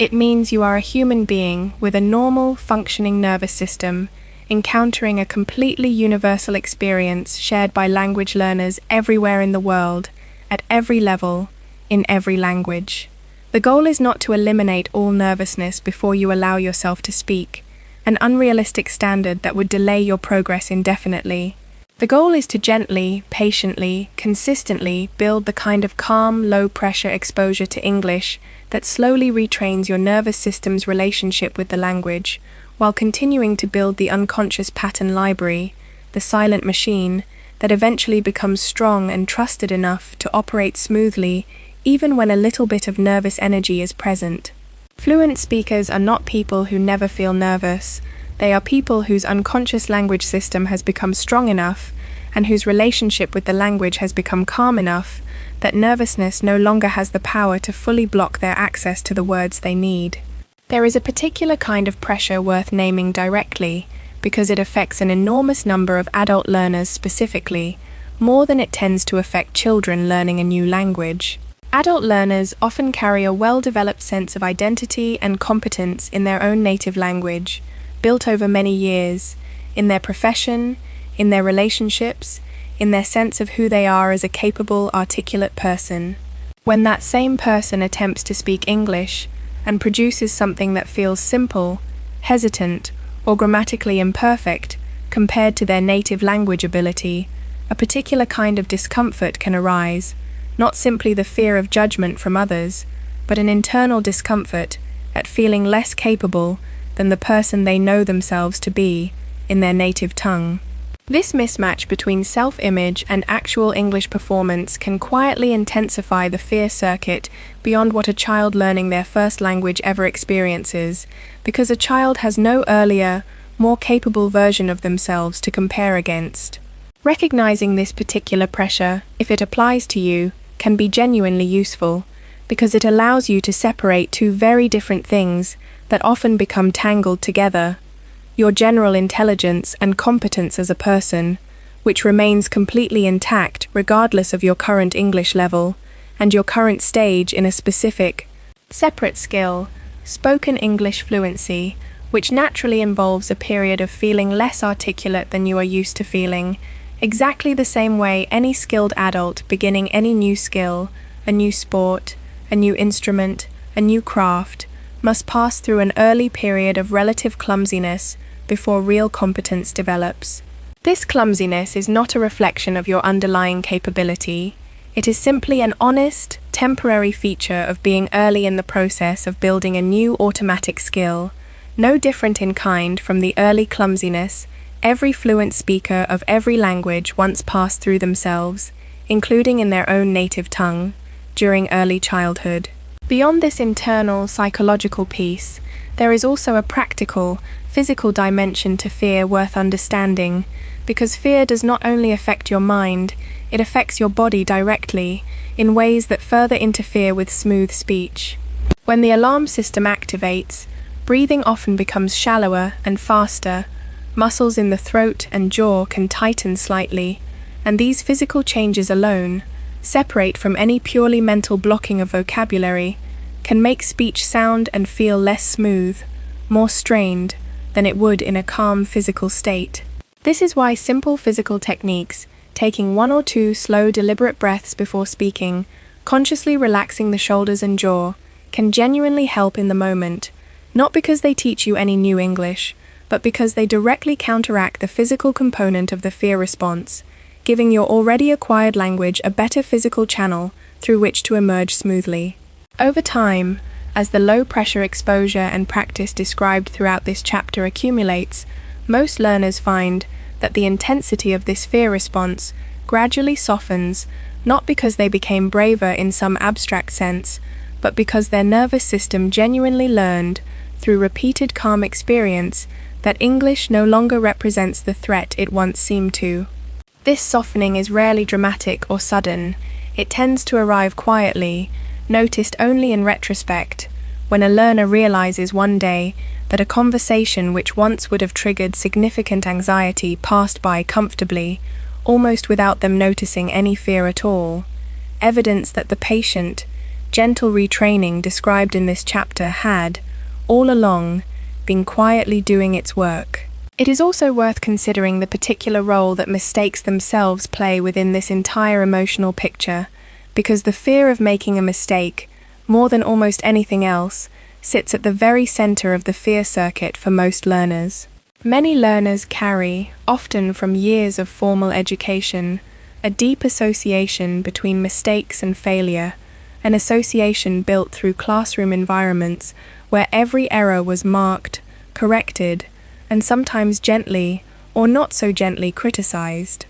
It means you are a human being with a normal, functioning nervous system, encountering a completely universal experience shared by language learners everywhere in the world, at every level, in every language. The goal is not to eliminate all nervousness before you allow yourself to speak, an unrealistic standard that would delay your progress indefinitely. The goal is to gently, patiently, consistently build the kind of calm, low-pressure exposure to English that slowly retrains your nervous system's relationship with the language, while continuing to build the unconscious pattern library, the silent machine, that eventually becomes strong and trusted enough to operate smoothly even when a little bit of nervous energy is present. Fluent speakers are not people who never feel nervous. They are people whose unconscious language system has become strong enough and whose relationship with the language has become calm enough that nervousness no longer has the power to fully block their access to the words they need. There is a particular kind of pressure worth naming directly because it affects an enormous number of adult learners specifically, more than it tends to affect children learning a new language. Adult learners often carry a well-developed sense of identity and competence in their own native language, built over many years, in their profession, in their relationships, in their sense of who they are as a capable, articulate person. When that same person attempts to speak English and produces something that feels simple, hesitant, or grammatically imperfect compared to their native language ability, a particular kind of discomfort can arise, not simply the fear of judgment from others, but an internal discomfort at feeling less capable than the person they know themselves to be in their native tongue. This mismatch between self-image and actual English performance can quietly intensify the fear circuit beyond what a child learning their first language ever experiences, because a child has no earlier, more capable version of themselves to compare against. Recognizing this particular pressure, if it applies to you, can be genuinely useful, because it allows you to separate two very different things that often become tangled together: your general intelligence and competence as a person, which remains completely intact regardless of your current English level, and your current stage in a specific, separate skill, spoken English fluency, which naturally involves a period of feeling less articulate than you are used to feeling, exactly the same way any skilled adult beginning any new skill, a new sport, a new instrument, a new craft, must pass through an early period of relative clumsiness before real competence develops. This clumsiness is not a reflection of your underlying capability. It is simply an honest, temporary feature of being early in the process of building a new automatic skill, no different in kind from the early clumsiness every fluent speaker of every language once passed through themselves, including in their own native tongue, during early childhood. Beyond this internal, psychological piece, there is also a practical, physical dimension to fear worth understanding, because fear does not only affect your mind, it affects your body directly, in ways that further interfere with smooth speech. When the alarm system activates, breathing often becomes shallower and faster, muscles in the throat and jaw can tighten slightly, and these physical changes alone, separate from any purely mental blocking of vocabulary, can make speech sound and feel less smooth, more strained, than it would in a calm physical state. This is why simple physical techniques, taking 1 or 2 slow, deliberate breaths before speaking, consciously relaxing the shoulders and jaw, can genuinely help in the moment, not because they teach you any new English, but because they directly counteract the physical component of the fear response, giving your already acquired language a better physical channel through which to emerge smoothly. Over time, as the low-pressure exposure and practice described throughout this chapter accumulates, most learners find that the intensity of this fear response gradually softens, not because they became braver in some abstract sense, but because their nervous system genuinely learned, through repeated calm experience, that English no longer represents the threat it once seemed to. This softening is rarely dramatic or sudden. It tends to arrive quietly, noticed only in retrospect, when a learner realizes one day that a conversation which once would have triggered significant anxiety passed by comfortably, almost without them noticing any fear at all. Evidence that the patient, gentle retraining described in this chapter had, all along, been quietly doing its work. It is also worth considering the particular role that mistakes themselves play within this entire emotional picture, because the fear of making a mistake, more than almost anything else, sits at the very center of the fear circuit for most learners. Many learners carry, often from years of formal education, a deep association between mistakes and failure, an association built through classroom environments where every error was marked, corrected, and sometimes gently, or not so gently, criticized.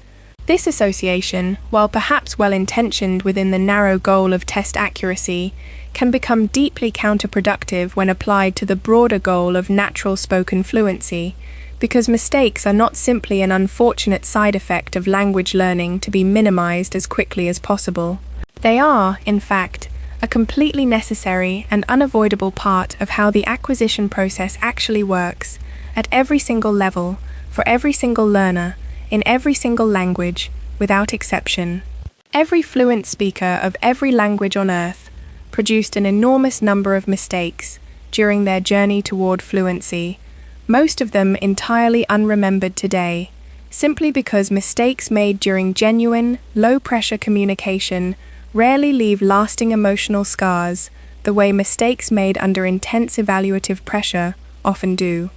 This association, while perhaps well-intentioned within the narrow goal of test accuracy, can become deeply counterproductive when applied to the broader goal of natural spoken fluency, because mistakes are not simply an unfortunate side effect of language learning to be minimized as quickly as possible. They are, in fact, a completely necessary and unavoidable part of how the acquisition process actually works, at every single level, for every single learner, in every single language, without exception. Every fluent speaker of every language on earth produced an enormous number of mistakes during their journey toward fluency, most of them entirely unremembered today, simply because mistakes made during genuine, low-pressure communication rarely leave lasting emotional scars, the way mistakes made under intense evaluative pressure often do.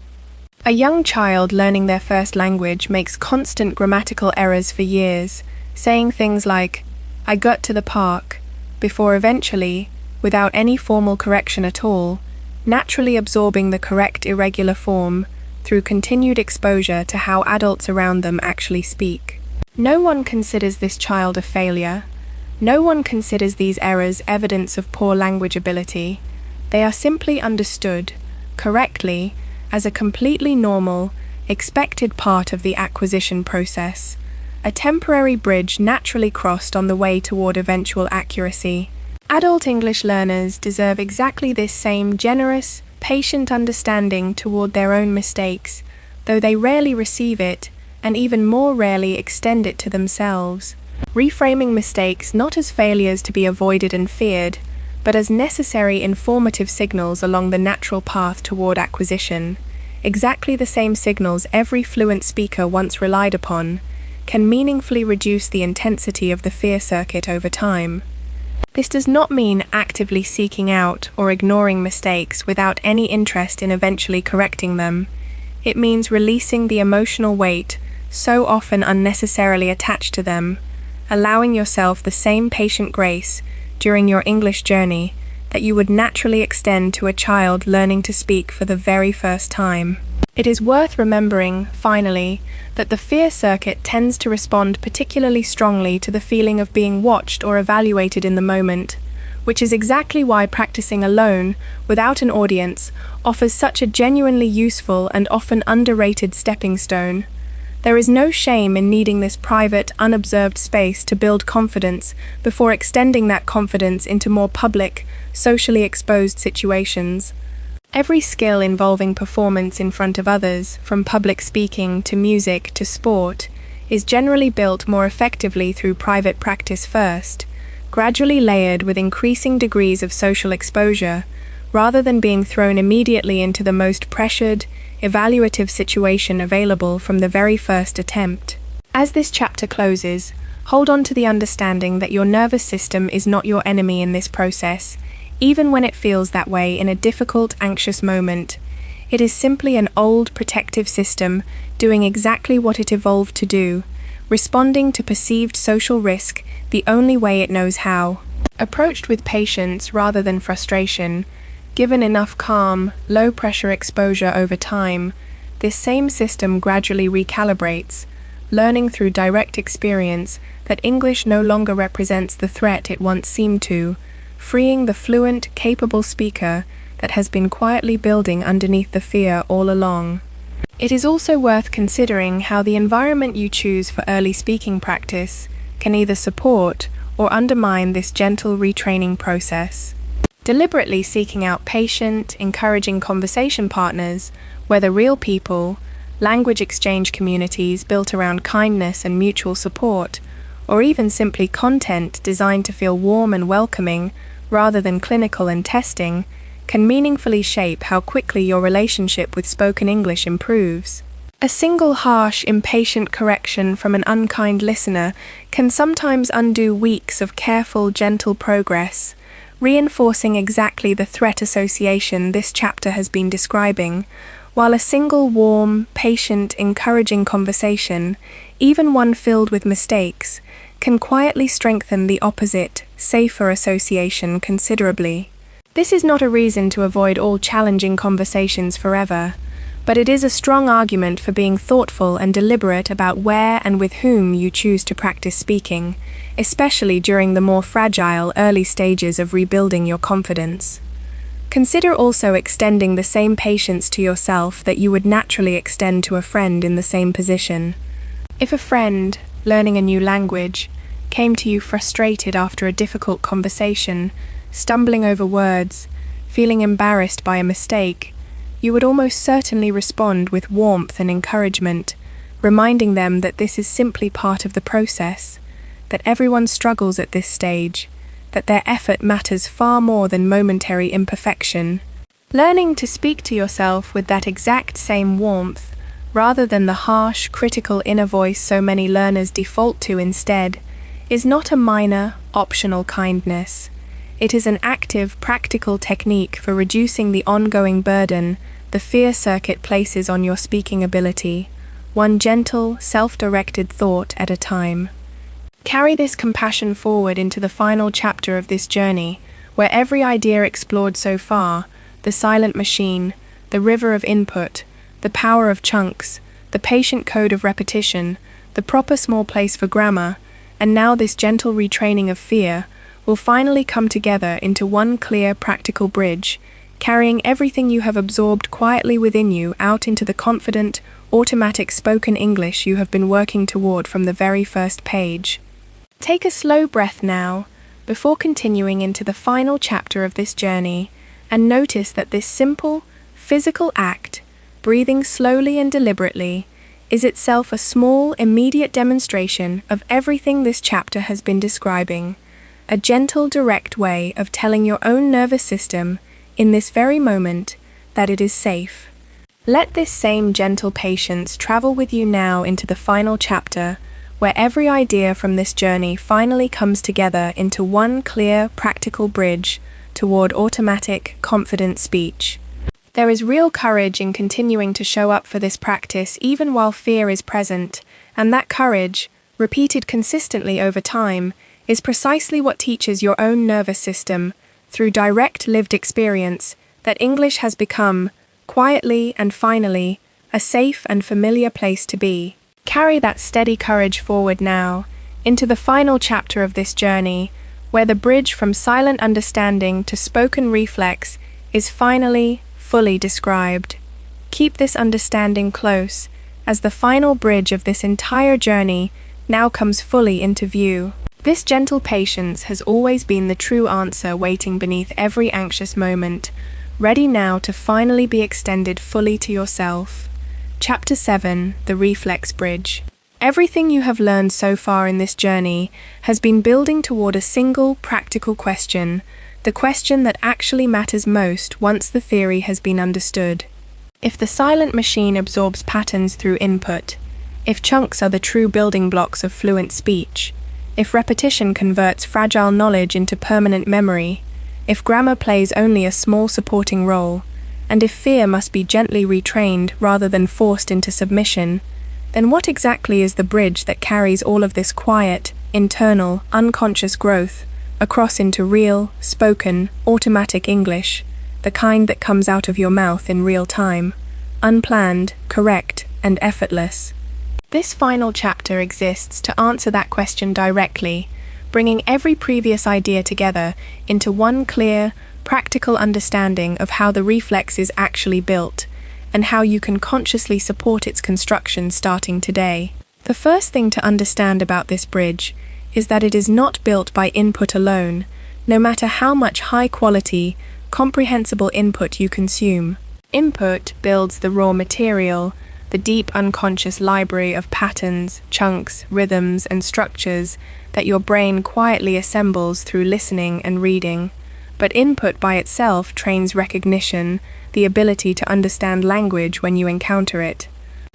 A young child learning their first language makes constant grammatical errors for years, saying things like, "I got to the park," before eventually, without any formal correction at all, naturally absorbing the correct irregular form through continued exposure to how adults around them actually speak. No one considers this child a failure. No one considers these errors evidence of poor language ability. They are simply understood, correctly, as a completely normal, expected part of the acquisition process, a temporary bridge naturally crossed on the way toward eventual accuracy. Adult English learners deserve exactly this same generous, patient understanding toward their own mistakes, though they rarely receive it, and even more rarely extend it to themselves. Reframing mistakes not as failures to be avoided and feared, but as necessary informative signals along the natural path toward acquisition, exactly the same signals every fluent speaker once relied upon, can meaningfully reduce the intensity of the fear circuit over time. This does not mean actively seeking out or ignoring mistakes without any interest in eventually correcting them. It means releasing the emotional weight so often unnecessarily attached to them, allowing yourself the same patient grace during your English journey that you would naturally extend to a child learning to speak for the very first time. It is worth remembering, finally, that the fear circuit tends to respond particularly strongly to the feeling of being watched or evaluated in the moment, which is exactly why practicing alone, without an audience, offers such a genuinely useful and often underrated stepping stone. There is no shame in needing this private, unobserved space to build confidence before extending that confidence into more public, socially exposed situations. Every skill involving performance in front of others, from public speaking to music to sport, is generally built more effectively through private practice first, gradually layered with increasing degrees of social exposure, rather than being thrown immediately into the most pressured, evaluative situation available from the very first attempt. As this chapter closes, hold on to the understanding that your nervous system is not your enemy in this process, even when it feels that way in a difficult, anxious moment. It is simply an old, protective system doing exactly what it evolved to do, responding to perceived social risk the only way it knows how. Approached with patience rather than frustration, given enough calm, low-pressure exposure over time, this same system gradually recalibrates, learning through direct experience that English no longer represents the threat it once seemed to, freeing the fluent, capable speaker that has been quietly building underneath the fear all along. It is also worth considering how the environment you choose for early speaking practice can either support or undermine this gentle retraining process. Deliberately seeking out patient, encouraging conversation partners, whether real people, language exchange communities built around kindness and mutual support, or even simply content designed to feel warm and welcoming rather than clinical and testing, can meaningfully shape how quickly your relationship with spoken English improves. A single harsh, impatient correction from an unkind listener can sometimes undo weeks of careful, gentle progress, reinforcing exactly the threat association this chapter has been describing, while a single warm, patient, encouraging conversation, even one filled with mistakes, can quietly strengthen the opposite, safer association considerably. This is not a reason to avoid all challenging conversations forever, but it is a strong argument for being thoughtful and deliberate about where and with whom you choose to practice speaking, especially during the more fragile early stages of rebuilding your confidence. Consider also extending the same patience to yourself that you would naturally extend to a friend in the same position. If a friend, learning a new language, came to you frustrated after a difficult conversation, stumbling over words, feeling embarrassed by a mistake, you would almost certainly respond with warmth and encouragement, reminding them that this is simply part of the process, that everyone struggles at this stage, that their effort matters far more than momentary imperfection. Learning to speak to yourself with that exact same warmth, rather than the harsh, critical inner voice so many learners default to instead, is not a minor, optional kindness. It is an active, practical technique for reducing the ongoing burden the fear circuit places on your speaking ability, one gentle, self-directed thought at a time. Carry this compassion forward into the final chapter of this journey, where every idea explored so far, the silent machine, the river of input, the power of chunks, the patient code of repetition, the proper small place for grammar, and now this gentle retraining of fear, will finally come together into one clear, practical bridge, carrying everything you have absorbed quietly within you out into the confident, automatic spoken English you have been working toward from the very first page. Take a slow breath now, before continuing into the final chapter of this journey, and notice that this simple, physical act, breathing slowly and deliberately, is itself a small, immediate demonstration of everything this chapter has been describing. A gentle, direct way of telling your own nervous system, in this very moment, that it is safe. Let this same gentle patience travel with you now into the final chapter, where every idea from this journey finally comes together into one clear, practical bridge toward automatic, confident speech. There is real courage in continuing to show up for this practice even while fear is present, and that courage, repeated consistently over time, is precisely what teaches your own nervous system, through direct lived experience, that English has become, quietly and finally, a safe and familiar place to be. Carry that steady courage forward now, into the final chapter of this journey, where the bridge from silent understanding to spoken reflex is finally, fully described. Keep this understanding close, as the final bridge of this entire journey now comes fully into view. This gentle patience has always been the true answer waiting beneath every anxious moment, ready now to finally be extended fully to yourself. Chapter 7, The Reflex Bridge. Everything you have learned so far in this journey has been building toward a single, practical question, the question that actually matters most once the theory has been understood. If the silent machine absorbs patterns through input, if chunks are the true building blocks of fluent speech, if repetition converts fragile knowledge into permanent memory, if grammar plays only a small supporting role, and if fear must be gently retrained rather than forced into submission, Then what exactly is the bridge that carries all of this quiet, internal, unconscious growth across into real, spoken, automatic English, the kind that comes out of your mouth in real time, unplanned, correct, and effortless? This final chapter exists to answer that question directly, bringing every previous idea together into one clear, practical understanding of how the reflex is actually built, and how you can consciously support its construction starting today. The first thing to understand about this bridge is that it is not built by input alone, no matter how much high-quality, comprehensible input you consume. Input builds the raw material, the deep unconscious library of patterns, chunks, rhythms, and structures that your brain quietly assembles through listening and reading. But input by itself trains recognition, the ability to understand language when you encounter it.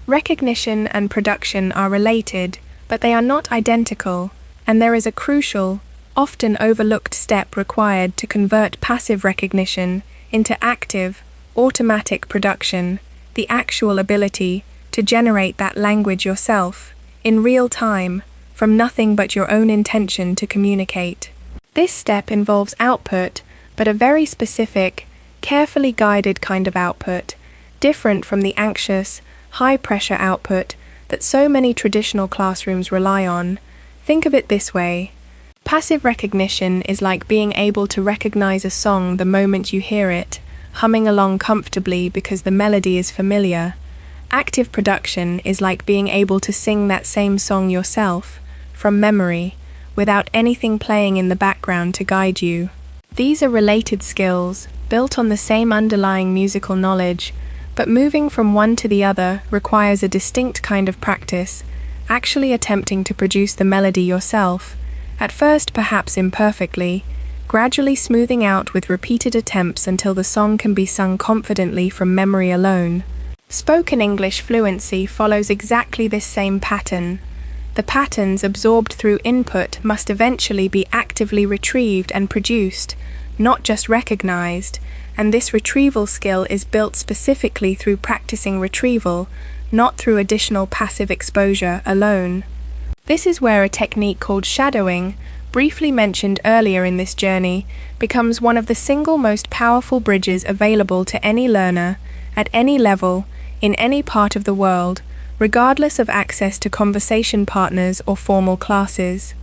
Recognition and production are related, but they are not identical, and there is a crucial, often overlooked step required to convert passive recognition into active, automatic production, the actual ability to generate that language yourself, in real time, from nothing but your own intention to communicate. This step involves output, but a very specific, carefully guided kind of output, different from the anxious, high-pressure output that so many traditional classrooms rely on. Think of it this way. Passive recognition is like being able to recognize a song the moment you hear it, humming along comfortably because the melody is familiar. Active production is like being able to sing that same song yourself, from memory, without anything playing in the background to guide you. These are related skills, built on the same underlying musical knowledge, but moving from one to the other requires a distinct kind of practice, actually attempting to produce the melody yourself, at first perhaps imperfectly, gradually smoothing out with repeated attempts until the song can be sung confidently from memory alone. Spoken English fluency follows exactly this same pattern. The patterns absorbed through input must eventually be actively retrieved and produced, not just recognized, and this retrieval skill is built specifically through practicing retrieval, not through additional passive exposure alone. This is where a technique called shadowing, briefly mentioned earlier in this journey, becomes one of the single most powerful bridges available to any learner, at any level, in any part of the world, regardless of access to conversation partners or formal classes.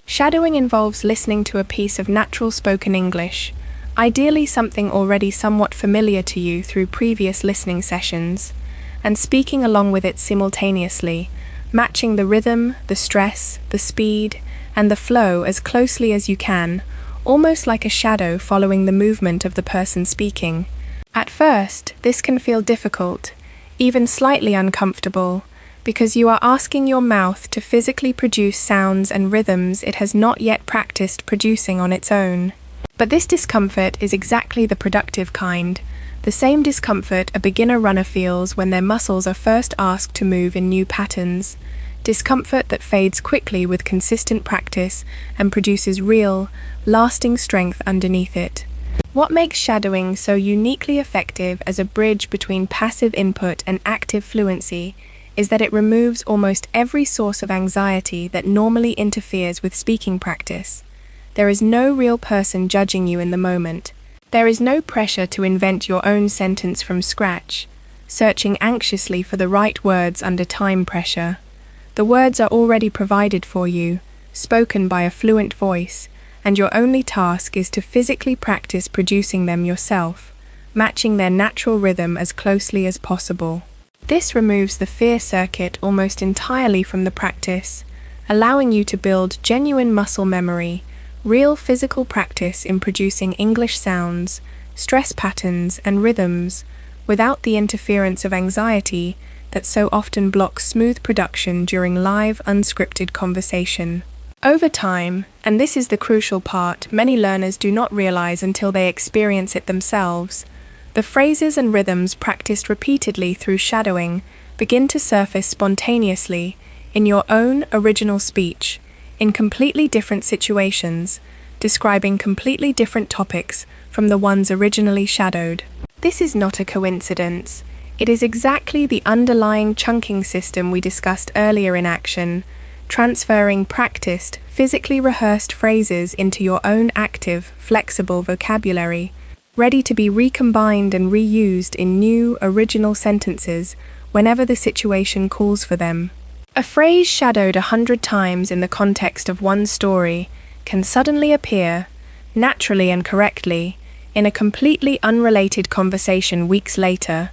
Shadowing involves listening to a piece of natural spoken English, ideally something already somewhat familiar to you through previous listening sessions, and speaking along with it simultaneously, matching the rhythm, the stress, the speed, and the flow as closely as you can, almost like a shadow following the movement of the person speaking. At first, this can feel difficult, even slightly uncomfortable, because you are asking your mouth to physically produce sounds and rhythms it has not yet practiced producing on its own. But this discomfort is exactly the productive kind, the same discomfort a beginner runner feels when their muscles are first asked to move in new patterns, discomfort that fades quickly with consistent practice and produces real, lasting strength underneath it. What makes shadowing so uniquely effective as a bridge between passive input and active fluency is that it removes almost every source of anxiety that normally interferes with speaking practice. There is no real person judging you in the moment. There is no pressure to invent your own sentence from scratch, searching anxiously for the right words under time pressure. The words are already provided for you, spoken by a fluent voice, and your only task is to physically practice producing them yourself, matching their natural rhythm as closely as possible. This removes the fear circuit almost entirely from the practice, allowing you to build genuine muscle memory, real physical practice in producing English sounds, stress patterns, and rhythms, without the interference of anxiety that so often blocks smooth production during live, unscripted conversation. Over time, and this is the crucial part many learners do not realize until they experience it themselves, the phrases and rhythms practiced repeatedly through shadowing begin to surface spontaneously in your own original speech, in completely different situations, describing completely different topics from the ones originally shadowed. This is not a coincidence. It is exactly the underlying chunking system we discussed earlier in action, transferring practiced, physically rehearsed phrases into your own active, flexible vocabulary, ready to be recombined and reused in new, original sentences whenever the situation calls for them. A phrase shadowed 100 times in the context of one story can suddenly appear, naturally and correctly, in a completely unrelated conversation weeks later,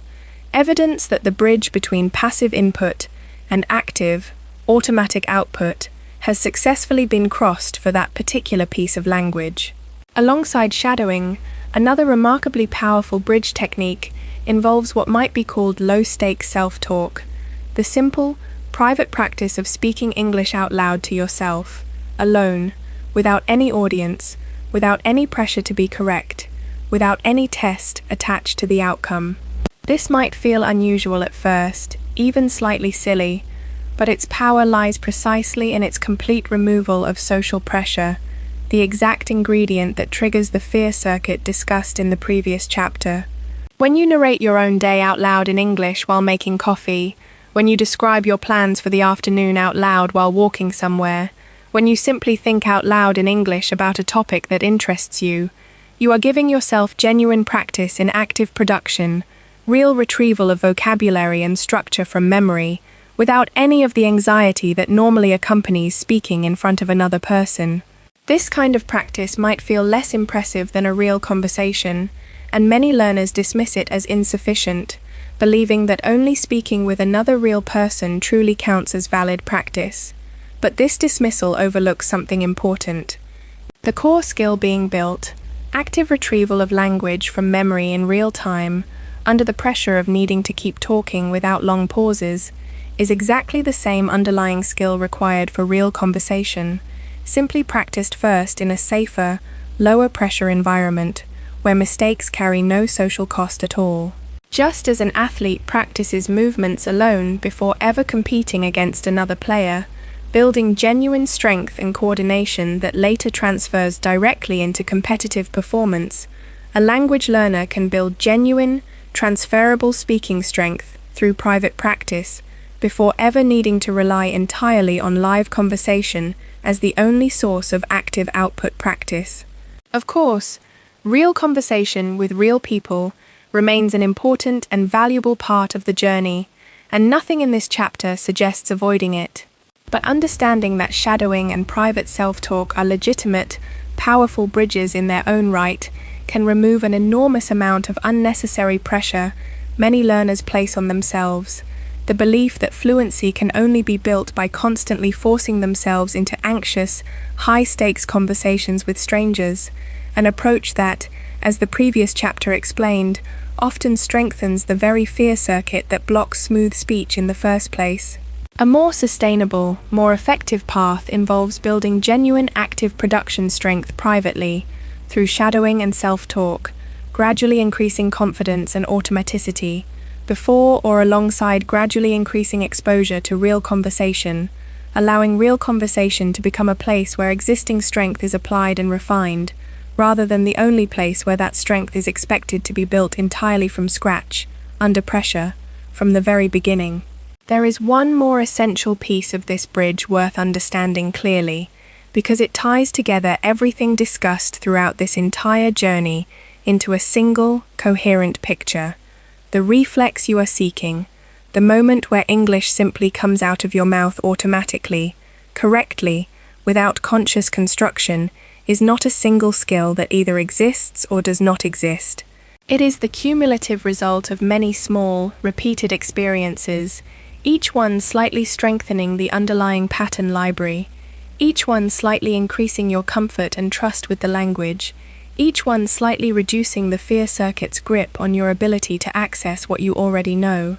evidence that the bridge between passive input and active, automatic output has successfully been crossed for that particular piece of language. Alongside shadowing, another remarkably powerful bridge technique involves what might be called low-stakes self-talk, the simple, private practice of speaking English out loud to yourself, alone, without any audience, without any pressure to be correct, without any test attached to the outcome. This might feel unusual at first, even slightly silly, but its power lies precisely in its complete removal of social pressure, the exact ingredient that triggers the fear circuit discussed in the previous chapter. When you narrate your own day out loud in English while making coffee, when you describe your plans for the afternoon out loud while walking somewhere, when you simply think out loud in English about a topic that interests you, you are giving yourself genuine practice in active production, real retrieval of vocabulary and structure from memory, without any of the anxiety that normally accompanies speaking in front of another person. This kind of practice might feel less impressive than a real conversation, and many learners dismiss it as insufficient, believing that only speaking with another real person truly counts as valid practice. But this dismissal overlooks something important. The core skill being built, active retrieval of language from memory in real time, under the pressure of needing to keep talking without long pauses, is exactly the same underlying skill required for real conversation, simply practiced first in a safer, lower pressure environment, where mistakes carry no social cost at all. Just as an athlete practices movements alone before ever competing against another player, building genuine strength and coordination that later transfers directly into competitive performance, a language learner can build genuine, transferable speaking strength through private practice before ever needing to rely entirely on live conversation as the only source of active output practice. Of course, real conversation with real people remains an important and valuable part of the journey, and nothing in this chapter suggests avoiding it. But understanding that shadowing and private self-talk are legitimate, powerful bridges in their own right can remove an enormous amount of unnecessary pressure many learners place on themselves. The belief that fluency can only be built by constantly forcing themselves into anxious, high-stakes conversations with strangers, an approach that, as the previous chapter explained, often strengthens the very fear circuit that blocks smooth speech in the first place. A more sustainable, more effective path involves building genuine active production strength privately, through shadowing and self-talk, gradually increasing confidence and automaticity, before or alongside gradually increasing exposure to real conversation, allowing real conversation to become a place where existing strength is applied and refined, rather than the only place where that strength is expected to be built entirely from scratch, under pressure, from the very beginning. There is one more essential piece of this bridge worth understanding clearly, because it ties together everything discussed throughout this entire journey into a single, coherent picture. The reflex you are seeking, the moment where English simply comes out of your mouth automatically, correctly, without conscious construction, is not a single skill that either exists or does not exist. It is the cumulative result of many small, repeated experiences, each one slightly strengthening the underlying pattern library, each one slightly increasing your comfort and trust with the language, each one slightly reducing the fear circuit's grip on your ability to access what you already know.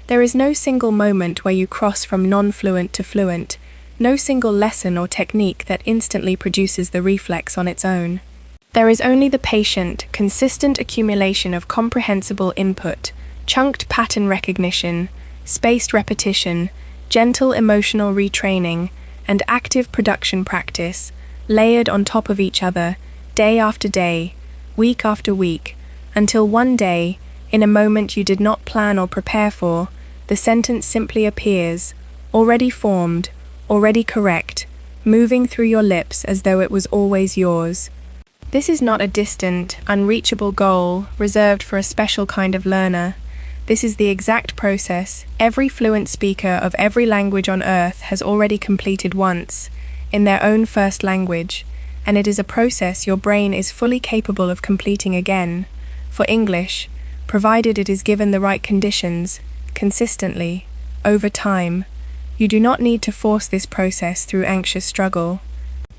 There is no single moment where you cross from non-fluent to fluent, no single lesson or technique that instantly produces the reflex on its own. There is only the patient, consistent accumulation of comprehensible input, chunked pattern recognition, spaced repetition, gentle emotional retraining, and active production practice, layered on top of each other, day after day, week after week, until one day, In a moment you did not plan or prepare for, the sentence simply appears, already formed, already correct, moving through your lips as though it was always yours. This is not a distant, unreachable goal reserved for a special kind of learner. This is the exact process every fluent speaker of every language on earth has already completed once, in their own first language, and it is a process your brain is fully capable of completing again, for English, provided it is given the right conditions, consistently, over time. You do not need to force this process through anxious struggle.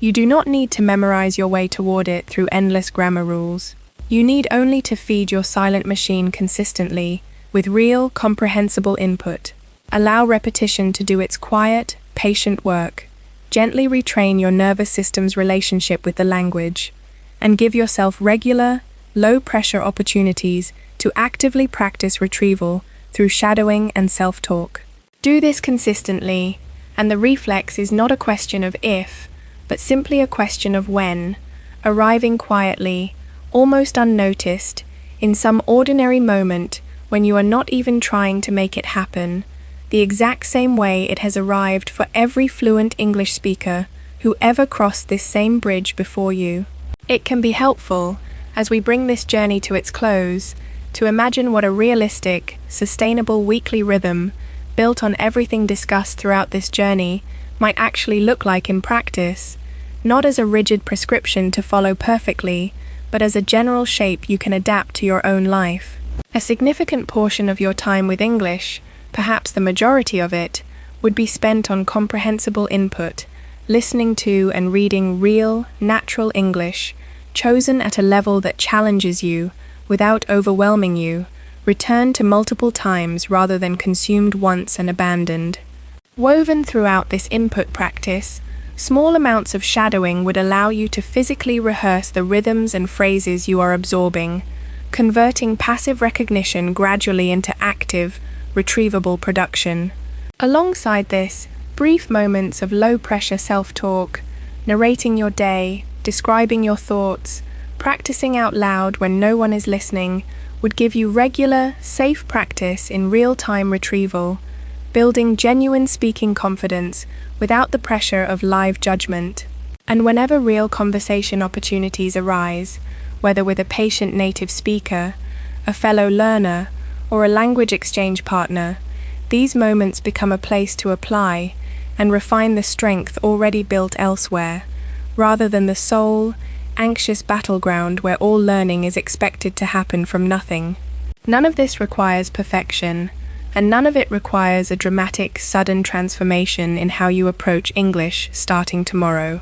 You do not need to memorize your way toward it through endless grammar rules. You need only to feed your silent machine consistently, with real, comprehensible input. Allow repetition to do its quiet, patient work. Gently retrain your nervous system's relationship with the language, and give yourself regular, low-pressure opportunities to actively practice retrieval through shadowing and self-talk. Do this consistently, and the reflex is not a question of if, but simply a question of when, arriving quietly, almost unnoticed, in some ordinary moment when you are not even trying to make it happen, the exact same way it has arrived for every fluent English speaker who ever crossed this same bridge before you. It can be helpful, as we bring this journey to its close, to imagine what a realistic, sustainable weekly rhythm, built on everything discussed throughout this journey, might actually look like in practice, not as a rigid prescription to follow perfectly, but as a general shape you can adapt to your own life. A significant portion of your time with English, perhaps the majority of it, would be spent on comprehensible input, listening to and reading real, natural English, chosen at a level that challenges you, without overwhelming you, returned to multiple times rather than consumed once and abandoned. Woven throughout this input practice, small amounts of shadowing would allow you to physically rehearse the rhythms and phrases you are absorbing, converting passive recognition gradually into active, retrievable production. Alongside this, brief moments of low-pressure self-talk, narrating your day, describing your thoughts, practicing out loud when no one is listening, would give you regular, safe practice in real-time retrieval, building genuine speaking confidence without the pressure of live judgment. And whenever real conversation opportunities arise, whether with a patient native speaker, a fellow learner, or a language exchange partner, these moments become a place to apply and refine the strength already built elsewhere, rather than the sole, anxious battleground where all learning is expected to happen from nothing. None of this requires perfection, and none of it requires a dramatic, sudden transformation in how you approach English starting tomorrow.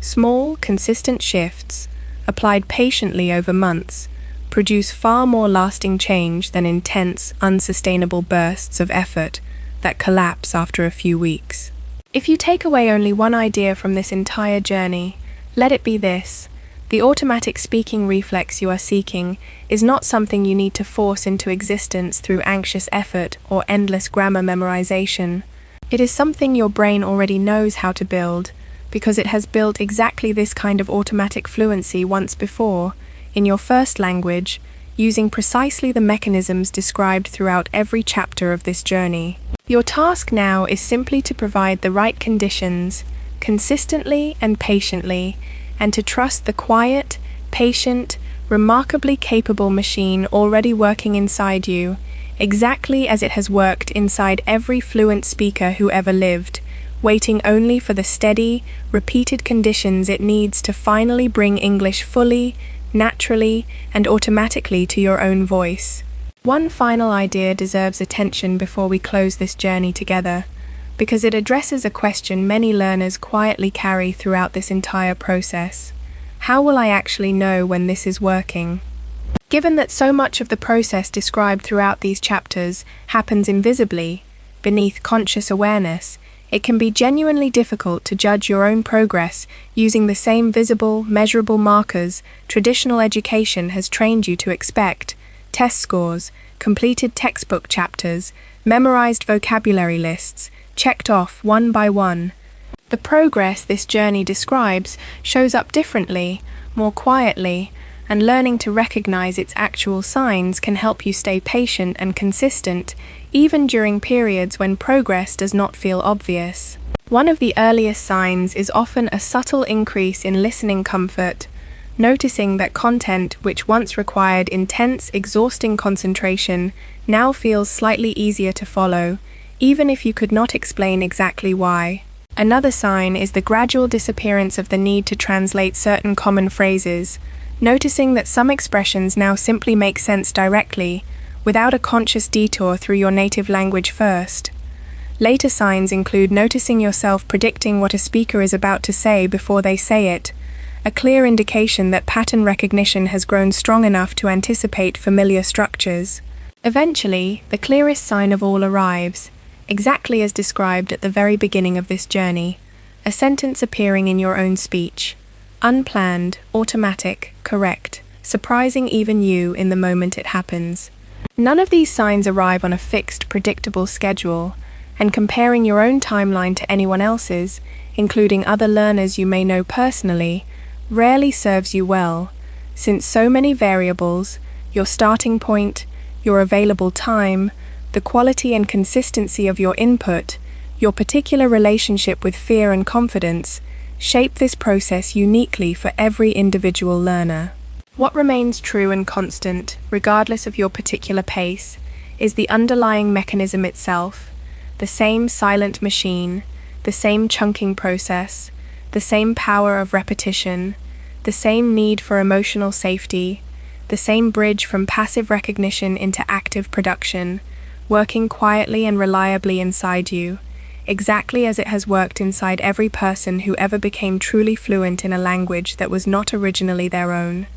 Small, consistent shifts, applied patiently over months, produce far more lasting change than intense, unsustainable bursts of effort that collapse after a few weeks. If you take away only one idea from this entire journey, let it be this: the automatic speaking reflex you are seeking is not something you need to force into existence through anxious effort or endless grammar memorization. It is something your brain already knows how to build, because it has built exactly this kind of automatic fluency once before, in your first language, using precisely the mechanisms described throughout every chapter of this journey. Your task now is simply to provide the right conditions, consistently and patiently, and to trust the quiet, patient, remarkably capable machine already working inside you, exactly as it has worked inside every fluent speaker who ever lived, waiting only for the steady, repeated conditions it needs to finally bring English fully, naturally, and automatically to your own voice. One final idea deserves attention before we close this journey together, because it addresses a question many learners quietly carry throughout this entire process. How will I actually know when this is working? Given that so much of the process described throughout these chapters happens invisibly, beneath conscious awareness, it can be genuinely difficult to judge your own progress using the same visible, measurable markers traditional education has trained you to expect: test scores, completed textbook chapters, memorized vocabulary lists, checked off one by one. The progress this journey describes shows up differently, more quietly, and learning to recognize its actual signs can help you stay patient and consistent, even during periods when progress does not feel obvious. One of the earliest signs is often a subtle increase in listening comfort, noticing that content which once required intense, exhausting concentration now feels slightly easier to follow, even if you could not explain exactly why. Another sign is the gradual disappearance of the need to translate certain common phrases, noticing that some expressions now simply make sense directly, without a conscious detour through your native language first. Later signs include noticing yourself predicting what a speaker is about to say before they say it, a clear indication that pattern recognition has grown strong enough to anticipate familiar structures. Eventually, the clearest sign of all arrives, exactly as described at the very beginning of this journey, a sentence appearing in your own speech. Unplanned, automatic, correct, surprising even you in the moment it happens. None of these signs arrive on a fixed, predictable schedule, and comparing your own timeline to anyone else's, including other learners you may know personally, rarely serves you well, since so many variables, your starting point, your available time, the quality and consistency of your input, your particular relationship with fear and confidence, shape this process uniquely for every individual learner. What remains true and constant, regardless of your particular pace, is the underlying mechanism itself, the same silent machine, the same chunking process, the same power of repetition, the same need for emotional safety, the same bridge from passive recognition into active production, working quietly and reliably inside you, exactly as it has worked inside every person who ever became truly fluent in a language that was not originally their own.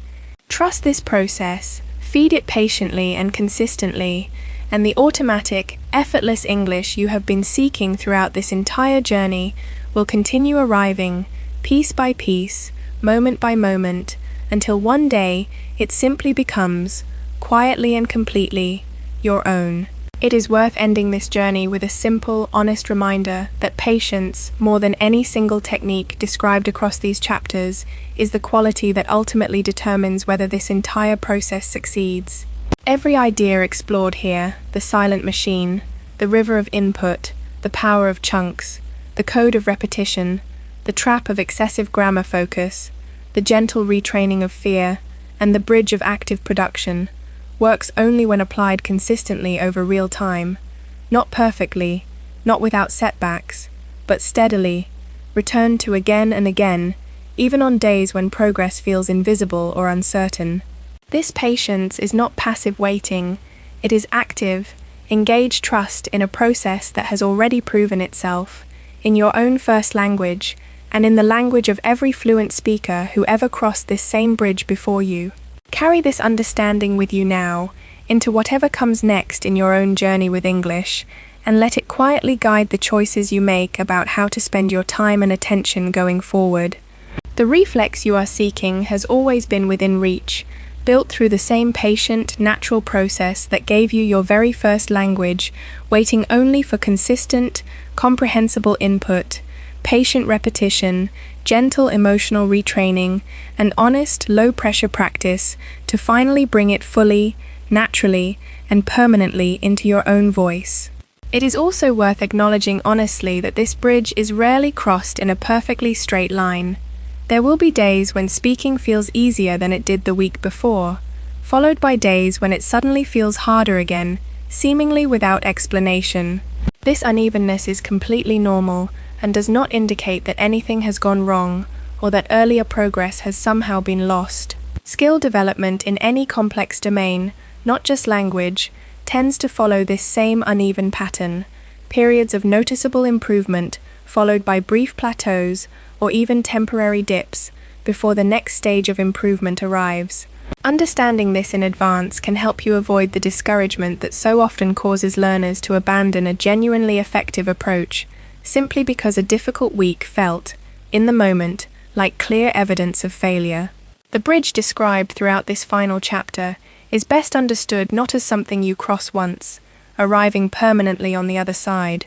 Trust this process, feed it patiently and consistently, and the automatic, effortless English you have been seeking throughout this entire journey will continue arriving, piece by piece, moment by moment, until one day it simply becomes, quietly and completely, your own. It is worth ending this journey with a simple, honest reminder that patience, more than any single technique described across these chapters, is the quality that ultimately determines whether this entire process succeeds. Every idea explored here, the silent machine, the river of input, the power of chunks, the code of repetition, the trap of excessive grammar focus, the gentle retraining of fear, and the bridge of active production, works only when applied consistently over real time, not perfectly, not without setbacks, but steadily, returned to again and again, even on days when progress feels invisible or uncertain. This patience is not passive waiting, it is active, engaged trust in a process that has already proven itself, in your own first language, and in the language of every fluent speaker who ever crossed this same bridge before you. Carry this understanding with you now, into whatever comes next in your own journey with English, and let it quietly guide the choices you make about how to spend your time and attention going forward. The reflex you are seeking has always been within reach, built through the same patient, natural process that gave you your very first language, waiting only for consistent, comprehensible input, patient repetition, gentle emotional retraining, and honest, low-pressure practice to finally bring it fully, naturally, and permanently into your own voice. It is also worth acknowledging honestly that this bridge is rarely crossed in a perfectly straight line. There will be days when speaking feels easier than it did the week before, followed by days when it suddenly feels harder again, seemingly without explanation. This unevenness is completely normal, and does not indicate that anything has gone wrong or that earlier progress has somehow been lost. Skill development in any complex domain, not just language, tends to follow this same uneven pattern, periods of noticeable improvement followed by brief plateaus or even temporary dips before the next stage of improvement arrives. Understanding this in advance can help you avoid the discouragement that so often causes learners to abandon a genuinely effective approach, simply because a difficult week felt, in the moment, like clear evidence of failure. The bridge described throughout this final chapter is best understood not as something you cross once, arriving permanently on the other side,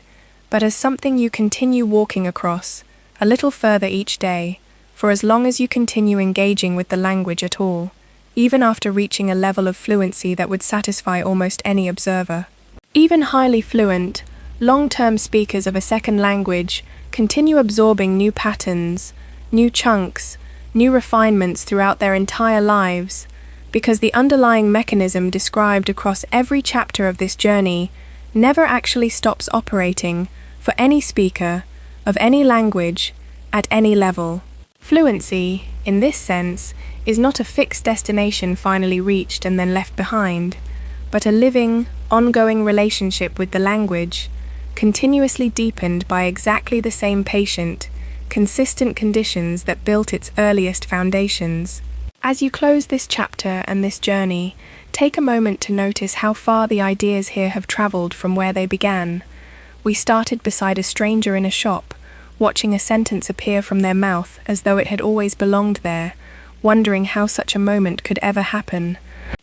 but as something you continue walking across, a little further each day, for as long as you continue engaging with the language at all. even after reaching a level of fluency that would satisfy almost any observer. Even highly fluent, long-term speakers of a second language continue absorbing new patterns, new chunks, new refinements throughout their entire lives, because the underlying mechanism described across every chapter of this journey never actually stops operating for any speaker of any language at any level. Fluency, in this sense, is not a fixed destination finally reached and then left behind, but a living, ongoing relationship with the language, continuously deepened by exactly the same patient, consistent conditions that built its earliest foundations. As you close this chapter and this journey, take a moment to notice how far the ideas here have traveled from where they began. We started beside a stranger in a shop, watching a sentence appear from their mouth as though it had always belonged there, wondering how such a moment could ever happen.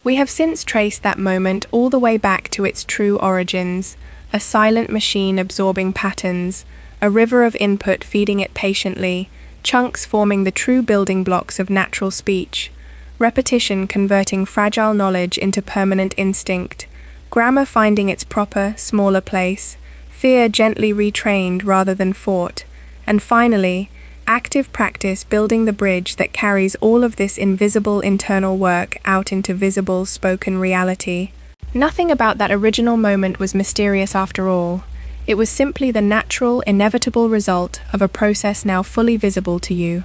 We have since traced that moment all the way back to its true origins, a silent machine absorbing patterns, a river of input feeding it patiently, chunks forming the true building blocks of natural speech, repetition converting fragile knowledge into permanent instinct, grammar finding its proper, smaller place, fear gently retrained rather than fought, and finally, active practice building the bridge that carries all of this invisible internal work out into visible spoken reality. Nothing about that original moment was mysterious after all. It was simply the natural, inevitable result of a process now fully visible to you,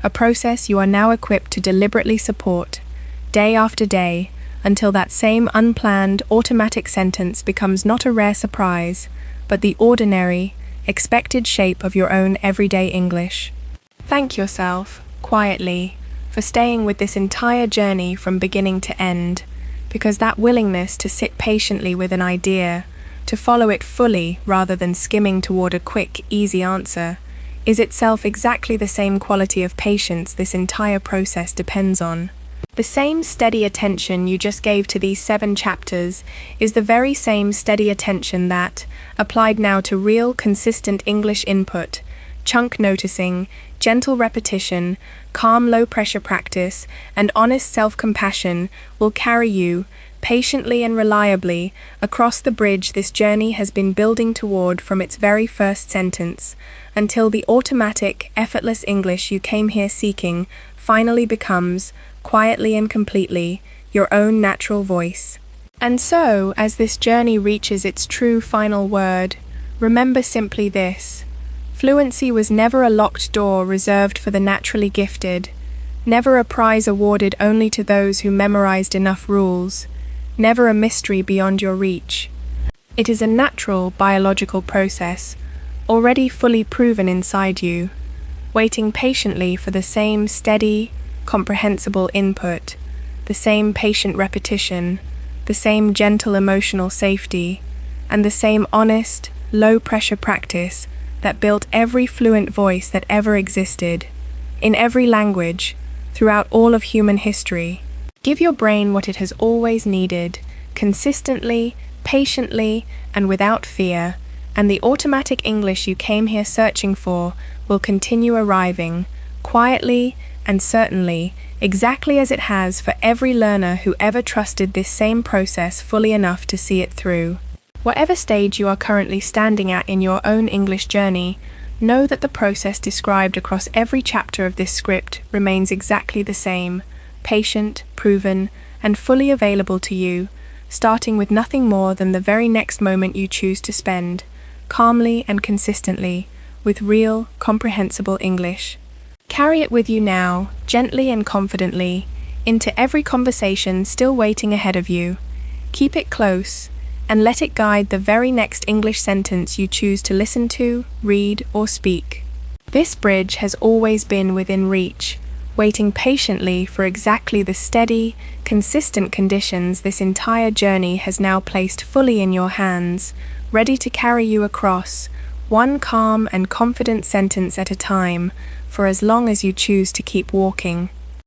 a process you are now equipped to deliberately support, day after day, until that same unplanned, automatic sentence becomes not a rare surprise, but the ordinary, expected shape of your own everyday English. Thank yourself, quietly, for staying with this entire journey from beginning to end, because that willingness to sit patiently with an idea, to follow it fully rather than skimming toward a quick, easy answer, is itself exactly the same quality of patience this entire process depends on. The same steady attention you just gave to these 7 chapters is the very same steady attention that, applied now to real, consistent English input, chunk noticing, gentle repetition, calm low-pressure practice, and honest self-compassion, will carry you, patiently and reliably, across the bridge this journey has been building toward from its very first sentence, until the automatic, effortless English you came here seeking finally becomes, quietly and completely, your own natural voice. And so, as this journey reaches its true final word, remember simply this: fluency was never a locked door reserved for the naturally gifted, never a prize awarded only to those who memorized enough rules, never a mystery beyond your reach. It is a natural biological process, already fully proven inside you, waiting patiently for the same steady, comprehensible input, the same patient repetition, the same gentle emotional safety, and the same honest, low-pressure practice that built every fluent voice that ever existed, in every language, throughout all of human history. Give your brain what it has always needed, consistently, patiently, and without fear, and the automatic English you came here searching for will continue arriving, quietly and certainly, exactly as it has for every learner who ever trusted this same process fully enough to see it through. Whatever stage you are currently standing at in your own English journey, know that the process described across every chapter of this script remains exactly the same, patient, proven, and fully available to you, starting with nothing more than the very next moment you choose to spend, calmly and consistently, with real, comprehensible English. Carry it with you now, gently and confidently, into every conversation still waiting ahead of you. Keep it close, and let it guide the very next English sentence you choose to listen to, read, or speak. This bridge has always been within reach, waiting patiently for exactly the steady, consistent conditions this entire journey has now placed fully in your hands, ready to carry you across, one calm and confident sentence at a time, for as long as you choose to keep walking.